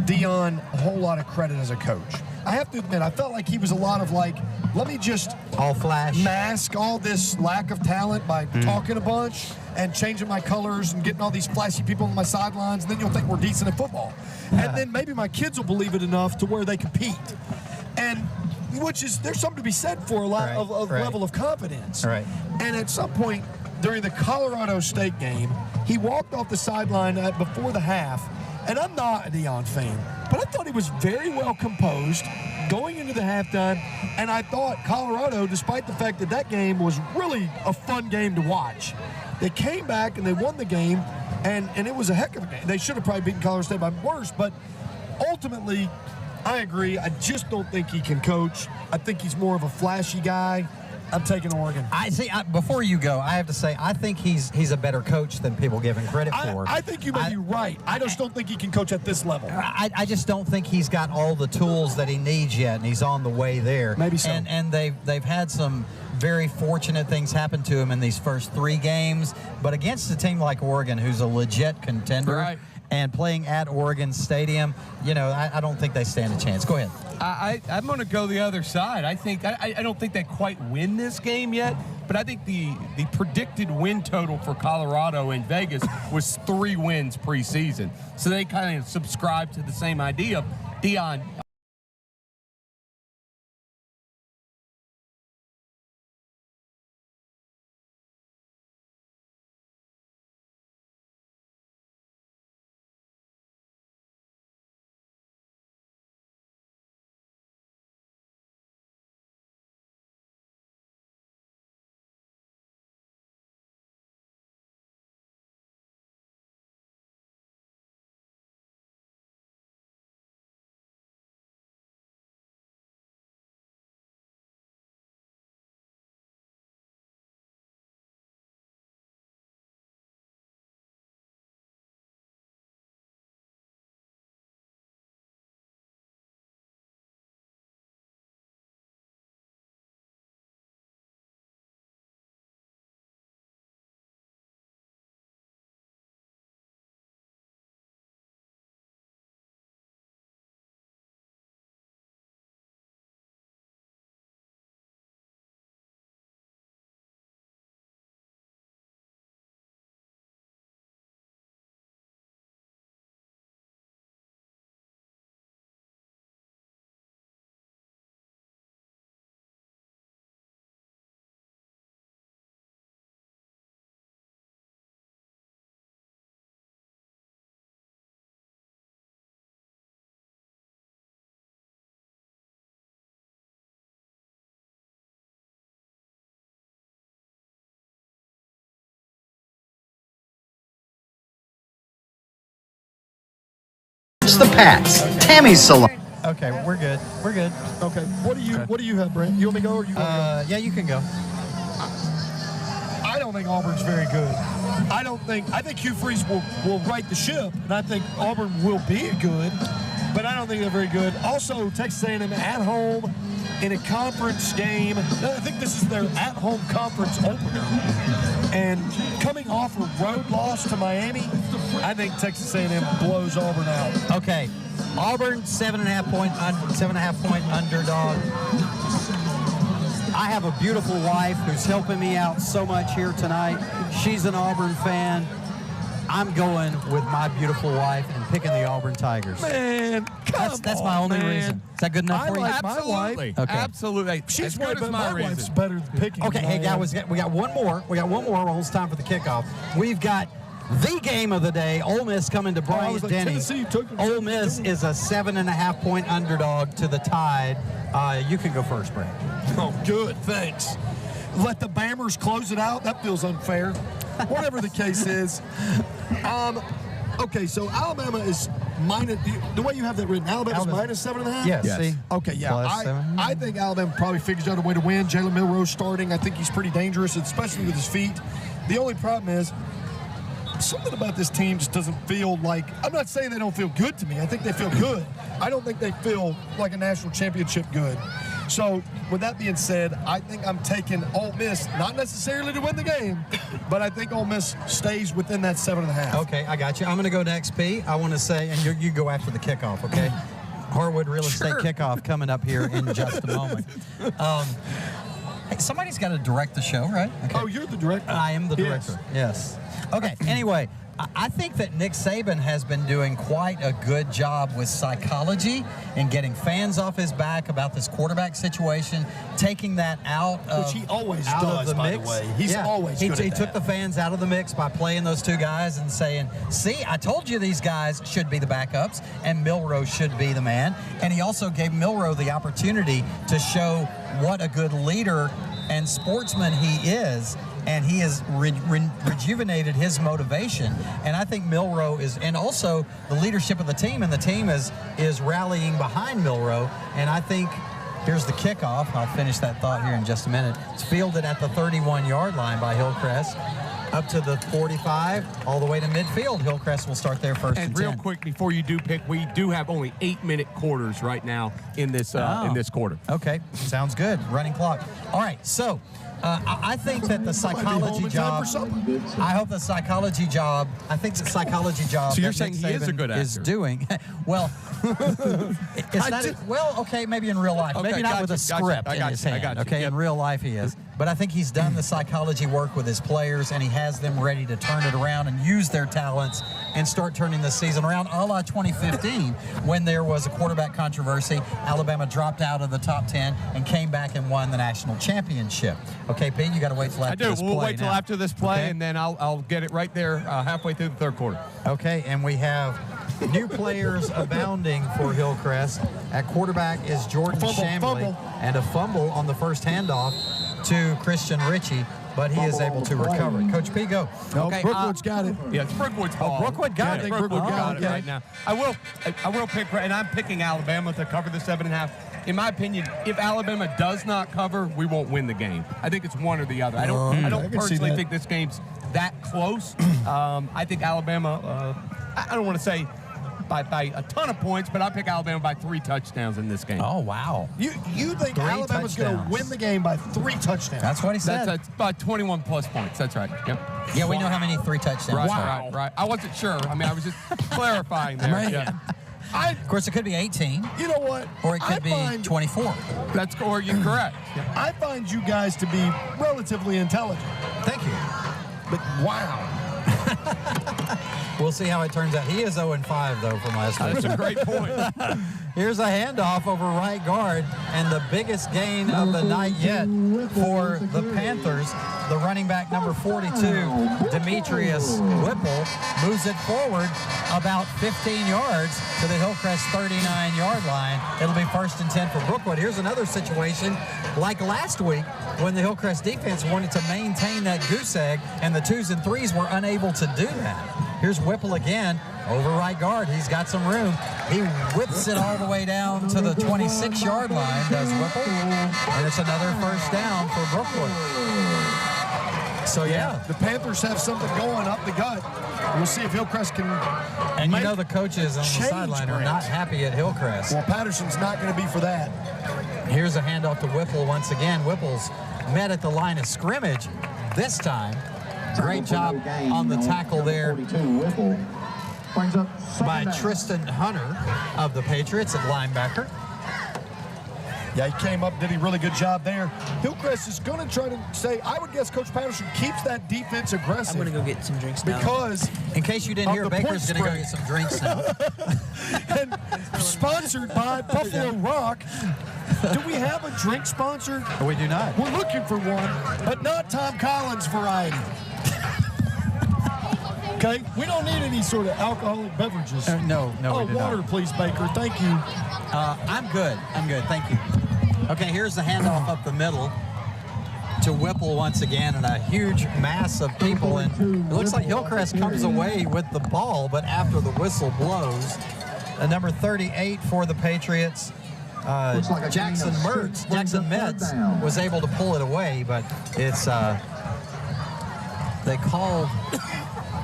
Deion a whole lot of credit as a coach. I have to admit, I felt like he was a lot of like, let me just all flash, mask all this lack of talent by talking a bunch and changing my colors and getting all these flashy people on my sidelines, and then you'll think we're decent at football. And then maybe my kids will believe it enough to where they compete. And which is, there's something to be said for a lot of level of confidence. Right. And at some point during the Colorado State game, he walked off the sideline before the half. And I'm not a Deion fan, but I thought he was very well composed going into the halftime. And I thought Colorado, despite the fact that that game was really a fun game to watch, they came back and they won the game, and it was a heck of a game. They should have probably beaten Colorado State by worse, but ultimately, I agree. I just don't think he can coach. I think he's more of a flashy guy. I'm taking Oregon. I see. Before you go, I have to say I think he's a better coach than people give him credit for. I think you may be right. I just don't think he can coach at this level. I just don't think he's got all the tools that he needs yet, and he's on the way there. Maybe so. And they've had some very fortunate things happen to him in these first 3 games, but against a team like Oregon, who's a legit contender, and playing at Oregon Stadium, you know, I don't think they stand a chance. Go ahead. I'm going to go the other side. I don't think they quite win this game yet, but I think the predicted win total for Colorado in Vegas was 3 wins preseason. So they kind of subscribe to the same idea of Deion the Pats, Tammy's Salon. Okay, we're good. We're good. Okay. What do you have, Brent? You want me to go or you want me to go? Yeah, you can go. I don't think Auburn's very good. I think Hugh Freeze will right the ship, and I think Auburn will be good, but I don't think they're very good. Also, Texas A&M at home in a conference game. I think this is their at-home conference opener. And coming off a road loss to Miami, I think Texas A&M blows Auburn out. Okay, Auburn 7.5 point underdog. I have a beautiful wife who's helping me out so much here tonight. She's an Auburn fan. I'm going with my beautiful wife and picking the Auburn Tigers. Man, that's my only reason. Is that good enough for you? Absolutely. Okay. Absolutely. She's as good as my reason. wife's better than picking. Okay, hey guys, we got one more. We got one more. Almost time for the kickoff. We've got the game of the day. Ole Miss coming to Bryant-Denny. Ole Miss is a 7.5 point underdog to the Tide. You can go first, Brad. Oh, good. Thanks. Let the Bammers close it out. That feels unfair. Whatever the case is. Okay, so Alabama is minus. The way you have that written, Alabama's minus 7.5? Yes. See? Okay, yeah. I think Alabama probably figures out a way to win. Jalen Milroe starting. I think he's pretty dangerous, especially with his feet. The only problem is something about this team just doesn't feel like. I'm not saying they don't feel good to me. I think they feel good. I don't think they feel like a national championship good. So, with that being said, I think I'm taking Ole Miss, not necessarily to win the game, but I think Ole Miss stays within that 7.5. Okay, I got you. I'm going to go next, P. I want to say, and you go after the kickoff, okay? Harwood Real Estate Kickoff coming up here in just a moment. Hey, somebody's got to direct the show, right? Okay. Oh, you're the director. I am the director, yes. Okay, anyway, I think that Nick Saban has been doing quite a good job with psychology and getting fans off his back about this quarterback situation, taking that out of which he always out does, of the by mix. the way. He's always good at He that. took the fans out of the mix by playing those two guys and saying, see, I told you these guys should be the backups and Milroe should be the man. And he also gave Milroe the opportunity to show what a good leader and sportsman he is. And he has rejuvenated his motivation. And I think Milroe is, and also the leadership of the team, and the team is rallying behind Milroe. And I think here's the kickoff. I'll finish that thought here in just a minute. It's fielded at the 31-yard line by Hillcrest. Up to the 45, all the way to midfield. Hillcrest will start there first and 10. Real quick, before you do pick, we do have only 8-minute quarters right now in this quarter. Okay, sounds good. Running clock. All right, so I think that the psychology job. I hope the psychology job. I think the psychology job. So you're that saying Nick he is a Saban good actor? is doing well. It's not. Well, okay, maybe in real life, Okay, maybe not gotcha, with a script gotcha. in his hand. I got you. Okay, Yep. in real life he is. But I think he's done the psychology work with his players, and he has them ready to turn it around and use their talents and start turning the season around, a la 2015, when there was a quarterback controversy. Alabama dropped out of the top 10 and came back and won the national championship. Okay, Pete, you got to wait till after this play. We'll wait till now. after this play, Okay? and then I'll get it right there halfway through the third quarter. Okay, and we have new players abounding for Hillcrest. At quarterback is Jordan Shambly, and a fumble on the first handoff to Christian Ritchie, but he is able to recover it. Coach P, go. No, Okay, Brookwood's got it. Yeah, it's Brookwood's ball. Brookwood got it. I think Brookwood got it okay. right now. I will pick, and I'm picking Alabama to cover the 7.5. In my opinion, if Alabama does not cover, we won't win the game. I think it's one or the other. I don't personally think this game's that close. I think Alabama. I don't want to say by a ton of points, but I pick Alabama by 3 touchdowns in this game. Oh, wow. You think 3 Alabama's going to touchdowns. win the game by 3 touchdowns? That's what he said. That's about 21 plus points. That's right. Yep. Yeah, we know how many 3 touchdowns. Right. I wasn't sure. I mean, I was just clarifying there. Right. Yeah. Of course, it could be 18. You know what? Or it could be 24. Or you're correct. I find you guys to be relatively intelligent. Thank you. But wow. We'll see how it turns out. He is 0-5, though, from last week. That's a great point. Here's a handoff over right guard, and the biggest gain of the night yet for the Panthers. The running back, number 42, Demetrius Whipple, moves it forward about 15 yards to the Hillcrest 39-yard line. It'll be 1st and 10 for Brookwood. Here's another situation like last week when the Hillcrest defense wanted to maintain that goose egg, and the 2s and 3s were unable to do that. Here's Whipple again, over right guard. He's got some room. He whips it all the way down to the 26-yard line, does Whipple. And it's another first down for Brookwood. So, yeah. The Panthers have something going up the gut. We'll see if Hillcrest can And you know the coaches on the sideline are not happy at Hillcrest. Well, Patterson's not going to be for that. Here's a handoff to Whipple once again. Whipple's met at the line of scrimmage this time. Great job on the tackle there by Tristan Hunter of the Patriots at linebacker. Yeah, he came up, did a really good job there. Hillcrest is going to try to say, I would guess Coach Patterson keeps that defense aggressive. I'm going to go get some drinks now. Because, in case you didn't hear, Baker's going to go get some drinks now. And sponsored by Buffalo Rock. Do we have a drink sponsor? We do not. We're looking for one, but not Tom Collins variety. Okay, we don't need any sort of alcoholic beverages. No, we do water, not. please, Baker. Thank you. I'm good. Thank you. Okay, here's the handoff up the middle to Whipple once again, and a huge mass of people. And it looks like Hillcrest comes away with the ball, but after the whistle blows, number 38 for the Patriots, Jackson Metz was able to pull it away, but it's they called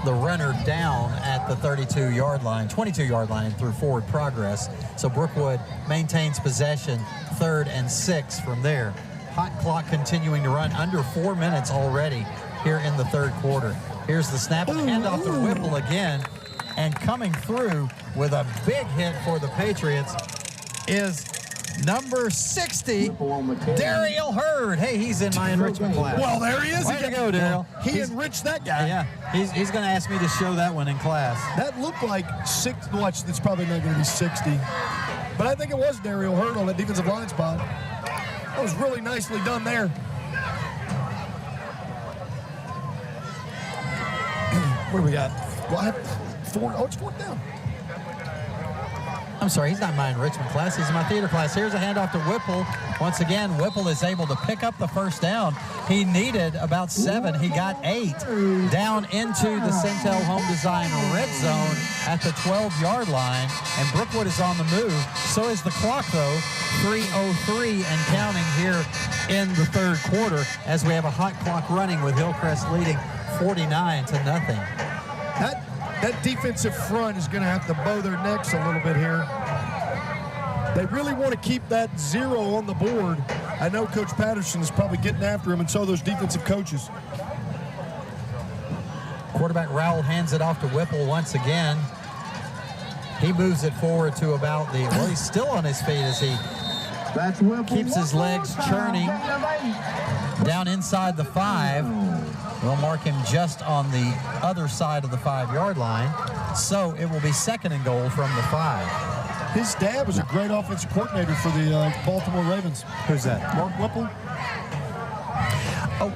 the runner down at the 22-yard line, 22-yard line through forward progress. So Brookwood maintains possession, 3rd and 6 from there. Hot clock continuing to run, under 4 minutes already here in the third quarter. Here's the snap and handoff to Whipple again, and coming through with a big hit for the Patriots is number 60, Daryl Hurd. Hey, he's in my enrichment class. Well, there he is. Way to go, Daryl. He enriched that guy. Yeah, he's going to ask me to show that one in class. That looked like 6. Watch, it's probably not going to be 60. But I think it was Daryl Hurd on that defensive line spot. That was really nicely done there. What do we got? It's 4th down. I'm sorry, he's not my enrichment class. He's in my theater class. Here's a handoff to Whipple. Once again, Whipple is able to pick up the first down. He needed about 7. He got 8. Down into the Centel Home Design red zone at the 12-yard line. And Brookwood is on the move. So is the clock, though. 3:03 and counting here in the third quarter as we have a hot clock running with Hillcrest leading 49-0. That defensive front is going to have to bow their necks a little bit here. They really want to keep that 0 on the board. I know Coach Patterson is probably getting after him, and so those defensive coaches. Quarterback Rowell hands it off to Whipple once again. He moves it forward to about the, well, he's still on his feet as he keeps his legs churning down inside the 5. We'll mark him just on the other side of the 5-yard line. So it will be 2nd and goal from the 5. His dad was a great offensive coordinator for the Baltimore Ravens. Who's that? Mark Whipple. Oh,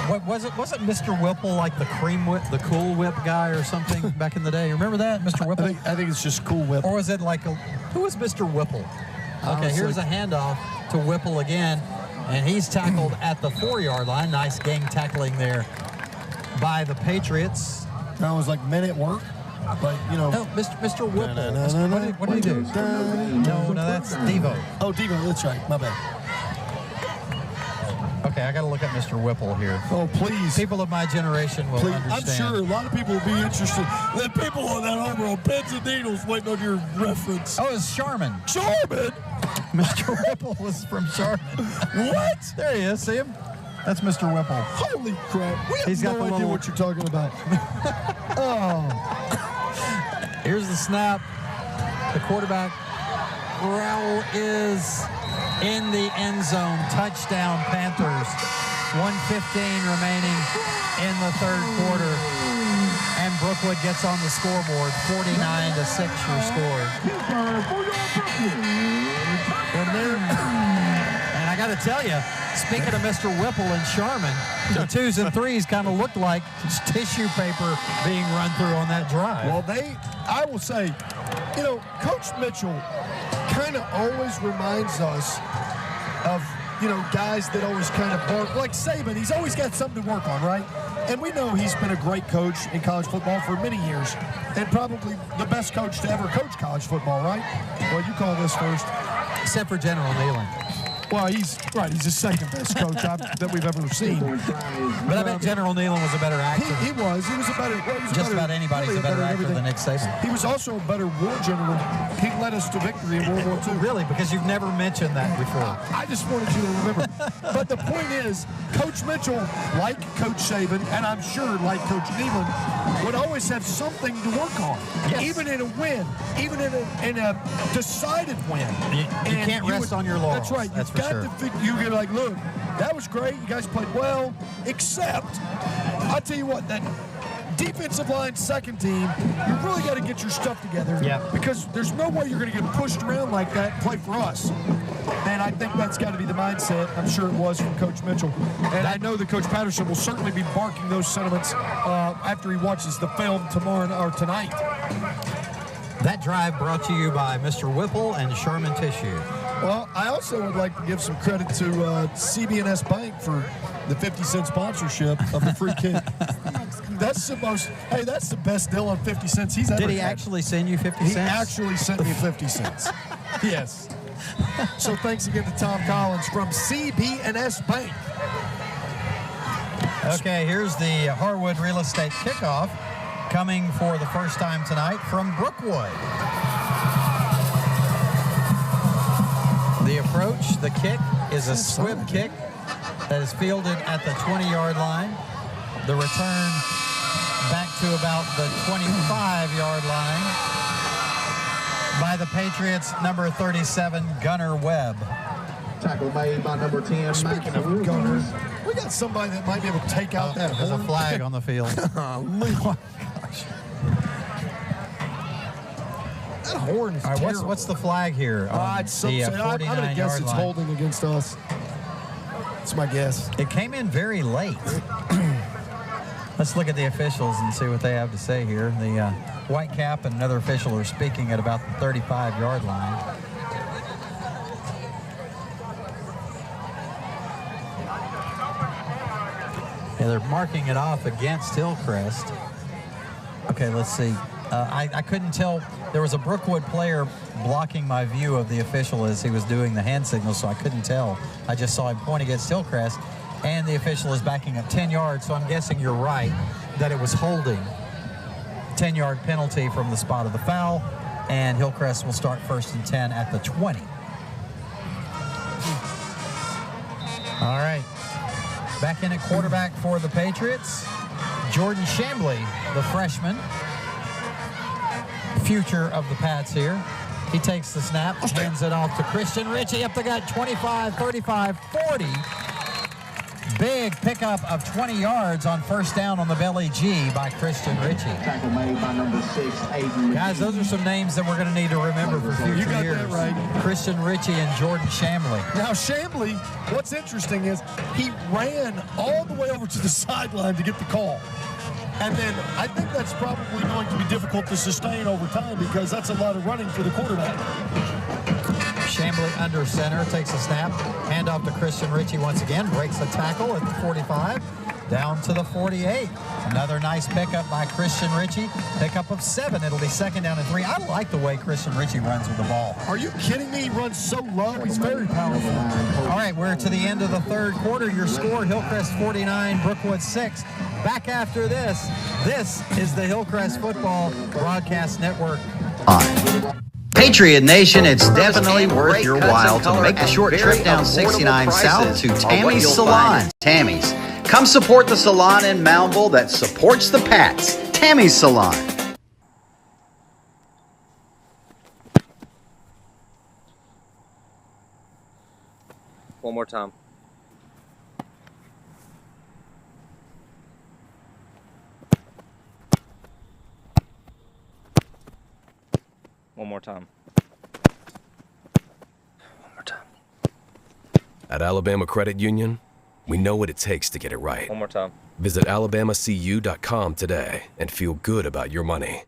what was it? Wasn't Mr. Whipple like the cream whip, the Cool Whip guy or something back in the day? Remember that, Mr. Whipple? I think it's just Cool Whip. Or was it like who was Mr. Whipple? Okay, here's a handoff to Whipple again, and he's tackled at the 4-yard line. Nice gang tackling there by the Patriots. That was like men at work. But, you know. No, Mr. Whipple. What did he do? No, that's Devo. Oh, Devo, that's right. My bad. Okay, I got to look at Mr. Whipple here. Oh, please. People of my generation will understand. I'm sure a lot of people will be interested. The people on that armor on pins and needles waiting on your reference. Oh, it's Charmin. Charmin? Mr. Whipple was from Charmin. What? There he is. See him? That's Mr. Whipple. Holy crap. We have He's got no idea what you're talking about. Oh. Here's the snap. The quarterback, Rowell, is in the end zone. Touchdown, Panthers. 1:15 remaining in the third quarter. And Brookwood gets on the scoreboard. 49-6 your score. And I got to tell you, speaking of Mr. Whipple and Charmin, the 2s and 3s kind of looked like tissue paper being run through on that drive. Well, I will say, you know, Coach Mitchell kind of always reminds us of, you know, guys that always kind of work. Like Saban, he's always got something to work on, right? And we know he's been a great coach in college football for many years, and probably the best coach to ever coach college football, right? Well, you call this first. Except for General Nealon. Well, he's right. He's the second best coach that we've ever seen. But I bet General Nealon was a better actor. He was. He was a better. Well, he was Just a better, about anybody's really a better actor everything. than Nick Saban. He was also a better war general. He led us to victory in World War II. Really? Because you've never mentioned that before. I just wanted you to remember. But the point is, Coach Mitchell, like Coach Saban, and I'm sure like Coach Nealon, would always have something to work on. Yes. Even in a win, even in a decided win. You can't rest on your laurels. That's right. That's You've for sure. got to you get like, look, that was great. You guys played well, except I'll tell you what, that defensive line second team, you really got to get your stuff together. Yeah. Because there's no way you're going to get pushed around like that and play for us. And I think that's got to be the mindset. I'm sure it was from Coach Mitchell. And I know that Coach Patterson will certainly be barking those sentiments after he watches the film tomorrow or tonight. That drive brought to you by Mr. Whipple and Sherman Tissue. Well, I also would like to give some credit to CB&S Bank for the 50-cent sponsorship of the free kick. That's the best deal on 50 cents he's ever Did he had. actually send you 50 cents? He actually sent me 50 cents. Yes. So thanks again to Tom Collins from CB&S Bank. Okay, here's the Harwood Real Estate Kickoff coming for the first time tonight from Brookwood. The approach, the kick, is a squib kick that is fielded at the 20-yard line. The return back to about the 25-yard line by the Patriots' number 37, Gunnar Webb. Tackle made by number 10. Speaking of gunners, we got somebody that might be able to take out that There's a horn. flag on the field. That horn is All right, terrible. what's the flag here? It's some, the I'm going to 49-yard guess it's line. holding against us. That's my guess. It came in very late. Let's look at the officials and see what they have to say here. The white cap and another official are speaking at about the 35-yard line. Yeah, they're marking it off against Hillcrest. Okay, let's see. I couldn't tell. There was a Brookwood player blocking my view of the official as he was doing the hand signal, so I couldn't tell. I just saw him point against Hillcrest, and the official is backing up 10 yards, so I'm guessing you're right that it was holding. 10-yard penalty from the spot of the foul, and Hillcrest will start 1st and 10 at the 20. All right. Back in at quarterback for the Patriots, Jordan Chambly, the freshman. Future of the Pats here. He takes the snap, hands it off to Christian Ritchie up the gut, 25, 35, 40. Big pickup of 20 yards on 1st down on the belly G by Christian Ritchie. Tackle made by number 6, Aiden. Guys, those are some names that we're going to need to remember for future You got years. that right. Christian Ritchie and Jordan Chambly. Now, Chambly, what's interesting is he ran all the way over to the sideline to get the call. And then I think that's probably going to be difficult to sustain over time because that's a lot of running for the quarterback. Chambly under center, takes a snap, handoff to Christian Ritchie once again, breaks a tackle at the 45, down to the 48. Another nice pickup by Christian Ritchie, pickup of 7. It'll be 2nd down and 3. I like the way Christian Ritchie runs with the ball. Are you kidding me? He runs so low. He's very powerful. All right, we're to the end of the 3rd quarter. Your score, Hillcrest 49, Brookwood 6. Back after this is the Hillcrest Football Broadcast Network. Patriot Nation, it's definitely worth your while to make the short trip down 69 South to Tammy's Salon. Tammy's. Come support the salon in Moundville that supports the Pats. Tammy's Salon. One more time. One more time. One more time. At Alabama Credit Union, we know what it takes to get it right. One more time. Visit alabamacu.com today and feel good about your money.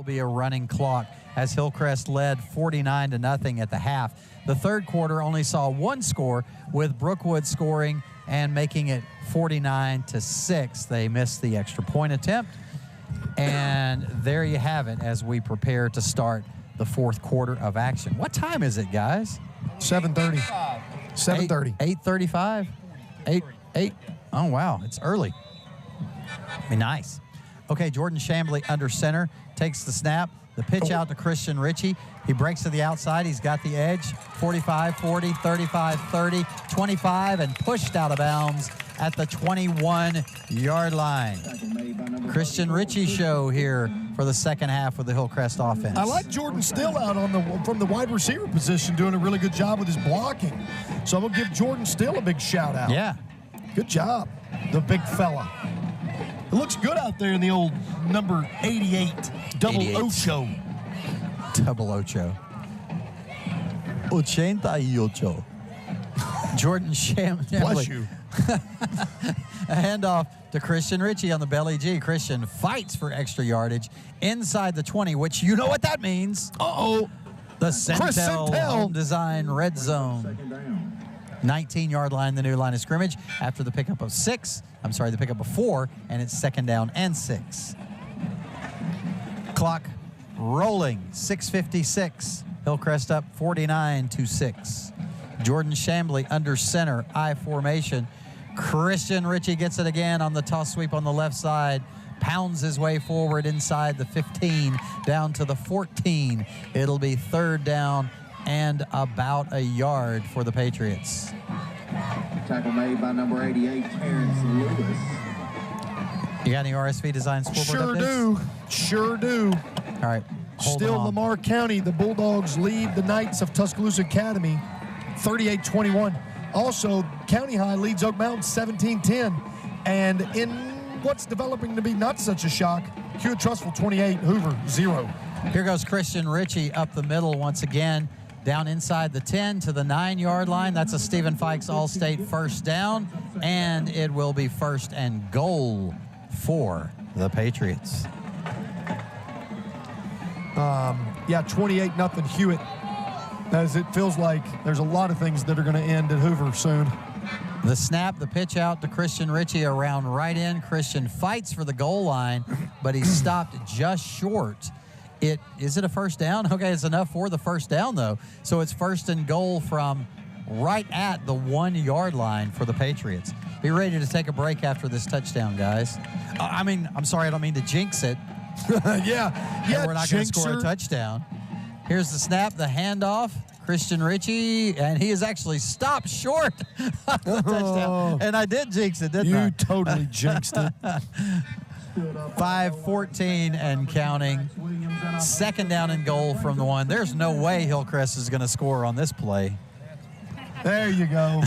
Will be a running clock as Hillcrest led 49-0 at the half. The third quarter only saw one score, with Brookwood scoring and making it 49-6. They missed the extra point attempt. And there you have it as we prepare to start the fourth quarter of action. What time is it, guys? 7:30. 7:30. 8:35? 8. Oh, wow. It's early. Be nice. Okay, Jordan Chambly under center, takes the snap. The pitch out to Christian Ritchie. He breaks to the outside. He's got the edge. 45-40, 35-30, 25, and pushed out of bounds at the 21-yard line. Christian Ritchie show here for the second half of the Hillcrest offense. I like Jordan Still out from the wide receiver position, doing a really good job with his blocking. So I'm going to give Jordan Still a big shout out. Yeah. Good job, the big fella. It looks good out there in the old number 88, double 88. ocho. Double ocho. 88. Jordan Chambly. Bless you. A handoff to Christian Ritchie on the belly G. Christian fights for extra yardage inside the 20, which you know what that means. Uh-oh. The Centel home design red zone. 19-yard line, the new line of scrimmage after the pickup of 4, and it's second down and 6. Clock rolling, 6:56. Hillcrest up 49-6. Jordan Chambly under center, I formation. Christian Ritchie gets it again on the toss sweep on the left side. Pounds his way forward inside the 15, down to the 14. It'll be third down and about a yard for the Patriots. Tackle made by number 88, Terrence Lewis. You got any RSV design scoreboard updates? Sure do. All right. Still Lamar County, the Bulldogs lead the Knights of Tuscaloosa Academy 38-21. Also, County High leads Oak Mountain 17-10. And in what's developing to be not such a shock, Hewitt-Trussville 28, Hoover 0. Here goes Christian Ritchie up the middle once again, down inside the 10 to the 9-yard line. That's a Stephen Fikes All-State first down, and it will be first and goal for the Patriots. 28-0 Hewitt, as it feels like there's a lot of things that are going to end at Hoover soon. The snap, the pitch out to Christian Ritchie around right in. Christian fights for the goal line, but he's stopped just short. Is it a first down? Okay, it's enough for the first down, though. So it's first and goal from right at the 1-yard line for the Patriots. Be ready to take a break after this touchdown, guys. I'm sorry, I don't mean to jinx it. Yeah, we're not going to score a touchdown. Here's the snap, the handoff. Christian Ritchie, and he is actually stopped short of the touchdown. And I did jinx it, didn't I? You totally jinxed it. 5:14 and counting. Second down and goal from the 1. There's no way Hillcrest is going to score on this play. There you go.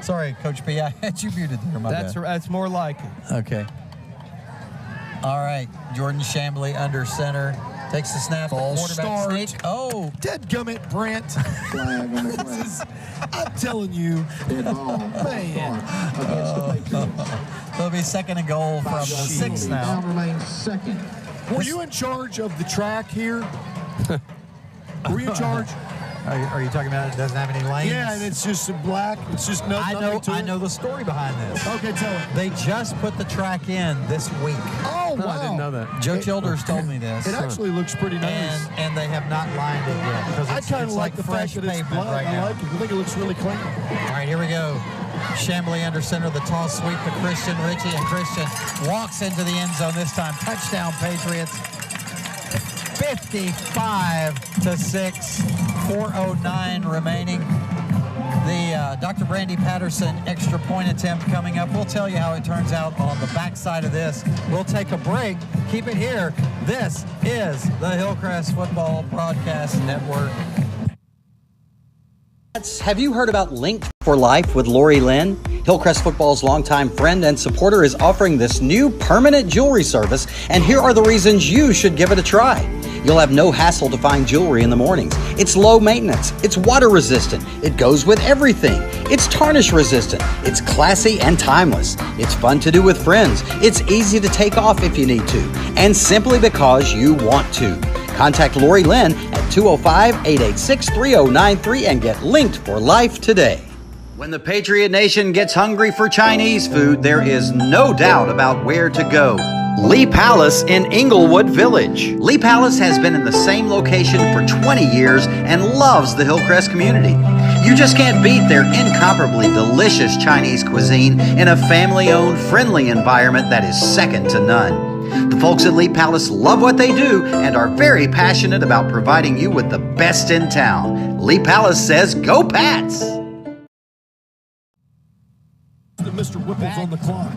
Sorry, Coach P. I had you muted there. That's more like it. Okay. All right. Jordan Chambly under center. Takes the snap. False quarterback start. sneak. Oh. Deadgummit, Brent. Flag on the play. I'm telling you. Dead ball. Man. Against the Patriots. It'll be second and goal from the 6 now. Down remains second. Were you in charge of the track here? Were you in charge? Are you talking about it doesn't have any lanes? Yeah, and it's just black. It's just nothing to it. I know the story behind this. Okay, tell it. They just put the track in this week. Oh, wow. I didn't know that. Joe Childers told me this. It actually looks pretty nice. And they have not lined it yet. Because I kind of it's like the fresh fact that it's pavement black. right now. I like it. I think it looks really clean. All right, here we go. Shambly under center, the toss sweep to Christian Ritchie, and Christian walks into the end zone this time. Touchdown, Patriots. 55-6, 4:09 remaining. The Dr. Brandy Patterson extra point attempt coming up. We'll tell you how it turns out on the backside of this. We'll take a break. Keep it here. This is the Hillcrest Football Broadcast Network. Have you heard about Linked for Life with Lori Lynn? Hillcrest Football's longtime friend and supporter is offering this new permanent jewelry service, and here are the reasons you should give it a try. You'll have no hassle to find jewelry in the mornings. It's low maintenance. It's water resistant. It goes with everything. It's tarnish resistant. It's classy and timeless. It's fun to do with friends. It's easy to take off if you need to, and simply because you want to. Contact Lori Lynn at 205-886-3093 and get linked for life today. When the Patriot Nation gets hungry for Chinese food, there is no doubt about where to go. Lee Palace in Inglewood Village. Lee Palace has been in the same location for 20 years and loves the Hillcrest community. You just can't beat their incomparably delicious Chinese cuisine in a family-owned, friendly environment that is second to none. The folks at Lee Palace love what they do and are very passionate about providing you with the best in town. Lee Palace says, go Pats! Mr. Whipple's on the clock.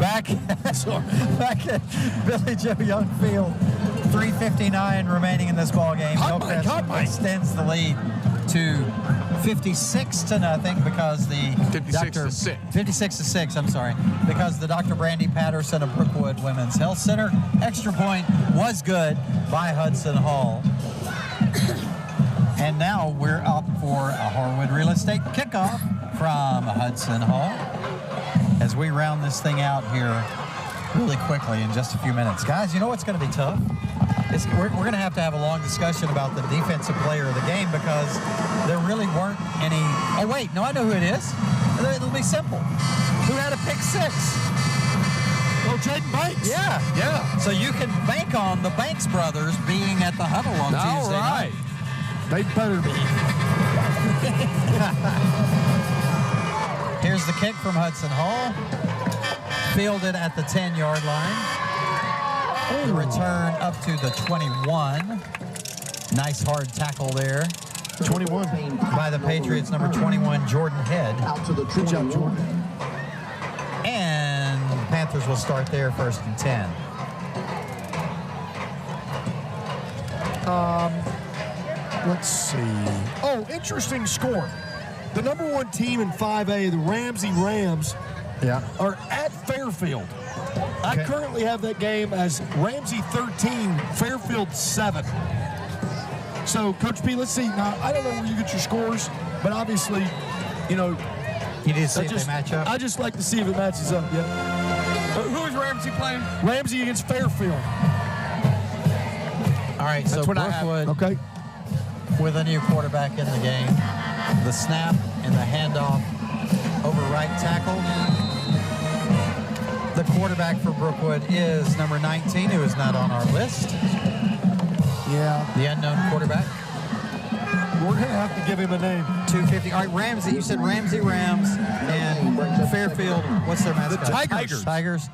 Back at Billy Joe Young Field, 3:59 remaining in this ball game. Hillcrest extends the lead to 56-0 because the 56-6. I'm sorry, because the Dr. Brandy Patterson of Brookwood Women's Health Center extra point was good by Hudson Hall. And now we're up for a Harwood Real Estate kickoff from Hudson Hall as we round this thing out here really quickly in just a few minutes. Guys, you know what's going to be tough? We're going to have a long discussion about the defensive player of the game because there really weren't any. Oh, wait, no, I know who it is. It'll be simple. Who had a pick six? Oh, Jaden Banks. Yeah. So you can bank on the Banks brothers being at the huddle on Tuesday night. They better be. Here's the kick from Hudson Hall. Fielded at the 10-yard line. The return up to the 21. Nice hard tackle there. 21. By the Patriots, number 21, Jordan Head. Good job, Jordan. And the Panthers will start there, 1st and 10. Let's see. Oh, interesting score. The number 1 team in 5A, the Ramsey Rams, are at Fairfield. I currently have that game as Ramsey 13, Fairfield 7. So, Coach P, let's see. Now, I don't know where you get your scores, but obviously, you know. You need to see if they match up? I just like to see if it matches up, Who is Ramsey playing? Ramsey against Fairfield. All right, so Brookwood with a new quarterback in the game. The snap and the handoff over right tackle. The quarterback for Brookwood is number 19, who is not on our list. Yeah. The unknown quarterback. We're going to have to give him a name. 250. All right, Ramsey. You said Ramsey Rams and Fairfield. What's their mascot? The Tigers. Tigers.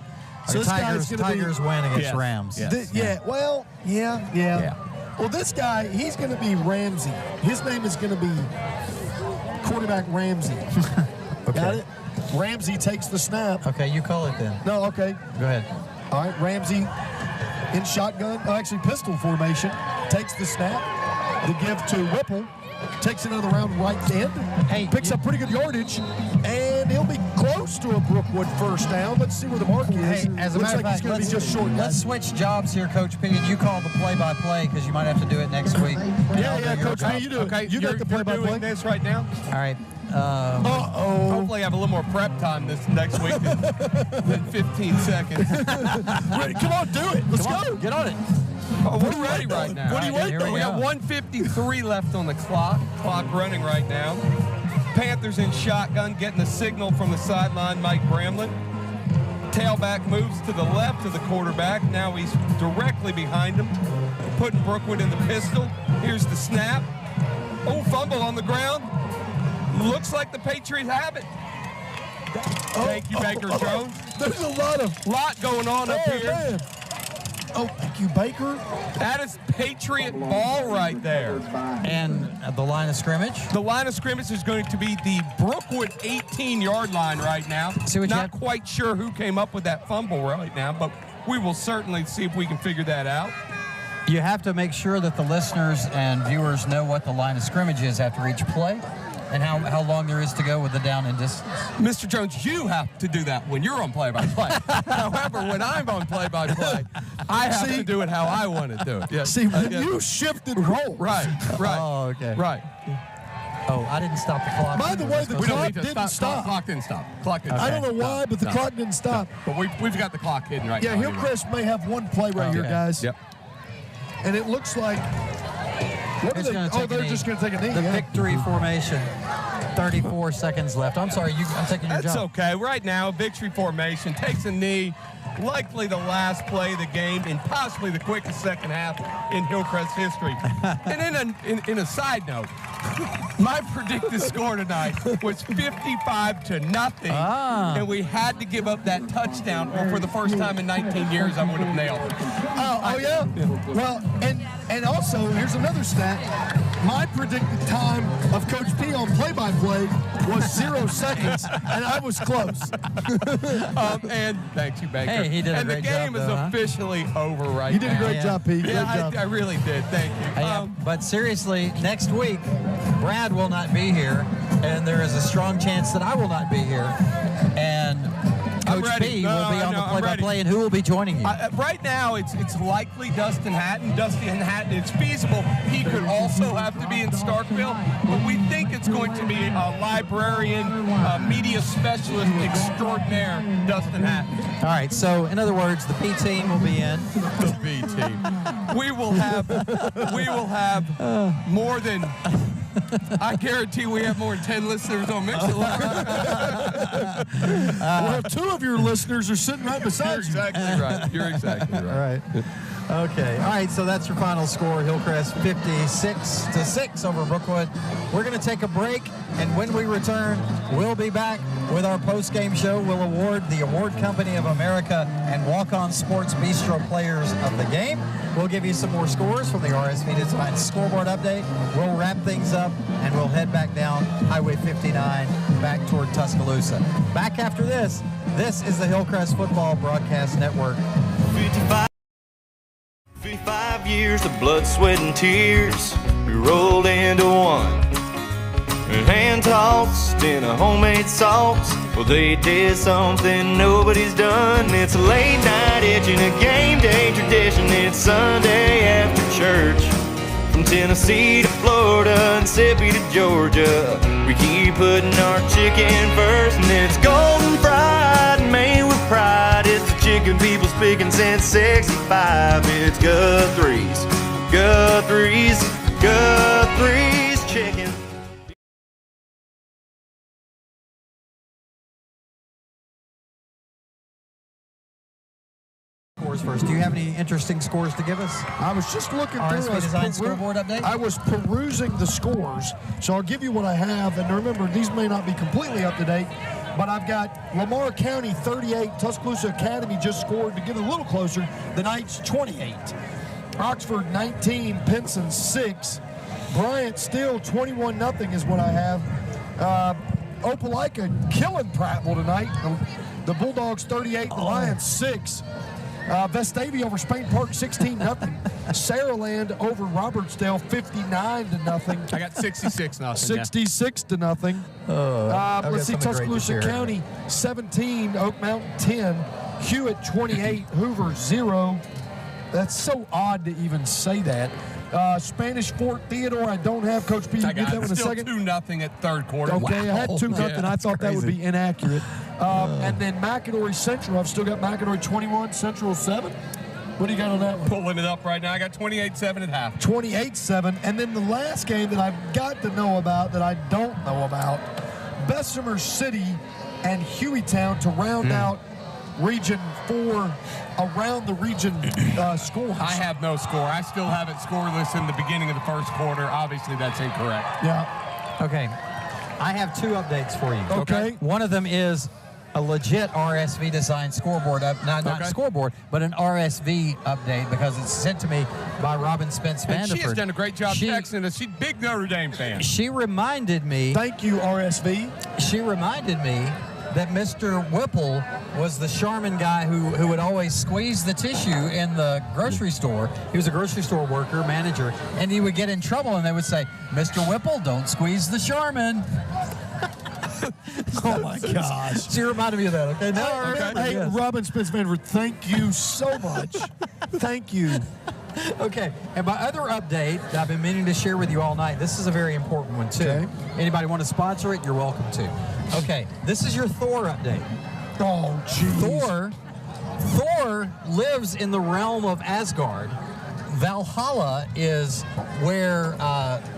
So this Tigers win against Rams. Yeah. Well, Well, this guy, he's going to be Ramsey. His name is going to be quarterback Ramsey. Got it? Ramsey takes the snap. Okay, you call it then. No, okay. Go ahead. All right, Ramsey in shotgun, pistol formation, takes the snap. The give to Whipple, takes another round right end, picks up pretty good yardage, and he'll be close to a Brookwood first down. Let's see where the mark is. Hey, as a matter of fact, he's going to be just short. Let's switch jobs here, Coach P, and you call the play-by-play because you might have to do it next week. Yeah, Coach P, you do it. Okay, you got the play-by-play. Doing this right now? All right. Hopefully I have a little more prep time this next week than 15 seconds. Come on, do it. Let's go. Get on it. Oh, we're ready right now. What are you waiting on? We got 1:53 left on the clock. Clock running right now. Panthers in shotgun, getting the signal from the sideline, Mike Bramlett. Tailback moves to the left of the quarterback. Now he's directly behind him, putting Brookwood in the pistol. Here's the snap. Oh, fumble on the ground. Looks like the Patriots have it. Thank you, Baker Jones. There's a lot going on up here. Man. Oh, thank you, Baker. That is Patriot ball right there. And the line of scrimmage? The line of scrimmage is going to be the Brookwood 18-yard line right now. Not quite sure who came up with that fumble right now, but we will certainly see if we can figure that out. You have to make sure that the listeners and viewers know what the line of scrimmage is after each play. and how long there is to go with the down and distance? Mr. Jones, you have to do that when you're on play-by-play. However, when I'm on play-by-play, I have to do it how I want to do it. Yes. See, you shifted roles. Right. Oh, okay. Right. Oh, I didn't stop the clock. By the way, the We don't clock need to didn't stop. Clock didn't stop. Clock didn't I stop. don't know why, but the clock didn't stop. But we've got the clock hidden right Yeah, now. Hillcrest may have one play right here, guys. Yep. And it looks like. What are they? Oh, they're just going to take a knee. The victory formation. 34 seconds left. I'm sorry, I'm taking your That's job. okay. Right now, victory formation takes a knee. Likely the last play of the game and possibly the quickest second half in Hillcrest history. And in a side note, my predicted score tonight was 55-0, and we had to give up that touchdown, or for the first time in 19 years, I would have nailed it. Oh yeah? Well, and also, here's another stat. My predicted time of Coach P on play-by-play was 0 seconds, and I was close. And thank you, Baker. Hey, he did a great job, And the game is though, huh? officially over right now. You did a great job, Pete. Great Yeah, job. I really did. Thank you. But seriously, next week, Brad will not be here, and there is a strong chance that I will not be here. And Coach ready. P will be on the I'm play-by-play, and who will be joining you? Right now, it's likely Dustin Hatton. It's feasible. He could also have to be in Starkville, but we think it's going to be a librarian, media specialist extraordinaire, Dustin Hatton. All right, so in other words, the P team will be in. The B team. We will have more than. I guarantee we have more than 10 listeners on Mixlr. Well, 2 of your listeners are sitting right beside you. You're exactly right. All right. Okay. All right, so that's your final score. Hillcrest 56-6 over Brookwood. We're going to take a break, and when we return, we'll be back with our post-game show. We'll award the Award Company of America and Walk-On Sports Bistro players of the game. We'll give you some more scores from the RSV Design scoreboard update. We'll wrap things up, and we'll head back down Highway 59 back toward Tuscaloosa. Back after this, this is the Hillcrest Football Broadcast Network. 55 years of blood, sweat, and tears, we rolled into one. Hand tossed in a homemade sauce. Well, they did something nobody's done. It's a late night itching, a game day tradition. It's Sunday after church. From Tennessee to Florida, Mississippi to Georgia, we keep putting our chicken first, and it's golden fried and made with pride. It's the chicken people speaking since '65. It's Guthrie's chicken. First, do you have any interesting scores to give us? I was just looking RSV through. Design scoreboard update? I was perusing the scores, so I'll give you what I have. And remember, these may not be completely up to date, but I've got Lamar County 38, Tuscaloosa Academy just scored to get a little closer. The Knights 28, Oxford 19, Pinson 6, Bryant still 21-0 is what I have. Opelika killing Prattville tonight. The Bulldogs 38, the Lions 6. Vestavia over Spain Park 16-0. Saraland over Robertsdale 59-0. I got 66-0. 66-0. Let's see, Tuscaloosa County 17, Oak Mountain 10, Hewitt 28, Hoover 0. That's so odd to even say that. Spanish Fort Theodore, I don't have. Coach P, you get that one in a second. 2-0 at third quarter. Okay, I had 2-0. Yeah, I thought crazy. that would be inaccurate. And then McAdory Central, I've still got McAdory 21, Central 7. What do you got on that one? Pulling it up right now. I got 28-7 at half. 28-7. And then the last game that I've got to know about that I don't know about, Bessemer City and Hueytown to round out Region 4 around the region scores. I have no score. I still have it scoreless in the beginning of the first quarter. Obviously, that's incorrect. Yeah. Okay. I have 2 updates for you. Okay. One of them is a legit RSV Design scoreboard not scoreboard, but an RSV update because it's sent to me by Robin Spence Vandeford. And she has done a great job texting us. She's a big Notre Dame fan. She reminded me. Thank you, RSV. She reminded me that Mr. Whipple was the Charmin guy who would always squeeze the tissue in the grocery store. He was a grocery store worker, manager, and he would get in trouble, and they would say, "Mr. Whipple, don't squeeze the Charmin." Oh my gosh! So you reminded me of that. Okay, now Hey, Robin Spence-Manford, thank you so much. Thank you. Okay, and my other update that I've been meaning to share with you all night, this is a very important one, too. Okay. Anybody want to sponsor it, you're welcome to. Okay, this is your Thor update. Oh, jeez. Thor lives in the realm of Asgard. Valhalla is where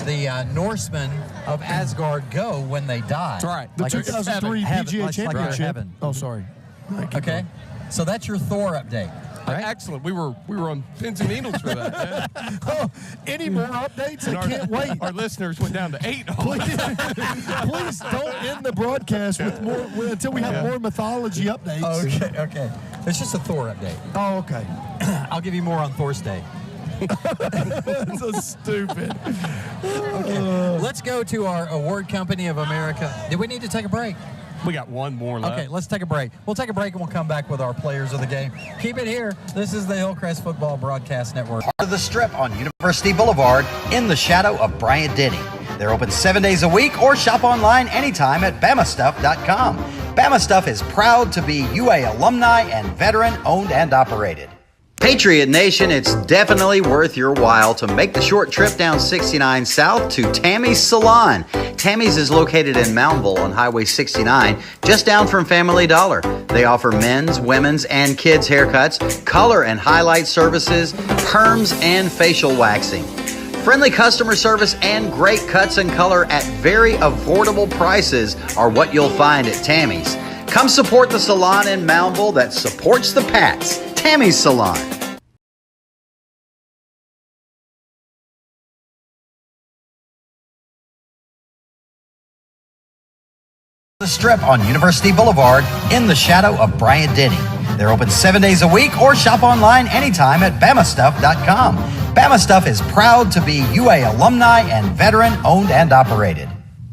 the Norsemen of Asgard go when they die. That's right. The Like it's 2003 heaven. PGA Like Championship. heaven. Oh, sorry. Okay, so that's your Thor update. Right? Excellent. We were on pins and needles for that. Yeah. Oh, any more updates? I can't wait. Our listeners went down to 8. Please don't end the broadcast with more until we have more mythology updates. Okay. It's just a Thor update. Oh, okay. I'll give you more on Thor's Day. That's so stupid. Okay. Let's go to our Award Company of America. Did we need to take a break? We got one more left. Okay, let's take a break. We'll take a break and we'll come back with our players of the game. Keep it here. This is the Hillcrest Football Broadcast Network. Part of the Strip on University Boulevard in the shadow of Bryant-Denny. They're open 7 days a week or shop online anytime at bamastuff.com. Bama Stuff is proud to be UA alumni and veteran owned and operated. Patriot Nation, it's definitely worth your while to make the short trip down 69 South to Tammy's Salon. Tammy's is located in Moundville on Highway 69, just down from Family Dollar. They offer men's, women's, and kids' haircuts, color and highlight services, perms, and facial waxing. Friendly customer service and great cuts and color at very affordable prices are what you'll find at Tammy's. Come support the salon in Moundville that supports the Pats. Tammy's Salon. The Strip on University Boulevard in the shadow of Bryant-Denny. They're open 7 days a week or shop online anytime at bamastuff.com. Bama Stuff is proud to be UA alumni and veteran owned and operated.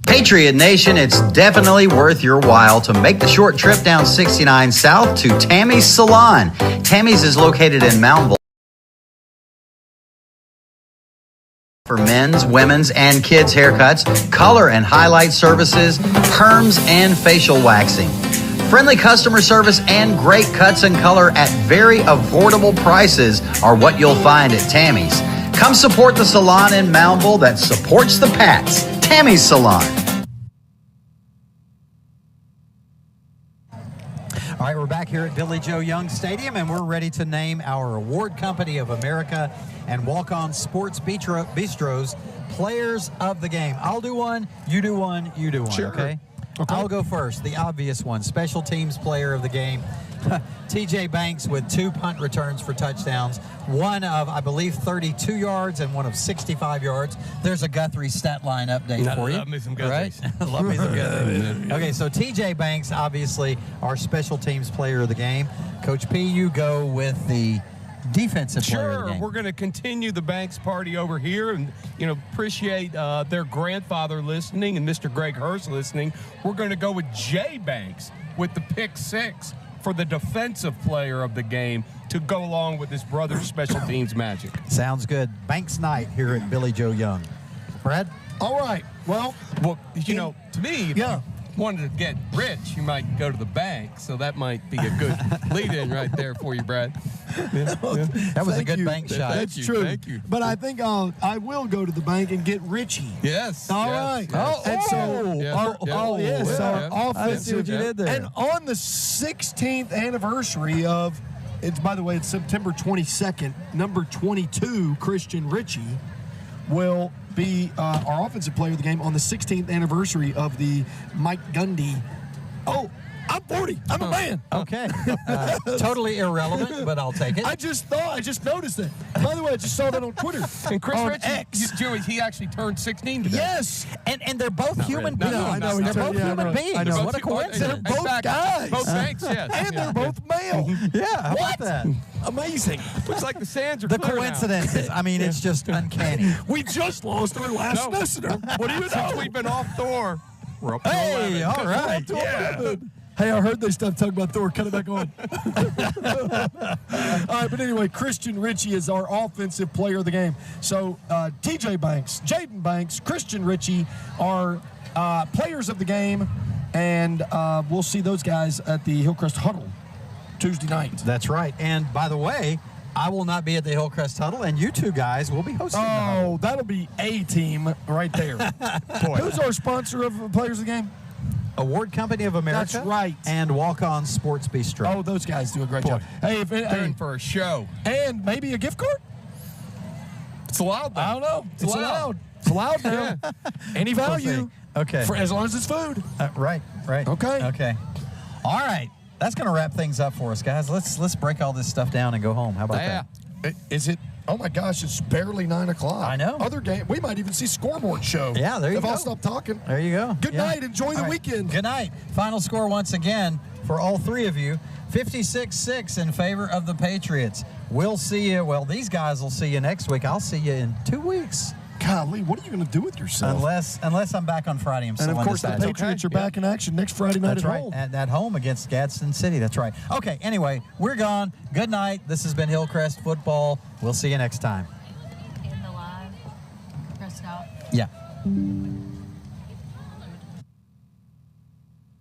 Patriot Nation, it's definitely worth your while to make the short trip down 69 South to Tammy's Salon. Tammy's is located in Moundville. For men's, women's, and kids' haircuts, color and highlight services, perms, and facial waxing. Friendly customer service and great cuts and color at very affordable prices are what you'll find at Tammy's. Come support the salon in Moundville that supports the Pats. Tammy's Salon. All right, we're back here at Billy Joe Young Stadium, and we're ready to name our Award Company of America and Walk-On Sports Bistro's Players of the Game. I'll do one, you do one, you do one, Sure. Okay? I'll go first, the obvious one, Special Teams Player of the Game. TJ Banks with 2 punt returns for touchdowns, one of, I believe, 32 yards and one of 65 yards. There's a Guthrie stat line update for you. Love me some Right? Guthries. Love me some Guthrie. Okay, so TJ Banks, obviously, our Special Teams Player of the Game. Coach P, you go with the defensive player of the Sure, game. we're going to continue the Banks party over here and, appreciate their grandfather listening and Mr. Greg Hurst listening. We're going to go with Jay Banks with the pick 6 for the defensive player of the game to go along with his brother's special teams magic. Sounds good. Banks night here at Billy Joe Young. Brad? All right. Well, To me, if Yeah. you wanted to get rich, you might go to the bank. So that might be a good lead-in right there for you, Brad. That was a Thank good you. bank shot. That's you, true. thank you. But I think I will go to the bank and get Richie. Yes. All yes, right. yes. And so Yeah. our, Yeah. our Yeah. I see what you did there. And on the 16th anniversary of, by the way, it's September 22nd, number 22, Christian Ritchie, will be our offensive player of the game on the 16th anniversary of the Mike Gundy. Oh, I'm 40. I'm a man. Okay. Totally irrelevant, but I'll take it. I just noticed it. By the way, I just saw that on Twitter. And Chris on Ritchie, X. he actually turned 16 today. Yes. And they're both human really. beings. No, I know, They're both yeah, I human know. beings. I know. What a coincidence. They're both guys. Both Banks, yes. And Yeah. they're both male. Yeah, how about that? Amazing. Looks like the sands are The clear now. coincidences. I mean, it's just uncanny. We just lost our last listener. What do you know? Since we've been off Thor, we're up to Hey, 11. all right. Yeah. Hey, I heard they stopped talking about Thor. Cut it back on. All right, but anyway, Christian Ritchie is our offensive player of the game. So TJ Banks, Jaden Banks, Christian Ritchie are players of the game, and we'll see those guys at the Hillcrest Huddle Tuesday night. That's right. And by the way, I will not be at the Hillcrest Huddle, and you two guys will be hosting the huddle. Oh, that'll be a team right there. Boy. Who's our sponsor of Players of the Game? Award Company of America. That's right. And Walk On Sports Bistro. Oh, those guys do a great job. Hey, if They're in for a show. And maybe a gift card? It's allowed. I don't know. It's allowed. It's allowed now. Any value. Okay. For as long as it's food. Right. Okay. All right. That's going to wrap things up for us, guys. Let's break all this stuff down and go home. How about that? Is it? Oh my gosh, it's barely 9 o'clock. I know. Other game, we might even see scoreboard show. Yeah, there you go. If I'll stop talking. There you go. Good night. Enjoy the weekend. Good night. Final score once again for all three of you: 56-6 in favor of the Patriots. We'll see you. Well, these guys will see you next week. I'll see you in 2 weeks. Golly, what are you going to do with yourself? Unless I'm back on Friday. I'm and of course, the Patriots are back in action next Friday night at home. At home against Gadsden City. That's right. Okay, anyway, we're gone. Good night. This has been Hillcrest Football. We'll see you next time. In the live, press out. Yeah.